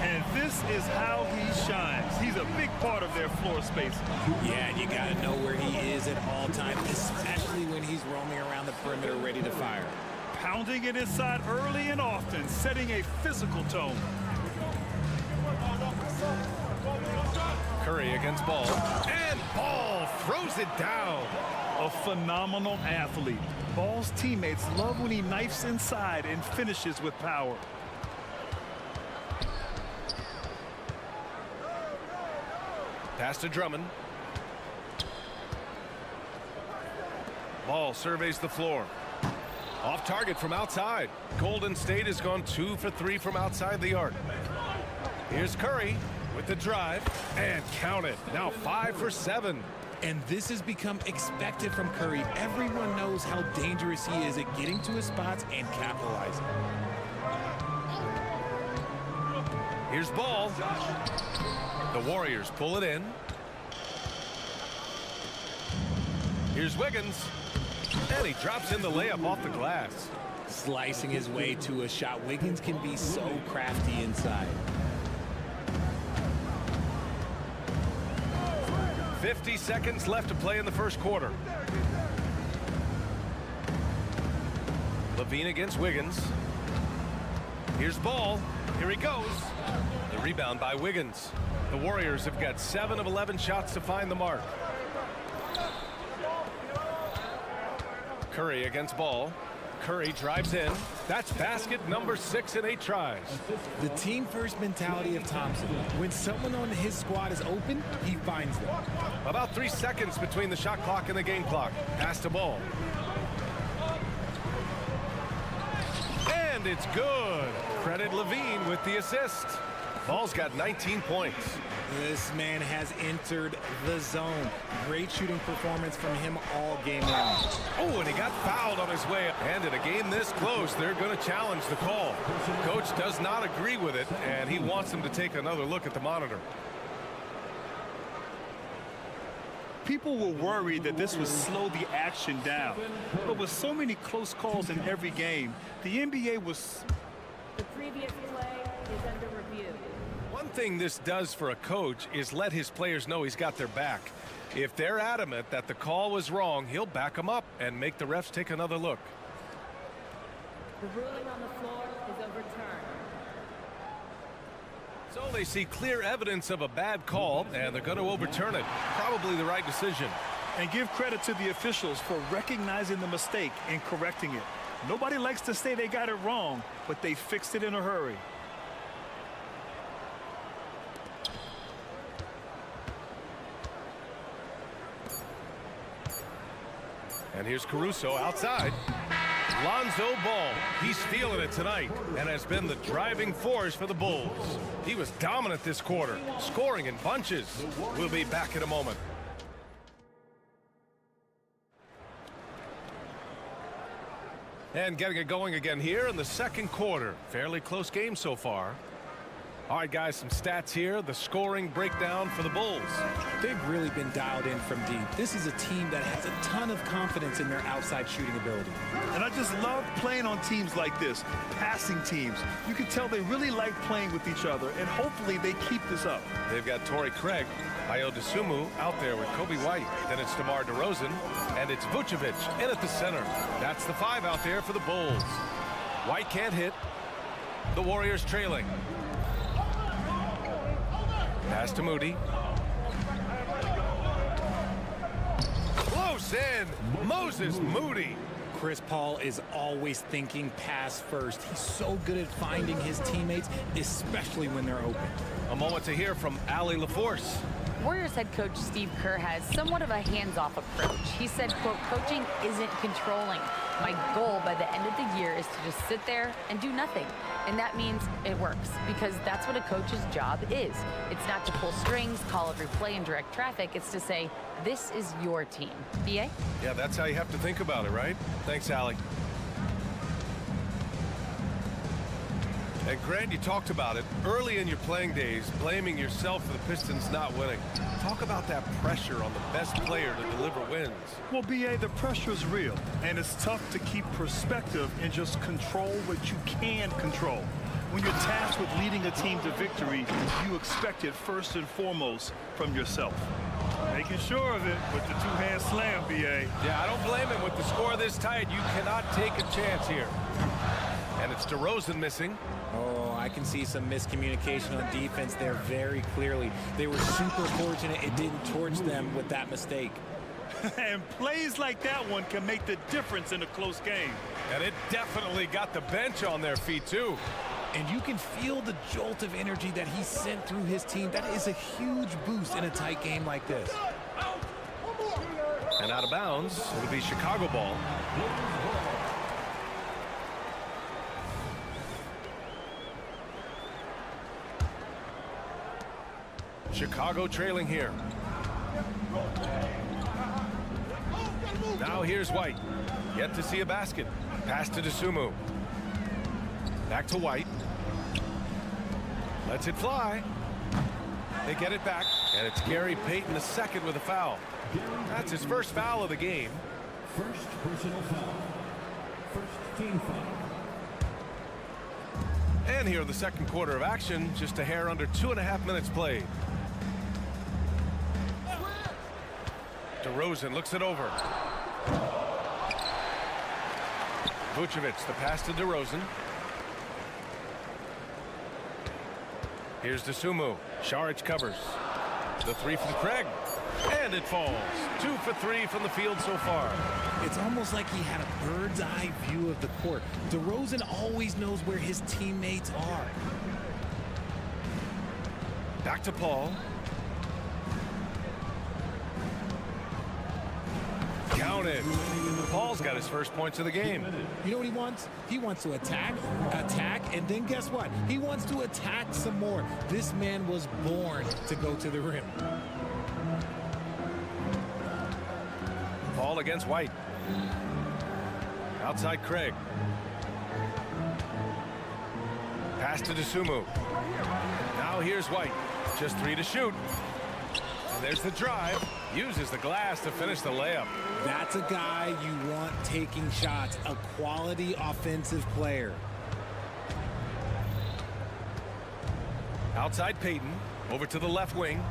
And this is how he shines. He's a big part of their floor space. Yeah, and you got to know where he is at all times, especially when he's roaming around the perimeter ready to fire. Pounding it inside early and often, setting a physical tone. Curry against Ball. And Ball throws it down. A phenomenal athlete. Ball's teammates love when he knifes inside and finishes with power. Pass to Drummond. Ball surveys the floor. Off target from outside. Golden State has gone 2 for 3 from outside the arc. Here's Curry with the drive, and count it. Now 5 for 7. And this has become expected from Curry. Everyone knows how dangerous he is at getting to his spots and capitalizing. Here's Ball. The Warriors pull it in. Here's Wiggins. And he drops in the layup off the glass. Slicing his way to a shot. Wiggins can be so crafty inside. 50 seconds left to play in the first quarter. Levine against Wiggins. Here's Ball. Here he goes. The rebound by Wiggins. The Warriors have got 7 of 11 shots to find the mark. Curry against Ball. Curry drives in. That's basket number 6 in 8 tries. The team-first mentality of Thompson. When someone on his squad is open, he finds them. About 3 seconds between the shot clock and the game clock. Pass to Ball. And it's good. Credit Levine with the assist. Ball's got 19 points. This man has entered the zone. Great shooting performance from him all game long. Oh, and he got fouled on his way. And in a game this close, they're going to challenge the call. Coach does not agree with it, and he wants him to take another look at the monitor. People were worried that this would slow the action down. But with so many close calls in every game, the NBA was... The previous play is under review. One thing this does for a coach is let his players know he's got their back. If they're adamant that the call was wrong, he'll back them up and make the refs take another look. The ruling on the floor is overturned. So they see clear evidence of a bad call, and they're going to overturn it. Probably the right decision. And give credit to the officials for recognizing the mistake and correcting it. Nobody likes to say they got it wrong, but they fixed it in a hurry. And here's Caruso outside. Lonzo Ball, he's feeling it tonight and has been the driving force for the Bulls. He was dominant this quarter, scoring in bunches. We'll be back in a moment. And getting it going again here in the second quarter. Fairly close game so far. All right, guys, some stats here. The scoring breakdown for the Bulls. They've really been dialed in from deep. This is a team that has a ton of confidence in their outside shooting ability. And I just love playing on teams like this, passing teams. You can tell they really like playing with each other, and hopefully they keep this up. They've got Torrey Craig, Ayo Dosunmu out there with Kobe White. Then it's DeMar DeRozan, and it's Vucevic in at the center. That's the 5 out there for the Bulls. White can't hit. The Warriors trailing. Pass to Moody. Close in. Moses Moody. Chris Paul is always thinking pass first. He's so good at finding his teammates, especially when they're open. A moment to hear from Allie LaForce. Warriors head coach Steve Kerr has somewhat of a hands-off approach. He said, quote, coaching isn't controlling. My goal by the end of the year is to just sit there and do nothing. And that means it works, because that's what a coach's job is. It's not to pull strings, call every play, and direct traffic. It's to say, this is your team. BA? Yeah, that's how you have to think about it, right? Thanks, Allie. And Grant, you talked about it early in your playing days, blaming yourself for the Pistons not winning. Talk about that pressure on the best player to deliver wins. Well, BA, the pressure is real, and it's tough to keep perspective and just control what you can control. When you're tasked with leading a team to victory, you expect it first and foremost from yourself. Making sure of it with the two-hand slam, BA. Yeah, I don't blame him. With the score this tight, you cannot take a chance here. And it's DeRozan missing. Oh, I can see some miscommunication on defense there very clearly. They were super fortunate it didn't torch them with that mistake. And plays like that one can make the difference in a close game. And it definitely got the bench on their feet, too. And you can feel the jolt of energy that he sent through his team. That is a huge boost in a tight game like this. And out of bounds, it'll be Chicago ball. Chicago trailing here. Now here's White. Yet to see a basket. Pass to Dosunmu. Back to White. Lets it fly. They get it back, and it's Gary Payton II with a foul. That's his first foul of the game. First personal foul. First team foul. And here in the second quarter of action, just a hair under 2.5 minutes played. DeRozan looks it over. Vucevic, the pass to DeRozan. Here's DeSumo. Saric covers. The three from Craig. And it falls. 2 for 3 from the field so far. It's almost like he had a bird's eye view of the court. DeRozan always knows where his teammates are. Back to Paul. Counted. Paul's got his first points of the game. You know what he wants? He wants to attack, and then guess what? He wants to attack some more. This man was born to go to the rim. Paul against White. Outside Craig. Pass to DeSumo. Now here's White. Just 3 to shoot. And there's the drive. Uses the glass to finish the layup. That's a guy you want taking shots. A quality offensive player. Outside Payton. Over to the left wing.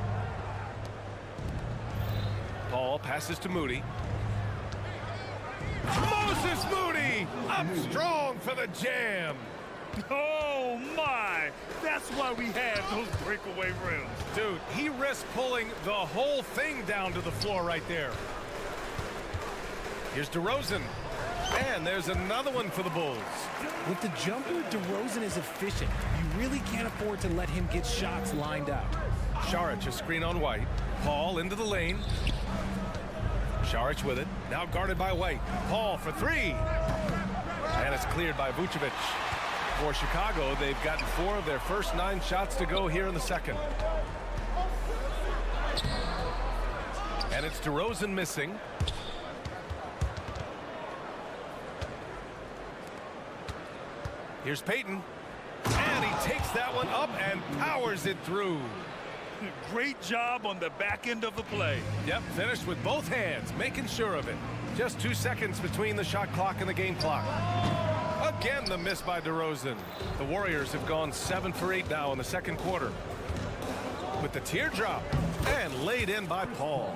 Paul passes to Moody. Moses Moody up strong for the jam. Oh, my. That's why we have those breakaway rims. Dude, he risked pulling the whole thing down to the floor right there. Here's DeRozan. And there's another one for the Bulls. With the jumper, DeRozan is efficient. You really can't afford to let him get shots lined up. Saric, a screen on White. Paul into the lane. Saric with it. Now guarded by White. Paul for 3. And it's cleared by Vucevic. For Chicago, they've gotten 4 of their first 9 shots to go here in the second. And it's DeRozan missing. Here's Payton. And he takes that one up and powers it through. Great job on the back end of the play. Yep, finished with both hands, making sure of it. Just 2 seconds between the shot clock and the game clock. Again, the miss by DeRozan. The Warriors have gone 7 for 8 now in the second quarter. With the teardrop and laid in by Paul.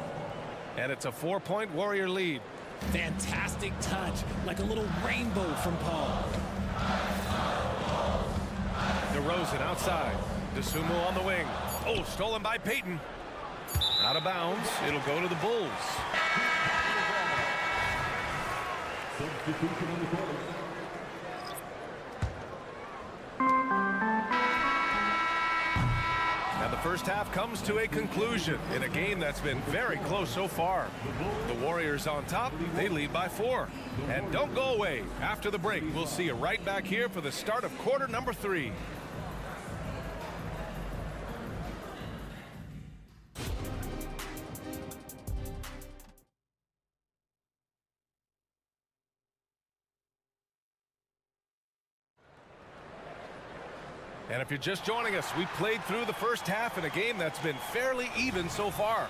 And it's a 4-point Warrior lead. Fantastic touch, like a little rainbow from Paul. DeRozan outside. DeSumo on the wing. Oh, stolen by Payton. Out of bounds. It'll go to the Bulls. Substitution on the court. And the first half comes to a conclusion in a game that's been very close so far. The Warriors on top. They lead by 4. And don't go away. After the break, we'll see you right back here for the start of quarter number 3. And if you're just joining us, we played through the first half in a game that's been fairly even so far.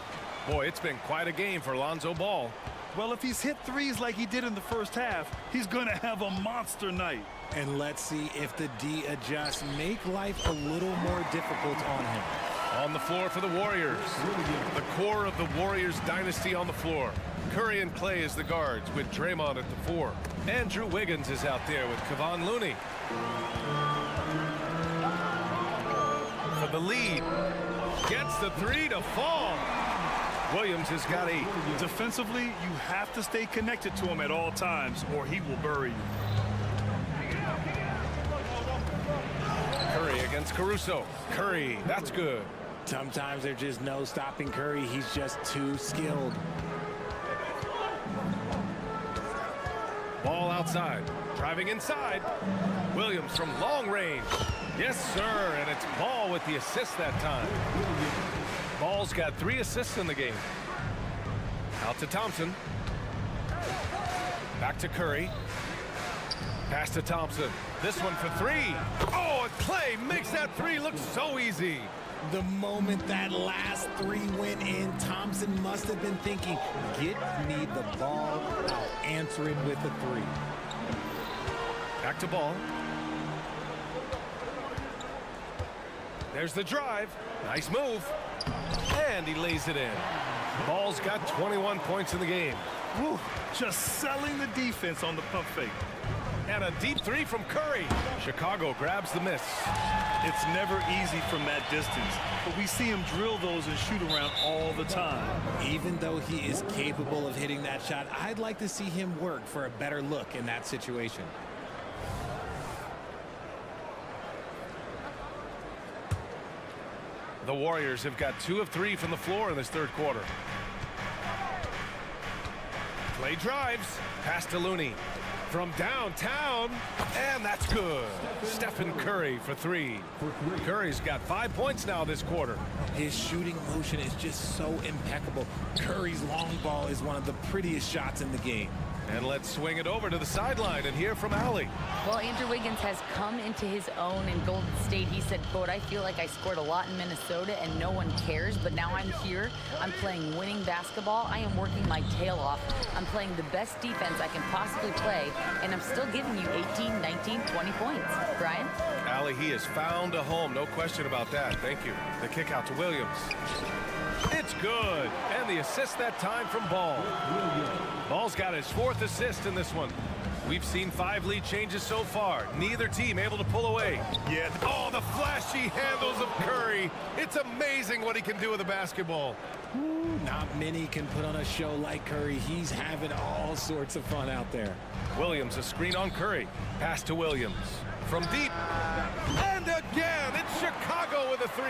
Boy, it's been quite a game for Lonzo Ball. Well, if he's hit threes like he did in the first half, he's going to have a monster night. And let's see if the D adjusts, make life a little more difficult on him. On the floor for the Warriors. The core of the Warriors dynasty on the floor. Curry and Clay as the guards with Draymond at the 4. Andrew Wiggins is out there with Kevon Looney. For the lead. Gets the 3 to fall. Williams has got 8. Defensively, you have to stay connected to him at all times or he will bury you. Curry against Caruso. Curry, that's good. Sometimes there's just no stopping Curry. He's just too skilled. Ball outside. Driving inside. Williams from long range. Yes, sir. And it's Ball with the assist that time. Ball's got 3 assists in the game. Out to Thompson. Back to Curry. Pass to Thompson. This one for 3. Oh, and Clay makes that 3 look so easy. The moment that last 3 went in, Thompson must have been thinking, get me the ball, I'll answer it with a 3. Back to Ball. There's the drive. Nice move. And he lays it in. Ball's got 21 points in the game. Woo, just selling the defense on the pump fake. And a deep three from Curry. Chicago grabs the miss. It's never easy from that distance, but we see him drill those and shoot around all the time. Even though he is capable of hitting that shot, I'd like to see him work for a better look in that situation. The Warriors have got 2 of 3 from the floor in this third quarter. Clay drives. Pass to Looney. From downtown, and that's good. Stephen Curry for 3. Curry's got 5 points now this quarter. His shooting motion is just so impeccable. Curry's long ball is one of the prettiest shots in the game. And let's swing it over to the sideline and hear from Allie. Well, Andrew Wiggins has come into his own in Golden State. He said, quote, I feel like I scored a lot in Minnesota and no one cares, but now I'm here. I'm playing winning basketball. I am working my tail off. I'm playing the best defense I can possibly play, and I'm still giving you 18, 19, 20 points. Brian? Allie, he has found a home. No question about that. Thank you. The kick out to Williams. It's good. And the assist that time from Ball. Ball's got his 4th assist in this one. We've seen 5 lead changes so far. Neither team able to pull away. Yeah. Oh, the flashy handles of Curry. It's amazing what he can do with a basketball. Ooh, not many can put on a show like Curry. He's having all sorts of fun out there. Williams, a screen on Curry. Pass to Williams. From deep. And again, it's Chicago with a 3.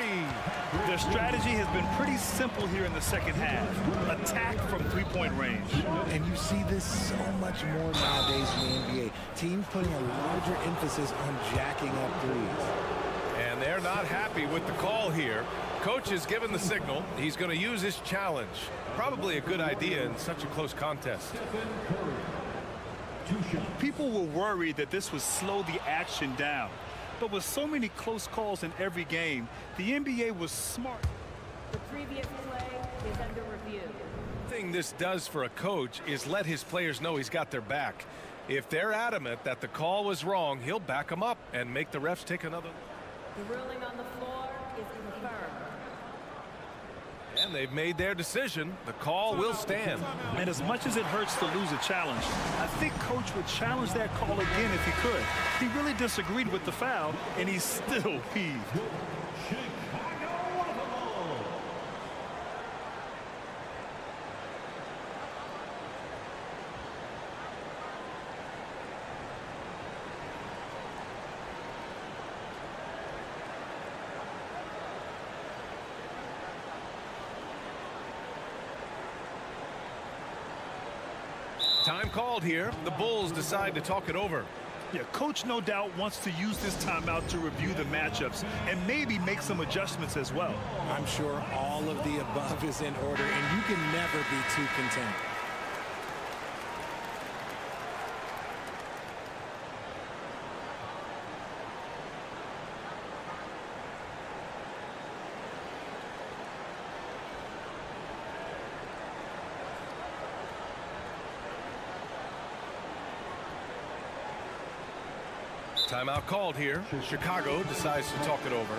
Their strategy has been pretty simple here in the second half. Attack from three-point range. And you see this so much more nowadays in the NBA. Teams putting a larger emphasis on jacking up threes. And they're not happy with the call here. Coach has given the signal. He's going to use his challenge. Probably a good idea in such a close contest. People were worried that this would slow the action down. But with so many close calls in every game, the NBA was smart. The previous play is under review. The thing this does for a coach is let his players know he's got their back. If they're adamant that the call was wrong, he'll back them up and make the refs take another. The ruling on the floor is confirmed. And they've made their decision. The call will stand. And as much as it hurts to lose a challenge, I think Coach would challenge that call again if he could. He really disagreed with the foul, and he's still peeved. Time called here. The Bulls decide to talk it over. Yeah, Coach no doubt wants to use this timeout to review the matchups and maybe make some adjustments as well. I'm sure all of the above is in order, and you can never be too content. Timeout called here. Chicago decides to talk it over.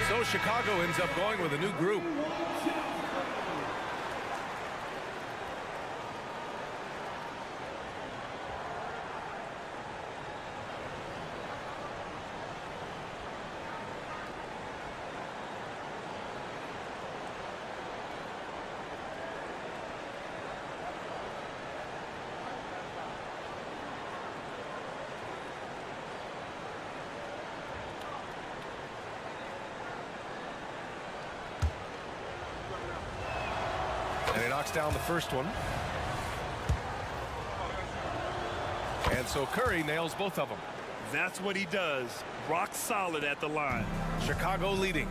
So Chicago ends up going with a new group. And he knocks down the first one. And so Curry nails both of them. That's what he does. Rock solid at the line. Chicago leading.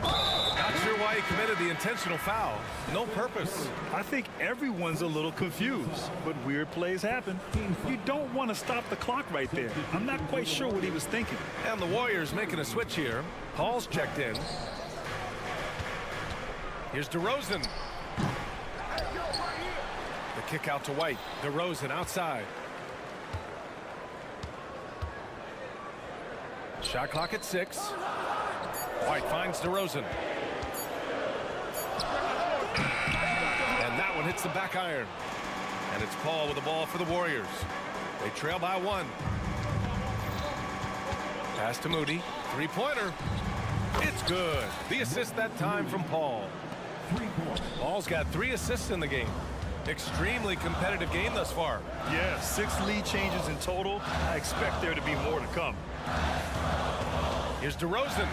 Not sure why he committed the intentional foul. No purpose. I think everyone's a little confused, but weird plays happen. You don't want to stop the clock right there. I'm not quite sure what he was thinking. And the Warriors making a switch here. Paul's checked in. Here's DeRozan. The kick out to White. DeRozan outside. Shot clock at 6. White finds DeRozan. And that one hits the back iron. And it's Paul with the ball for the Warriors. They trail by 1. Pass to Moody. Three-pointer. It's good. The assist that time from Paul. Paul's got 3 assists in the game. Extremely competitive game thus far. Yeah, 6 lead changes in total. I expect there to be more to come. Here's DeRozan.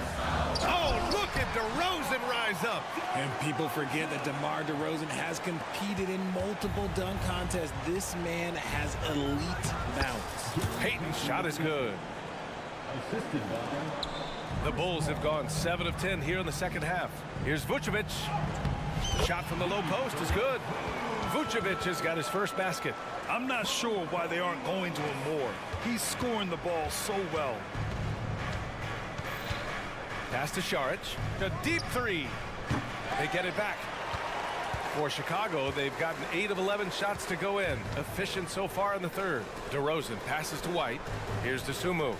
Oh, look at DeRozan rise up. And people forget that DeMar DeRozan has competed in multiple dunk contests. This man has elite bounce. Payton's shot is good. The Bulls have gone 7 of 10 here in the second half. Here's Vucevic. Shot from the low post is good. Vucevic has got his first basket. I'm not sure why they aren't going to him more. He's scoring the ball so well. Pass to Šarić. A deep 3. They get it back. For Chicago, they've gotten 8 of 11 shots to go in. Efficient so far in the third. DeRozan passes to White. Here's Dosunmu.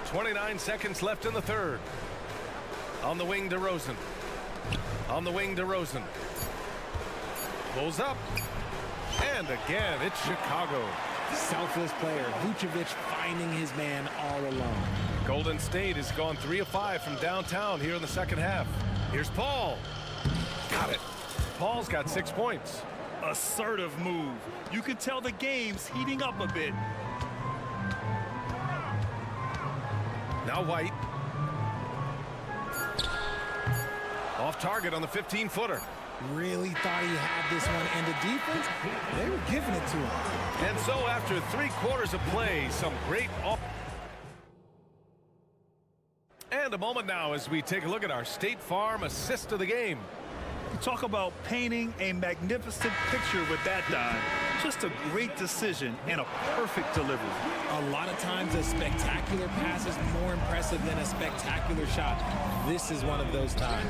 29 seconds left in the third. On the wing, DeRozan. On the wing, DeRozan. Pulls up. And again, it's Chicago. Selfless player. Vucevic finding his man all alone. Golden State has gone 3 of 5 from downtown here in the second half. Here's Paul. Got it. Paul's got 6 points. Assertive move. You can tell the game's heating up a bit. Now White. Off target on the 15-footer. Really thought he had this one, and the defense, they were giving it to him. And so after 3 quarters of play, some great and a moment now as we take a look at our State Farm assist of the game. You talk about painting a magnificent picture with that dive. Just a great decision and a perfect delivery. A lot of times a spectacular pass is more impressive than a spectacular shot. This is one of those times.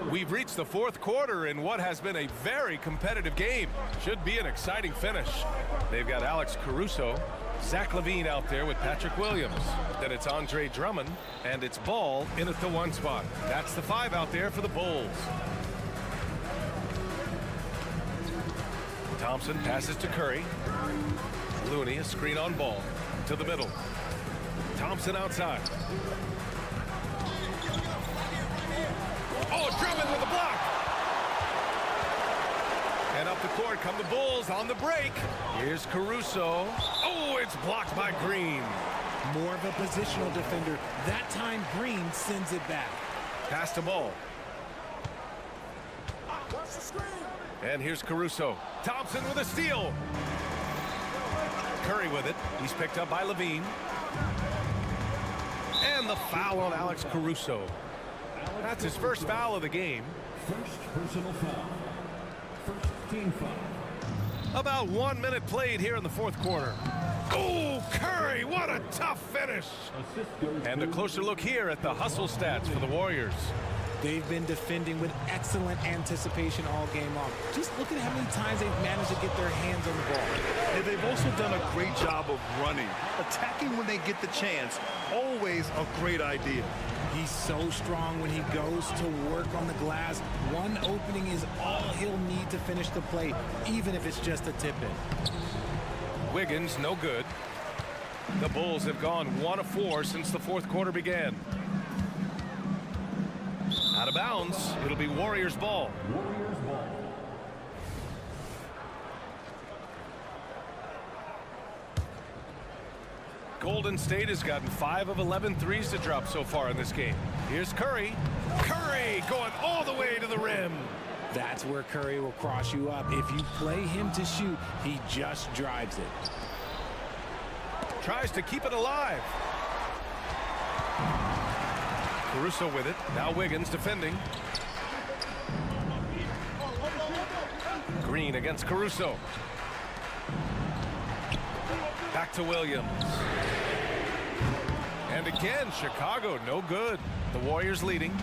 We've reached the 4th quarter in what has been a very competitive game. Should be an exciting finish. They've got Alex Caruso, Zach LaVine out there with Patrick Williams. Then it's Andre Drummond, and it's Ball in at the 1 spot. That's the 5 out there for the Bulls. Thompson passes to Curry. Looney, a screen on Ball. To the middle. Thompson outside. Oh, Drummond with a block. And up the court come the Bulls on the break. Here's Caruso. Oh, it's blocked by Green. More of a positional defender. That time Green sends it back. Pass to Ball. And here's Caruso. Thompson with a steal. Curry with it. He's picked up by LaVine. And the foul on Alex Caruso. That's his first foul of the game. First personal foul. First team foul. About 1 minute played here in the 4th quarter. Oh, Curry, what a tough finish. And a closer look here at the hustle stats for the Warriors. They've been defending with excellent anticipation all game long. Just look at how many times they've managed to get their hands on the ball. And they've also done a great job of running. Attacking when they get the chance. Always a great idea. He's so strong when he goes to work on the glass. One opening is all he'll need to finish the play, even if it's just a tip-in. Wiggins, no good. The Bulls have gone 1 of 4 since the 4th quarter began. Out of bounds. It'll be Warriors ball. Warriors ball. Golden State has gotten 5 of 11 threes to drop so far in this game. Here's Curry. Curry going all the way to the rim. That's where Curry will cross you up. If you play him to shoot, he just drives it. Tries to keep it alive. Caruso with it. Now Wiggins defending. Green against Caruso. Back to Williams. And again, Chicago, no good. The Warriors leading.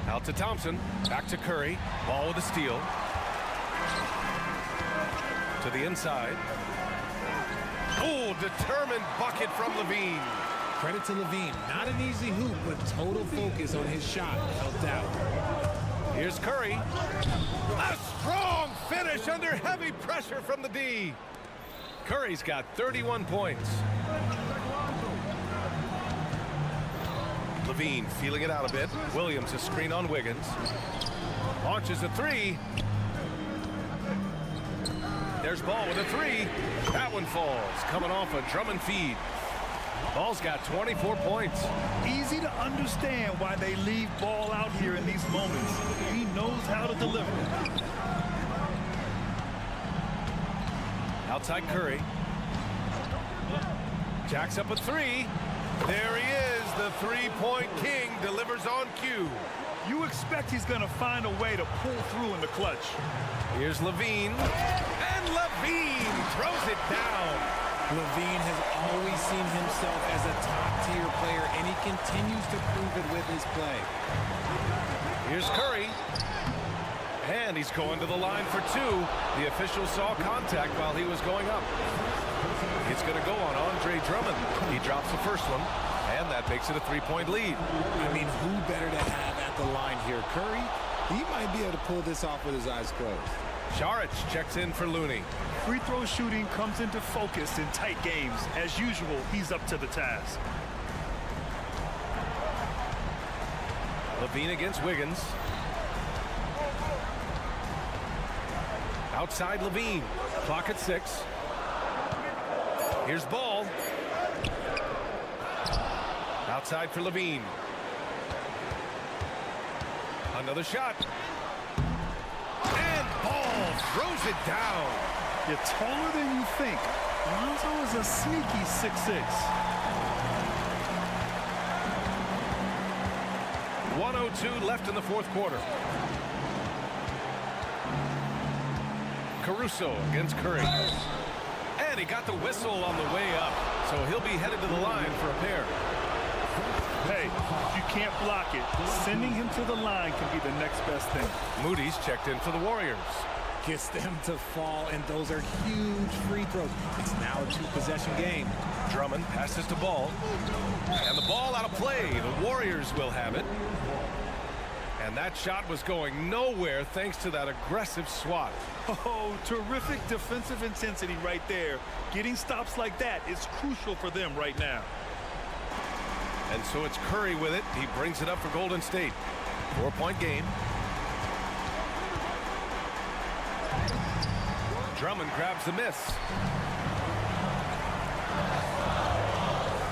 Out to Thompson. Back to Curry. Ball with a steal. To the inside. Oh, determined bucket from LaVine. Credit to Levine. Not an easy hoop, but total focus on his shot helped out. Here's Curry. A strong finish under heavy pressure from the D. Curry's got 31 points. Levine feeling it out a bit. Williams a screen on Wiggins. Launches a three. There's Ball with a three. That one falls, coming off a Drummond feed. Ball's got 24 points. Easy to understand why they leave Ball out here in these moments. He knows how to deliver. Outside Curry. Jacks up a three. There he is, the three-point king, delivers on cue. You expect he's going to find a way to pull through in the clutch. Here's Levine, and Levine throws it down. Levine has always seen himself as a top-tier player, and he continues to prove it with his play. Here's Curry, and he's going to the line for two. The official saw contact while he was going up. It's going to go on Andre Drummond. He drops the first one, and that makes it a three-point lead. I mean, who better to have at the line here? Curry? He might be able to pull this off with his eyes closed. Šarić checks in for Looney. Free throw shooting comes into focus in tight games. As usual, he's up to the task. Levine against Wiggins. Outside Levine. Clock at 6. Here's Ball. Outside for Levine. Another shot. And Ball throws it down. You're taller than you think. Lonzo is a sneaky 6'6". 1:02 left in the fourth quarter. Caruso against Curry. And he got the whistle on the way up, so he'll be headed to the line for a pair. Hey, if you can't block it, sending him to the line can be the next best thing. Moody's checked in for the Warriors. Gets them to fall, and those are huge free throws. It's now a two-possession game. Drummond passes to Ball. And the ball out of play. The Warriors will have it. And that shot was going nowhere thanks to that aggressive swat. Oh, terrific defensive intensity right there. Getting stops like that is crucial for them right now. And so it's Curry with it. He brings it up for Golden State. 4-point game. Drummond grabs the miss.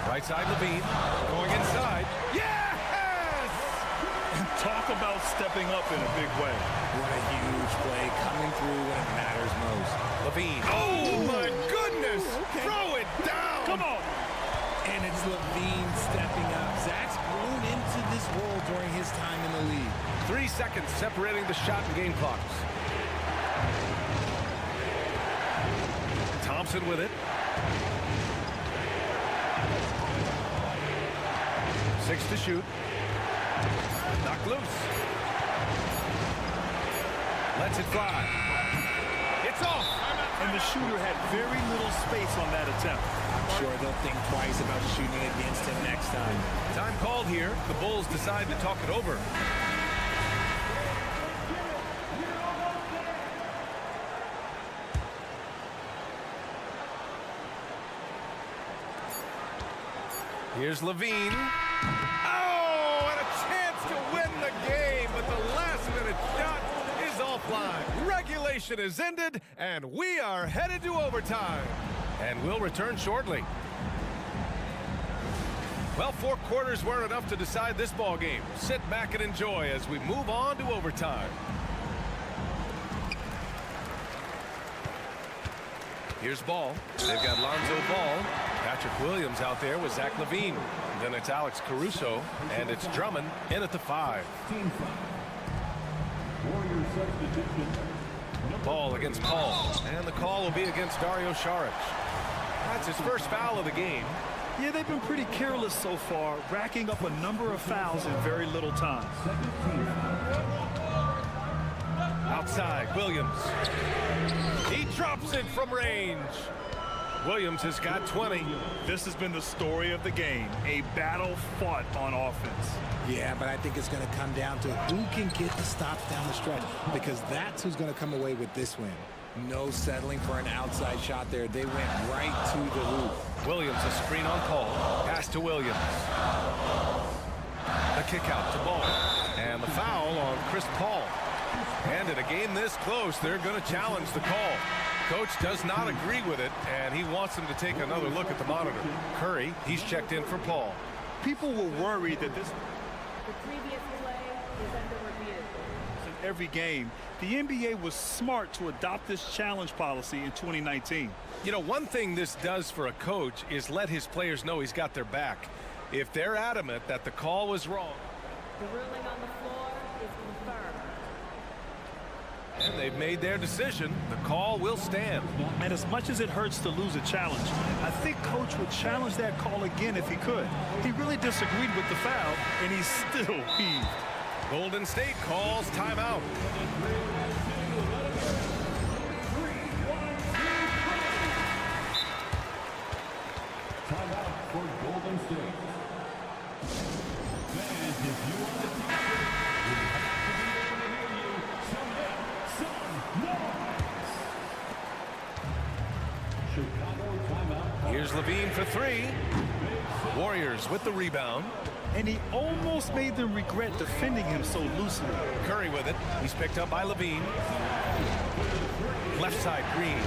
Right side Levine. Going inside. Yes! Talk about stepping up in a big way. What a huge play coming through when it matters most. Levine. Oh, my goodness! Okay. Throw it down! Come on! And it's Levine stepping up. Zach's grown into this role during his time in the league. 3 seconds separating the shot and game clocks. Thompson with it. 6 to shoot. Knocked loose. Lets it fly. It's off. And the shooter had very little space on that attempt. I'm sure they'll think twice about shooting against him next time. Time called here. The Bulls decide to talk it over. Here's Levine. Oh, and a chance to win the game, but the last-minute shot is offline. Regulation is ended, and we are headed to overtime. And we'll return shortly. Well, 4 quarters weren't enough to decide this ball game. Sit back and enjoy as we move on to overtime. Here's Ball. They've got Lonzo Ball. Patrick Williams out there with Zach Levine. Then it's Alex Caruso, and it's Drummond in at the 5. Ball against Paul, and the call will be against Dario Šarić. That's his first foul of the game. Yeah, they've been pretty careless so far, racking up a number of fouls in very little time. Outside, Williams. He drops it from range. Williams has got 20. This has been the story of the game, a battle fought on offense. Yeah, but I think it's going to come down to who can get the stops down the stretch, because that's who's going to come away with this win. No settling for an outside shot there. They went right to the hoop. Williams, a screen on Paul. Pass to Williams. The kick out to Ball. And the foul on Chris Paul. And in a game this close, they're going to challenge the call. Coach does not agree with it, and he wants him to take another look at the monitor. Curry, he's checked in for Paul. People were worried that this The previous play is under review. in every game. The NBA was smart to adopt this challenge policy in 2019. You know, one thing this does for a coach is let his players know he's got their back. If they're adamant that the call was wrong, The ruling on the floor is confirmed. and they've made their decision, the call will stand. And as much as it hurts to lose a challenge, I think Coach would challenge that call again if he could. He really disagreed with the foul, and he's still heaved. Golden State calls timeout. Timeout for Golden State. And if you want to take it, we have to be able to hear you. So make some noise. Chicago timeout. Here's Levine for three. Warriors with the rebound. And he almost made them regret defending him so loosely. Curry with it. He's picked up by Levine. Left side, Green.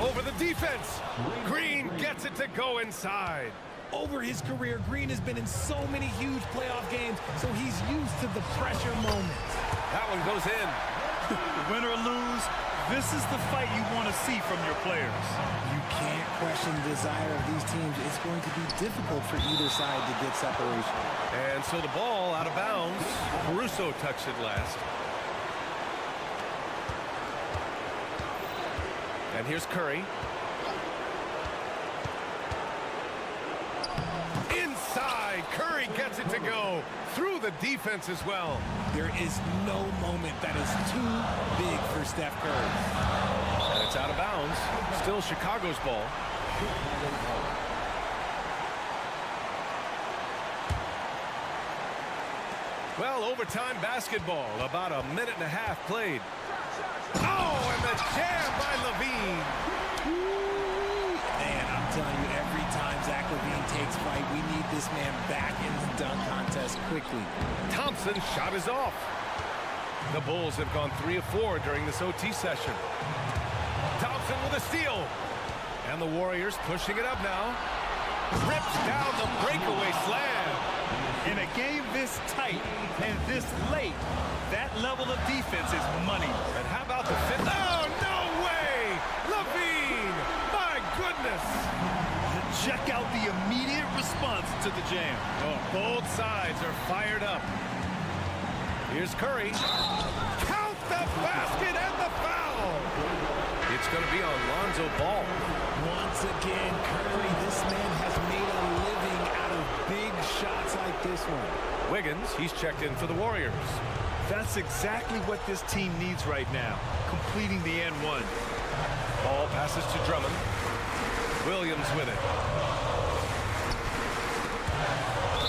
Over the defense. Green gets it to go inside. Over his career, Green has been in so many huge playoff games, so he's used to the pressure moments. That one goes in. Win or lose, this is the fight you want to see from your players. You can't question the desire of these teams. It's going to be difficult for either side to get separation. And so the ball out of bounds. Caruso touched it last. And here's Curry. Inside, Curry gets it to go. Through the defense as well. There is no moment that is too big for Steph Curry. And it's out of bounds. Still Chicago's ball. Well, overtime basketball. About a minute and a half played. Oh, and the jam by Levine. Man, I'm telling you, every time Zach Levine takes flight, we need this man back in the dunk contest quickly. Thompson's shot is off. The Bulls have gone 3 of 4 during this OT session. Thompson with a steal. And the Warriors pushing it up now. Rips down the breakaway slam. In a game this tight and this late, that level of defense is money. And how about the fifth? Oh, no way! Levine! My goodness! Check out the immediate response to the jam. Oh, both sides are fired up. Here's Curry. Count the basket and the foul! It's going to be on Lonzo Ball. Once again, Curry, this man has made a living out of big shots like this one. Wiggins, he's checked in for the Warriors. That's exactly what this team needs right now, completing the N1. Ball passes to Drummond. Williams with it.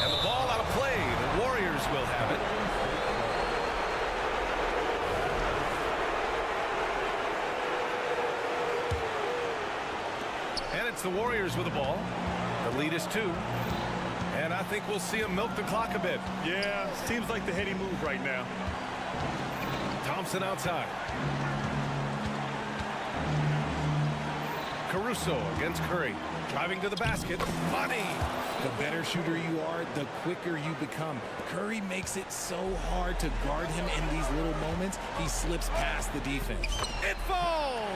And the ball out of play. The Warriors will have it. And it's the Warriors with the ball. The lead is 2. And I think we'll see them milk the clock a bit. Yeah, seems like the heady move right now. Thompson outside. Caruso against Curry. Driving to the basket. Money! The better shooter you are, the quicker you become. Curry makes it so hard to guard him in these little moments. He slips past the defense. It falls!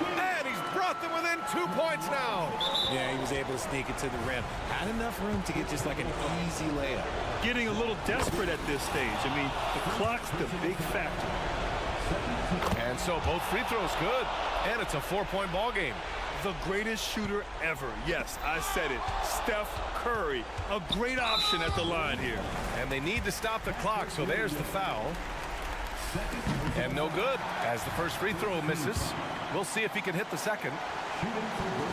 And he's brought them within 2 points now. Yeah, he was able to sneak it to the rim. Had enough room to get just like an easy layup. Getting a little desperate at this stage. I mean, the clock's the big factor. And so both free throws good. And it's a 4-point ball game. The greatest shooter ever. Yes, I said it. Steph Curry, a great option at the line here. And they need to stop the clock, so there's the foul. And no good, as the first free throw misses. We'll see if he can hit the second.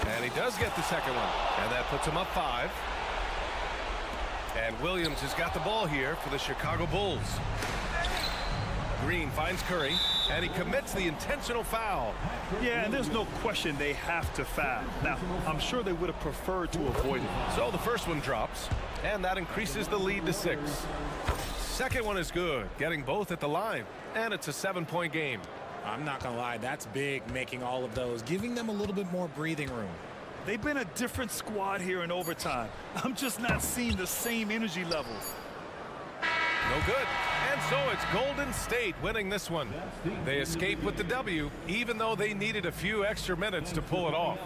And he does get the second one. And that puts him up 5. And Williams has got the ball here for the Chicago Bulls. Green finds Curry, and he commits the intentional foul. Yeah, and there's no question they have to foul. Now, I'm sure they would have preferred to avoid it. So the first one drops, and that increases the lead to 6. Second one is good, getting both at the line, and it's a 7-point game. I'm not going to lie, that's big, making all of those, giving them a little bit more breathing room. They've been a different squad here in overtime. I'm just not seeing the same energy level. No good. And so it's Golden State winning this one. They escape with the W, even though they needed a few extra minutes to pull it off.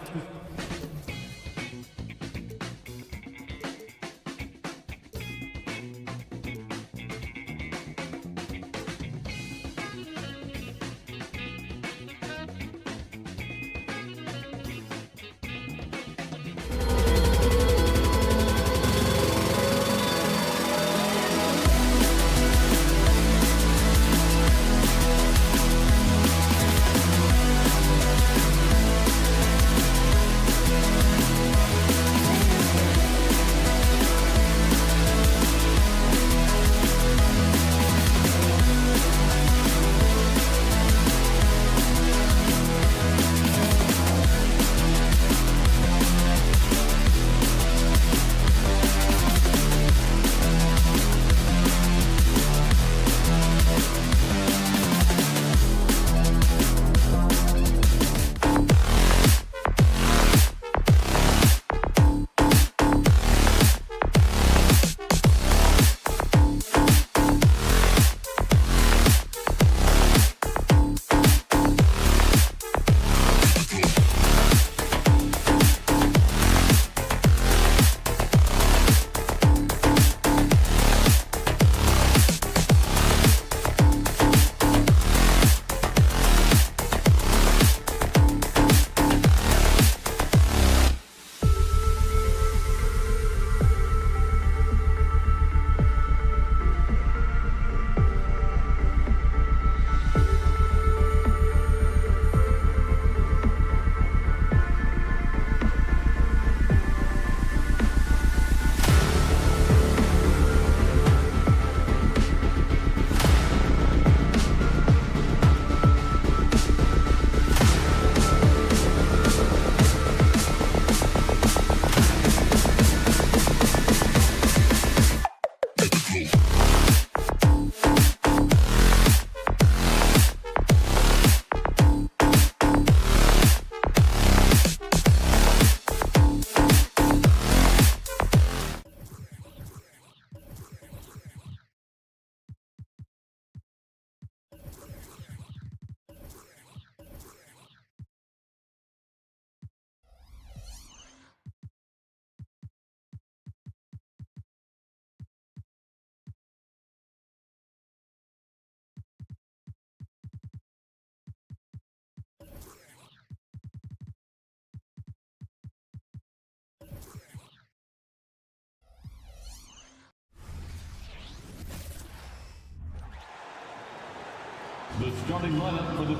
The starting lineup for the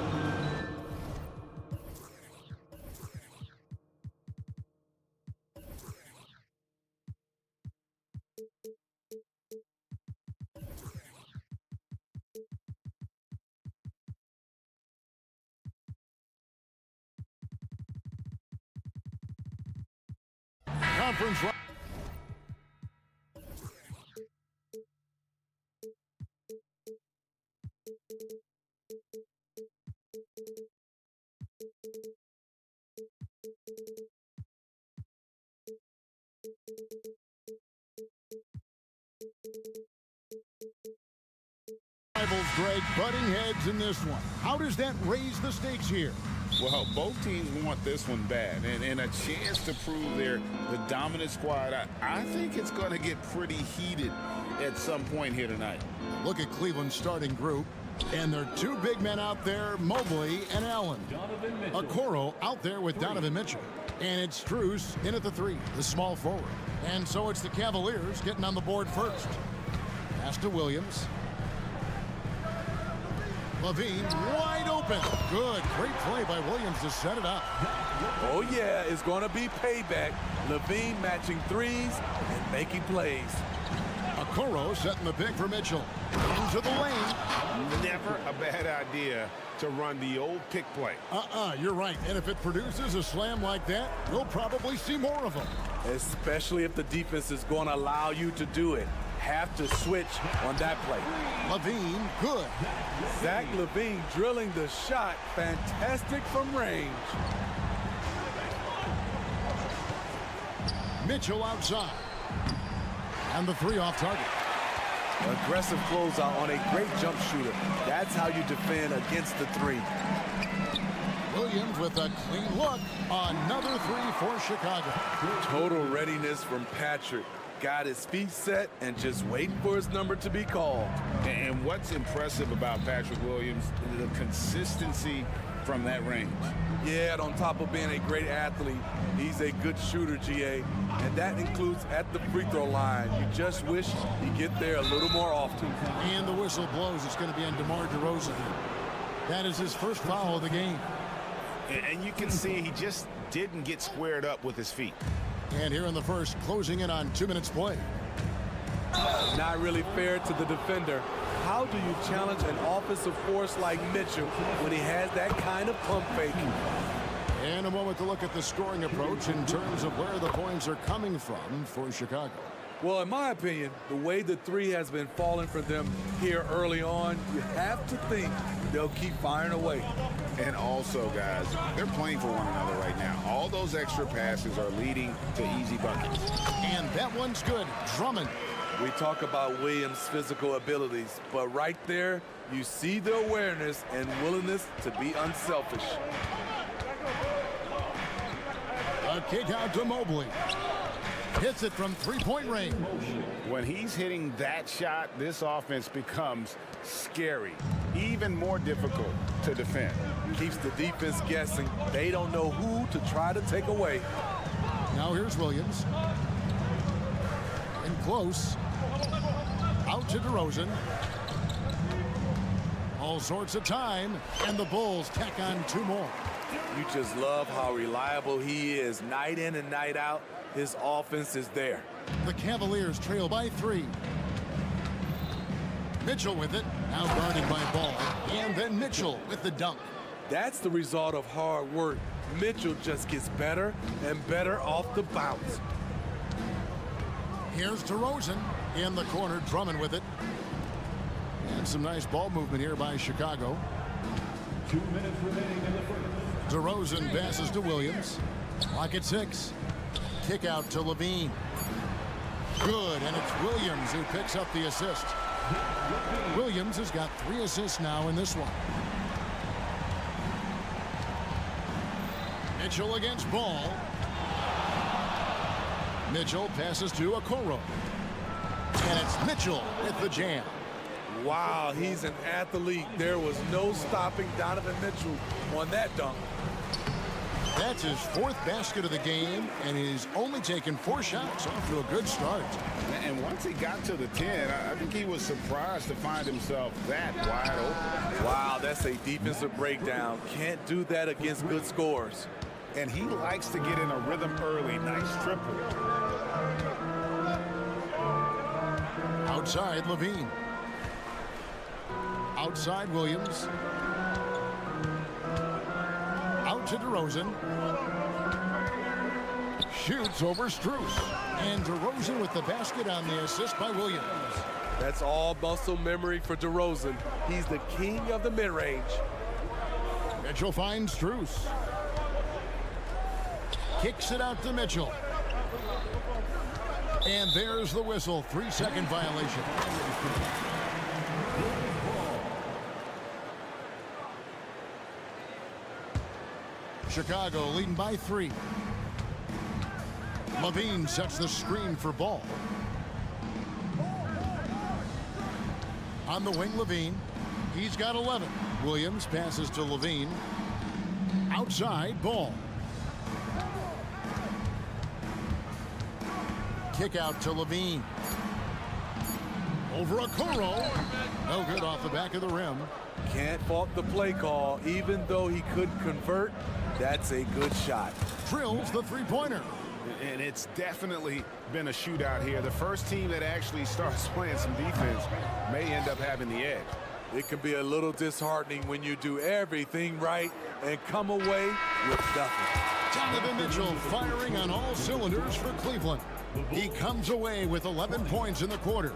conference. Rivals, Greg, butting heads in this one. How does that raise the stakes here? Well, both teams want this one bad, and a chance to prove they're the dominant squad. I think it's going to get pretty heated at some point here tonight. Look at Cleveland's starting group, and there are two big men out there, Mobley and Allen. Okoro out there with Donovan Mitchell, and it's Strus in at the 3, the small forward. And so it's the Cavaliers getting on the board first. Pass to Williams. Levine wide open. Good. Great play by Williams to set it up. Oh, yeah, it's going to be payback. Levine matching threes and making plays. Okoro setting the pick for Mitchell. Into the lane. Never a bad idea to run the old pick play. You're right. And if it produces a slam like that, we'll probably see more of them. Especially if the defense is going to allow you to do it. Have to switch on that play. Levine, good. Zach Levine drilling the shot. Fantastic from range. Mitchell outside. And the three off target. Aggressive closeout on a great jump shooter. That's how you defend against the three. Williams with a clean look. Another three for Chicago. Total readiness from Patrick. Got his feet set and just waiting for his number to be called. And what's impressive about Patrick Williams, the consistency from that range. Yeah, on top of being a great athlete, he's a good shooter, GA. And that includes at the free throw line. You just wish he'd get there a little more often. And the whistle blows. It's going to be on DeMar DeRozan. That is his first foul of the game. And you can see he just didn't get squared up with his feet. And here in the first, closing in on 2 minutes play. Not really fair to the defender. How do you challenge an offensive force like Mitchell when he has that kind of pump fake? And a moment to look at the scoring approach in terms of where the points are coming from for Chicago. Well, in my opinion, the way the three has been falling for them here early on, you have to think they'll keep firing away. And also, guys, they're playing for one another right now. All those extra passes are leading to easy buckets. And that one's good. Drummond. We talk about Williams' physical abilities, but right there, you see the awareness and willingness to be unselfish. A kick out to Mobley. Hits it from three-point range. When he's hitting that shot, this offense becomes scary, even more difficult to defend. Keeps the defense guessing. They don't know who to try to take away. Now here's Williams. In close. Out to DeRozan. All sorts of time, and the Bulls tack on 2 more. You just love how reliable he is. Night in and night out, his offense is there. The Cavaliers trail by 3. Mitchell with it, now guarded by Ball, and then Mitchell with the dunk. That's the result of hard work. Mitchell just gets better and better off the bounce. Here's DeRozan in the corner, Drummond with it. And some nice ball movement here by Chicago. 2 minutes remaining in the first. DeRozan passes to Williams. Clock at 6. Kick out to Levine. Good, and it's Williams who picks up the assist. Williams has got 3 assists now in this one. Mitchell against Ball. Mitchell passes to Okoro. And it's Mitchell with the jam. Wow, he's an athlete. There was no stopping Donovan Mitchell on that dunk. That's his 4th basket of the game, and he's only taken 4 shots, off to a good start. And once he got to the 10, I think he was surprised to find himself that wide open. Wow, that's a defensive breakdown. Can't do that against good scores. And he likes to get in a rhythm early. Nice triple. Outside, Levine. Outside, Williams. Out to DeRozan. Shoots over Strus. And DeRozan with the basket on the assist by Williams. That's all muscle memory for DeRozan. He's the king of the mid-range. Mitchell finds Strus. Kicks it out to Mitchell. And there's the whistle. 3-second violation. Chicago leading by 3. Levine sets the screen for Ball. On the wing, Levine. He's got 11. Williams passes to Levine. Outside, Ball. Kick out to Levine. Over Okoro. No good off the back of the rim. Can't fault the play call. Even though he couldn't convert, that's a good shot. Drills the three-pointer. And it's definitely been a shootout here. The first team that actually starts playing some defense may end up having the edge. It can be a little disheartening when you do everything right and come away with nothing. Donovan Mitchell firing on all cylinders for Cleveland. He comes away with 11 points in the quarter.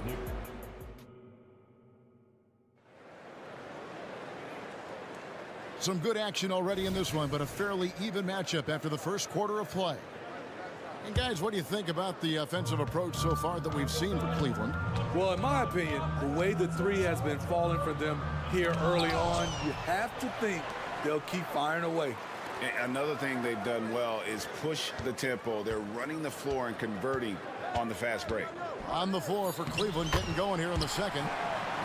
Some good action already in this one, but a fairly even matchup after the first quarter of play. And guys, what do you think about the offensive approach so far that we've seen for Cleveland? Well, in my opinion, the way the three has been falling for them here early on, you have to think they'll keep firing away. And another thing they've done well is push the tempo. They're running the floor and converting on the fast break. On the floor for Cleveland, getting going here in the second.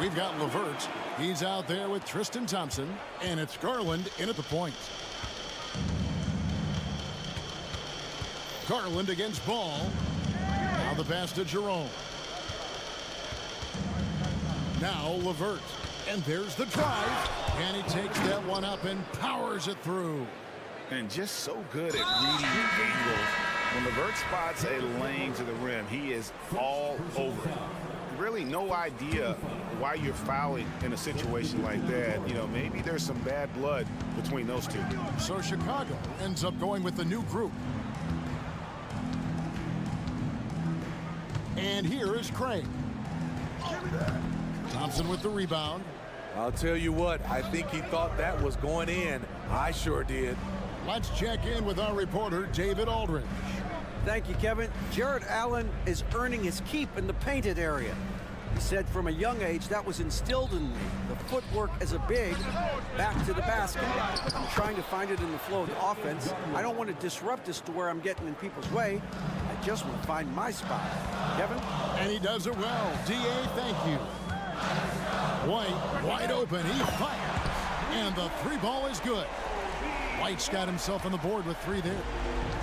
We've got LeVert. He's out there with Tristan Thompson, and it's Garland in at the point. Garland against Ball. Now the pass to Jerome. Now LeVert. And there's the drive. And he takes that one up and powers it through. And just so good at reading angles. When LeVert spots a lane to the rim, he is all over it. Really no idea why you're fouling in a situation like that. You know, maybe there's some bad blood between those two. So Chicago ends up going with the new group. And here is Craig. Thompson with the rebound. I'll tell you what, I think he thought that was going in. I sure did. Let's check in with our reporter, David Aldridge. Thank you, Kevin. Jared Allen is earning his keep in the painted area. He said from a young age that was instilled in me. The footwork as a big, back to the basket. I'm trying to find it in the flow of the offense. I don't want to disrupt this to where I'm getting in people's way. I just want to find my spot. Kevin? And he does it well. D.A., thank you. White, wide open. He fires. And the three ball is good. White's got himself on the board with three there.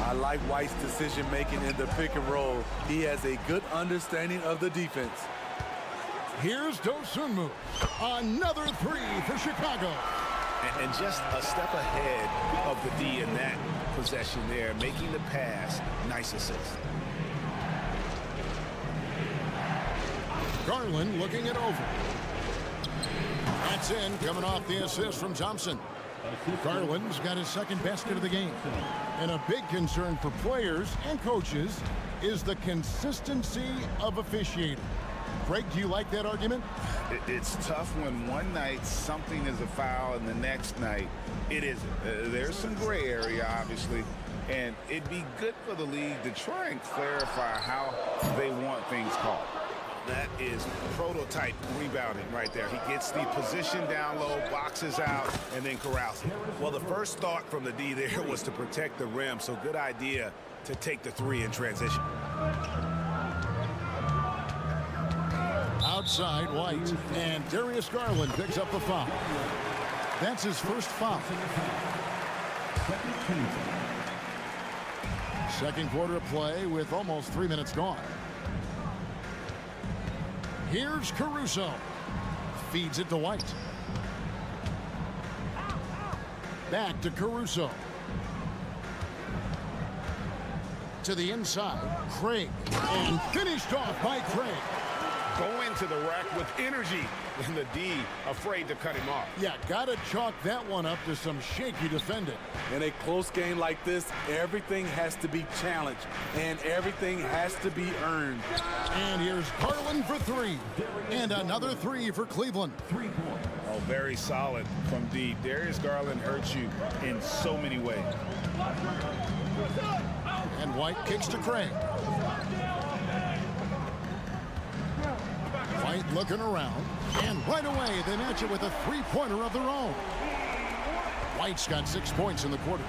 I like White's decision-making in the pick and roll. He has a good understanding of the defense. Here's Dosunmu. Another three for Chicago. And just a step ahead of the D in that possession there, making the pass. Nice assist. Garland looking it over. That's in, coming off the assist from Thompson. Garland's got his second basket of the game. And a big concern for players and coaches is the consistency of officiating. Greg, do you like that argument? It's tough when one night something is a foul and the next night it isn't. There's some gray area, obviously, and it'd be good for the league to try and clarify how they want things called. That is prototype rebounding right there. He gets the position down low, boxes out, and then corrals it. Well, the first thought from the D there was to protect the rim, so good idea to take the three in transition. Outside, White, and Darius Garland picks up the foul. That's his first foul. Second quarter of play with almost 3 minutes gone. Here's Caruso. Feeds it to White. Back to Caruso. To the inside, Craig. And finished off by Craig. Go into the rack with energy, and the D afraid to cut him off. Yeah, gotta chalk that one up to some shaky defending. In a close game like this, everything has to be challenged, and everything has to be earned. And here's Garland for three. And another three for Cleveland. Oh, very solid from D. Darius Garland hurts you in so many ways. And White kicks to Craig. White looking around, and right away they match it with a three-pointer of their own. White's got 6 points in the quarter.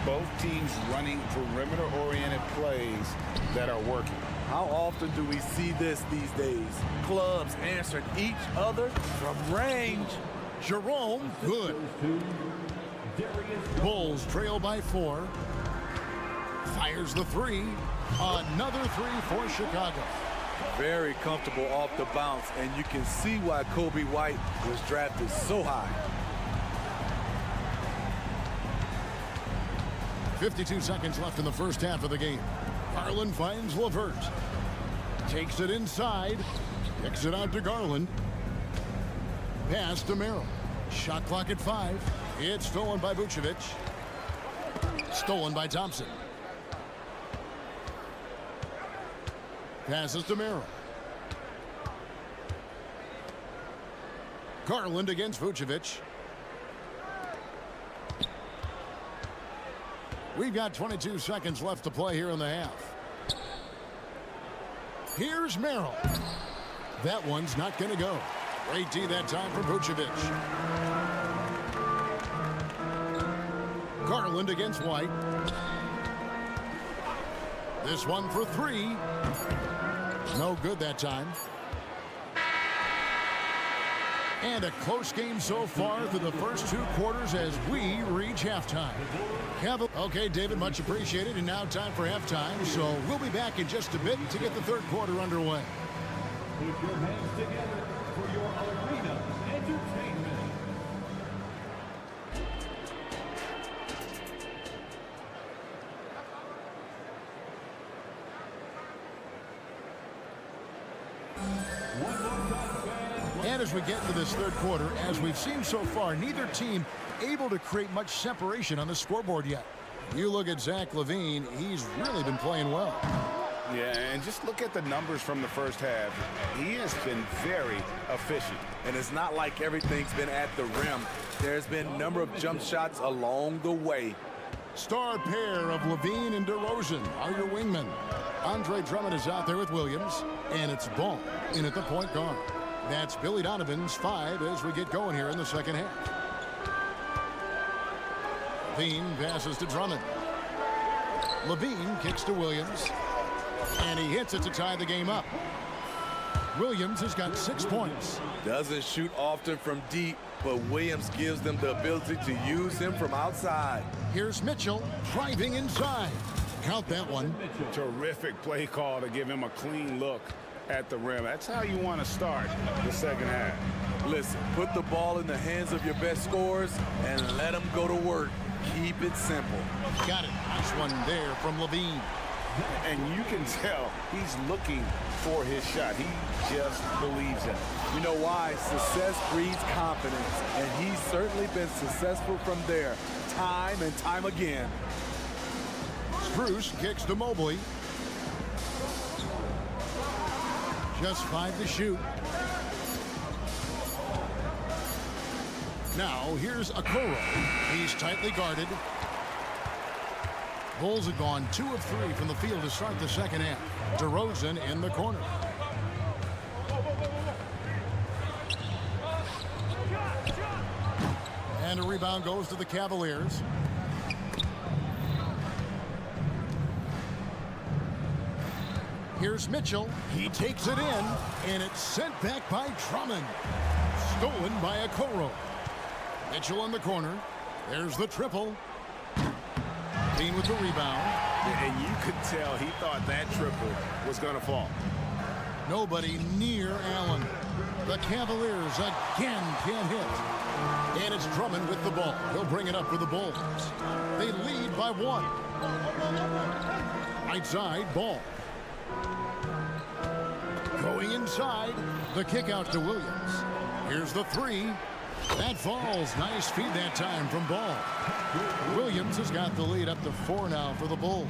Both teams running perimeter-oriented plays that are working. How often do we see this these days? Clubs answering each other from range. Jerome, good. Bulls trail by 4. Fires the three. Another three for Chicago. Very comfortable off the bounce, and you can see why Kobe White was drafted so high. 52 seconds left in the first half of the game. Garland finds Levert. Takes it inside. Kicks it out to Garland. Pass to Merrill. Shot clock at 5. It's stolen by Vucevic. Stolen by Thompson. Passes to Merrill. Garland against Vucevic. We've got 22 seconds left to play here in the half. Here's Merrill. That one's not going to go. Great D that time for Vucevic. Garland against White. This one for 3. No good that time. And a close game so far through the first 2 quarters as we reach halftime. Okay, David, much appreciated. And now time for halftime. So we'll be back in just a bit to get the third quarter underway. Put your hands together for your arena entertainment. And as we get into this third quarter, as we've seen so far, neither team able to create much separation on the scoreboard yet. You look at Zach LaVine, he's really been playing well. Yeah, and just look at the numbers from the first half. He has been very efficient. And it's not like everything's been at the rim. There's been a number of jump shots along the way. Star pair of LaVine and DeRozan are your wingmen. Andre Drummond is out there with Williams, and it's Ball in at the point guard. That's Billy Donovan's 5 as we get going here in the second half. LaVine passes to Drummond. LaVine kicks to Williams. And he hits it to tie the game up. Williams has got 6 points. Doesn't shoot often from deep, but Williams gives them the ability to use him from outside. Here's Mitchell driving inside. Count that one. Terrific play call to give him a clean look at the rim. That's how you want to start the second half. Listen, put the ball in the hands of your best scorers and let them go to work. Keep it simple. Got it. Nice one there from LaVine. And you can tell he's looking for his shot. He just believes in it. You know why? Success breeds confidence, and he's certainly been successful from there time and time again. Spruce kicks to Mobley. Just 5 to shoot. Now here's Okoro. He's tightly guarded. Bulls have gone 2 of 3 from the field to start the second half. DeRozan in the corner. And a rebound goes to the Cavaliers. Here's Mitchell. He takes it in, and it's sent back by Drummond. Stolen by Okoro. Mitchell in the corner. There's the triple. Dean with the rebound. And you could tell he thought that triple was going to fall. Nobody near Allen. The Cavaliers again can't hit. And it's Drummond with the ball. He'll bring it up for the Bulls. They lead by 1. Right side, Ball. Going inside. The kick out to Williams. Here's the 3. That falls. Nice feed that time from Ball. Williams has got the lead up to 4 now for the Bulls.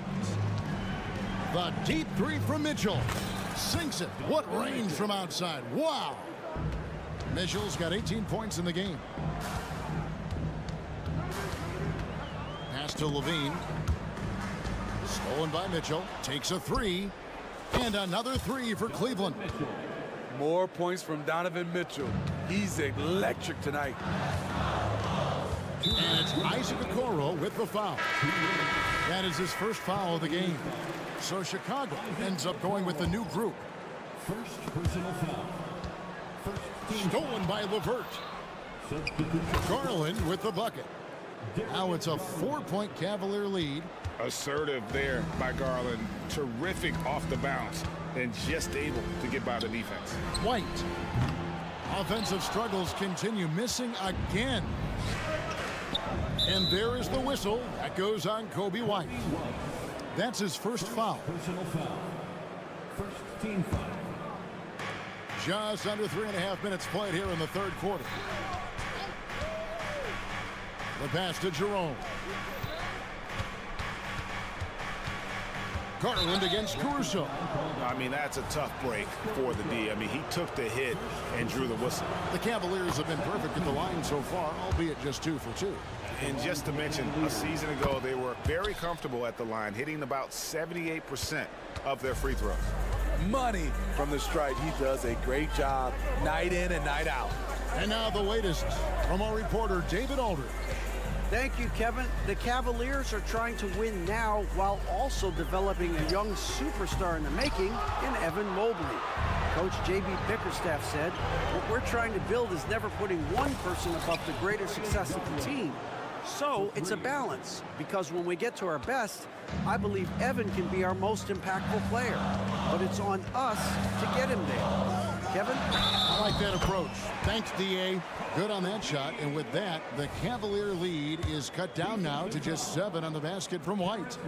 The deep 3 from Mitchell. Sinks it. What range from outside. Wow. Mitchell's got 18 points in the game. Pass to LaVine. Stolen by Mitchell. Takes a 3. And another 3 for Cleveland. More points from Donovan Mitchell. He's electric tonight. And it's Isaac Okoro with the foul. That is his first foul of the game. So Chicago ends up going with the new group. First personal foul. Stolen by Levert. Garland with the bucket. Now it's a 4-point Cavalier lead. Assertive there by Garland. Terrific off the bounce and just able to get by the defense. White. Offensive struggles continue, missing again. And there is the whistle. That goes on Kobe White. That's his first foul. Personal foul. First team foul. Just under 3.5 minutes played here in the third quarter. The pass to Jerome. Garland against Caruso. I mean, that's a tough break for the D. I mean, he took the hit and drew the whistle. The Cavaliers have been perfect at the line so far, albeit just 2 for 2. And just to mention, a season ago, they were very comfortable at the line, hitting about 78% of their free throws. Money from the stripe. He does a great job night in and night out. And now the latest from our reporter, David Aldridge. Thank you, Kevin. The Cavaliers are trying to win now while also developing a young superstar in the making in Evan Mobley. Coach J.B. Bickerstaff said, what we're trying to build is never putting one person above the greater success of the team. So it's a balance, because when we get to our best, I believe Evan can be our most impactful player. But it's on us to get him there. Kevin? I like that approach. Thanks, D.A. Good on that shot. And with that, the Cavalier lead is cut down now to just 7 on the basket from White.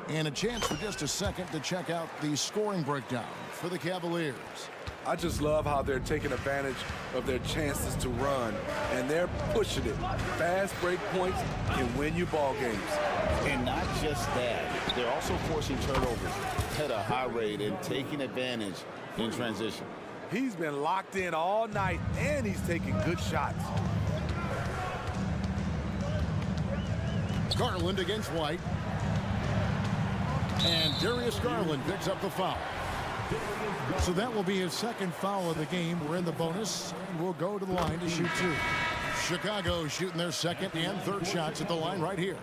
And a chance for just a second to check out the scoring breakdown for the Cavaliers. I just love how they're taking advantage of their chances to run, and they're pushing it. Fast break points can win you ball games. And not just that, they're also forcing turnovers at a high rate and taking advantage in transition. He's been locked in all night, and he's taking good shots. Garland against White. And Darius Garland picks up the foul. So that will be his second foul of the game. We're in the bonus, and we'll go to the line to shoot 2. Chicago shooting their second and third shots at the line right here.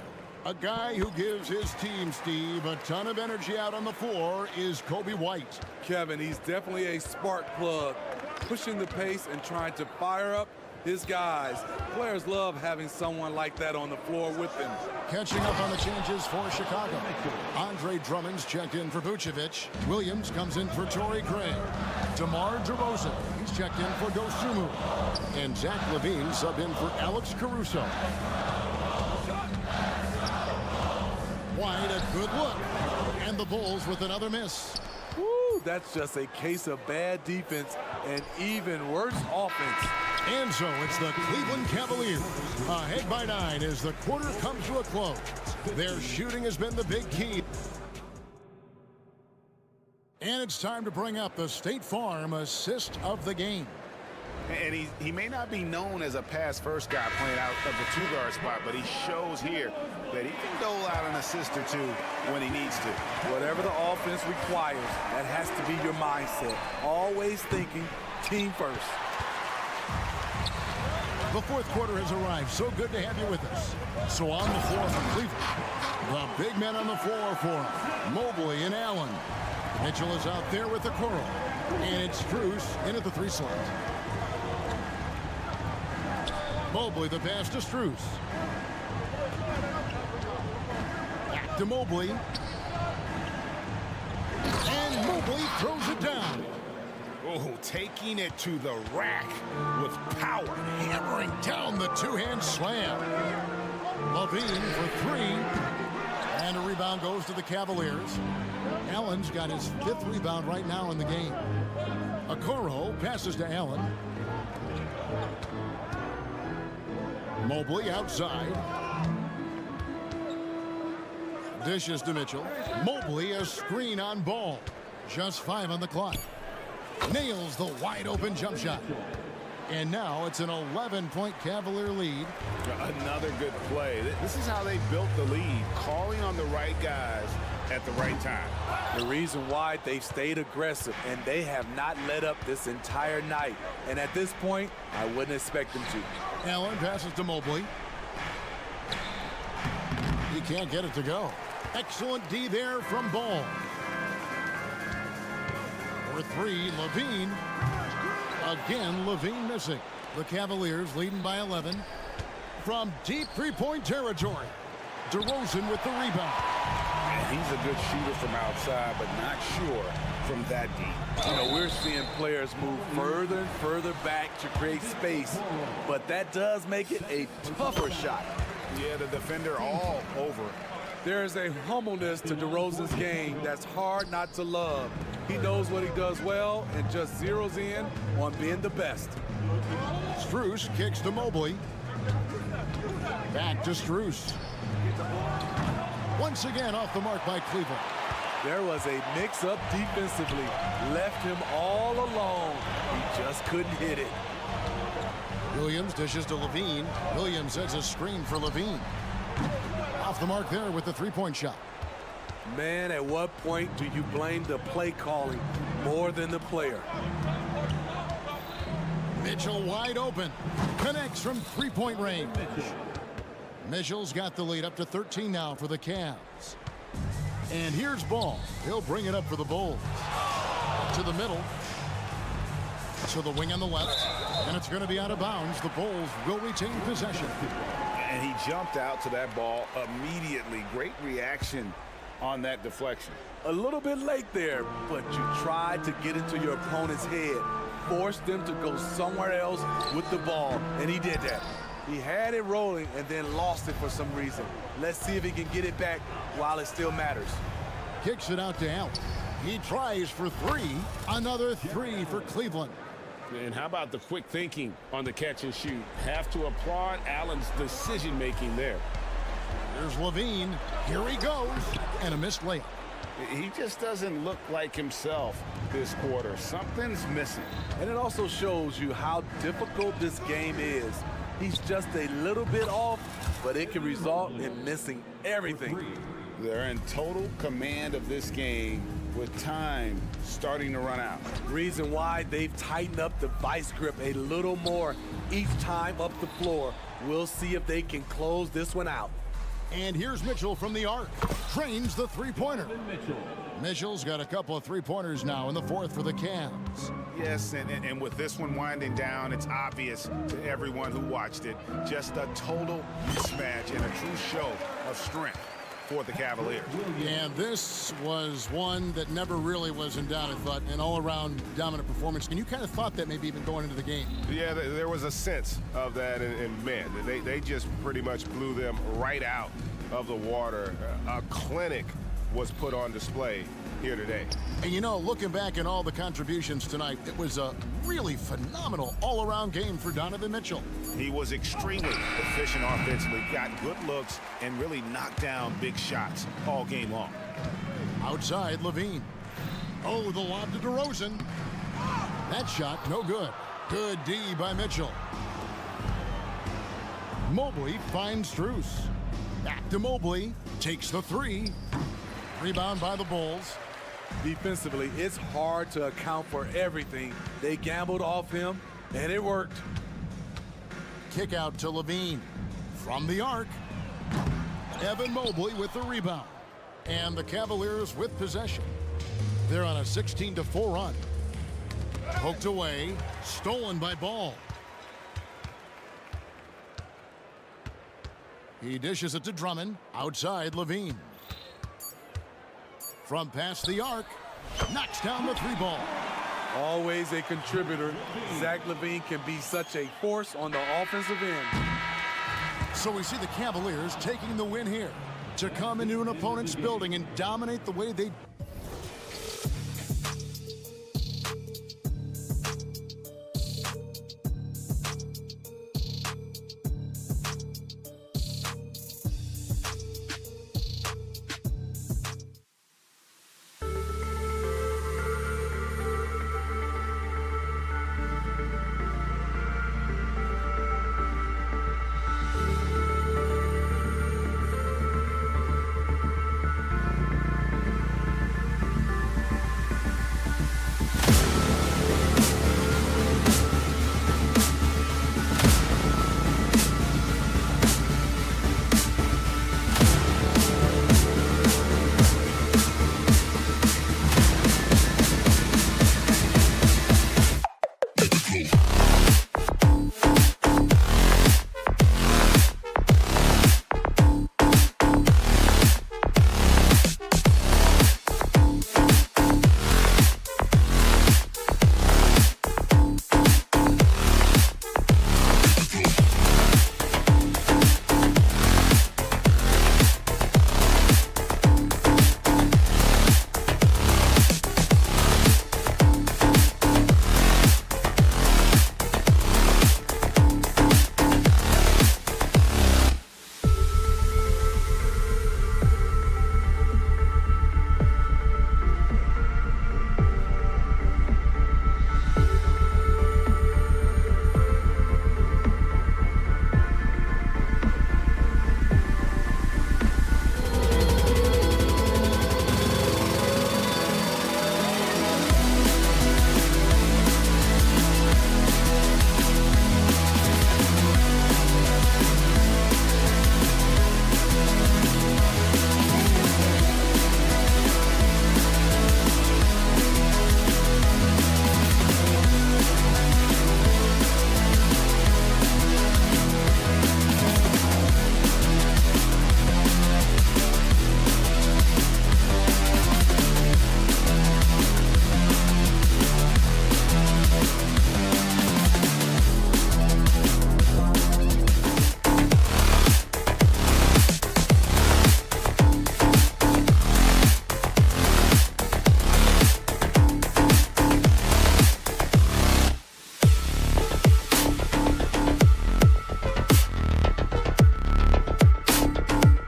A guy who gives his team, Steve, a ton of energy out on the floor is Kobe White. Kevin, he's definitely a spark plug, pushing the pace and trying to fire up his guys. Players love having someone like that on the floor with them. Catching up on the changes for Chicago. Andre Drummond's checked in for Vucevic. Williams comes in for Torrey Craig. DeMar DeRozan, he's checked in for Dosunmu. And Zach LaVine subbed in for Alex Caruso. White, a good look. And the Bulls with another miss. Woo, that's just a case of bad defense and even worse offense. And so it's the Cleveland Cavaliers ahead by 9 as the quarter comes to a close. Their shooting has been the big key. And it's time to bring up the State Farm assist of the game. And he may not be known as a pass-first guy playing out of the 2-guard spot, but he shows here that he can dole out an assist or 2 when he needs to. Whatever the offense requires, that has to be your mindset. Always thinking team first. The fourth quarter has arrived. So good to have you with us. So on the floor for Cleveland, the big men on the floor for him, Mobley and Allen. Mitchell is out there with the Coral. And it's Strus in at the 3 slot. Mobley, the pass to Strus. Back to Mobley. And Mobley throws it down. Oh, taking it to the rack with power. Hammering down the 2-hand slam. LaVine for 3. And a rebound goes to the Cavaliers. Allen's got his 5th rebound right now in the game. Okoro passes to Allen. Mobley outside. Dishes to Mitchell. Mobley a screen on Ball. Just 5 on the clock. Nails the wide open jump shot. And now it's an 11-point Cavalier lead. Another good play. This is how they built the lead, calling on the right guys at the right time. The reason why they've stayed aggressive, and they have not let up this entire night. And at this point, I wouldn't expect them to. Allen passes to Mobley. He can't get it to go. Excellent D there from Ball. For 3, LaVine. Again, LaVine missing. The Cavaliers leading by 11. From deep 3-point territory. DeRozan with the rebound. And he's a good shooter from outside, but not sure from that deep. You know, we're seeing players move further and further back to create space, but that does make it a tougher shot. Yeah, the defender all over. There's a humbleness to DeRozan's game that's hard not to love. He knows what he does well and just zeroes in on being the best. Strus kicks to Mobley. Back to Strus. Once again off the mark by Cleveland. There was a mix-up defensively. Left him all alone. He just couldn't hit it. Williams dishes to Levine. Williams sets a screen for Levine. Off the mark there with the three-point shot. Man, at what point do you blame the play calling more than the player? Mitchell wide open. Connects from three-point range. Mitchell's got the lead up to 13 now for the Cavs. And here's Ball. He'll bring it up for the Bulls. To the middle. To the wing on the left. And it's going to be out of bounds. The Bulls will retain possession. And he jumped out to that ball immediately. Great reaction on that deflection. A little bit late there, but you tried to get into your opponent's head. Forced them to go somewhere else with the ball, and he did that. He had it rolling and then lost it for some reason. Let's see if he can get it back while it still matters. Kicks it out to Allen. He tries for three. Another three for Cleveland. And how about the quick thinking on the catch and shoot? Have to applaud Allen's decision-making there. Here's Levine. Here he goes. And a missed layup. He just doesn't look like himself this quarter. Something's missing. And it also shows you how difficult this game is. He's just a little bit off, but it can result in missing everything. They're in total command of this game with time starting to run out. Reason why they've tightened up the vice grip a little more each time up the floor. We'll see if they can close this one out. And here's Mitchell from the arc. Trains the three-pointer. Mitchell's got a couple of three-pointers now in the fourth for the Cavs. Yes, and with this one winding down, it's obvious to everyone who watched it. Just a total mismatch and a true show of strength for the Cavaliers. And this was one that never really was in doubt, I thought, an all-around dominant performance. And you kind of thought that maybe even going into the game. Yeah, there was a sense of that, and man, they just pretty much blew them right out of the water. A clinic was put on display here today. And you know, looking back at all the contributions tonight, it was a really phenomenal all-around game for Donovan Mitchell. He was extremely efficient offensively, got good looks, and really knocked down big shots all game long. Outside, Levine. Oh, the lob to DeRozan. That shot, no good. Good D by Mitchell. Mobley finds Strus. Back to Mobley. Takes the three. Rebound by the Bulls. Defensively, it's hard to account for everything. They gambled off him, and it worked. Kick out to Levine. From the arc. Evan Mobley with the rebound. And the Cavaliers with possession. They're on a 16-4 run. Poked away. Stolen by Ball. He dishes it to Drummond. Outside, Levine. From past the arc. Knocks down the three ball. Always a contributor. Zach LaVine can be such a force on the offensive end. So we see the Cavaliers taking the win here to come into an opponent's building and dominate the way they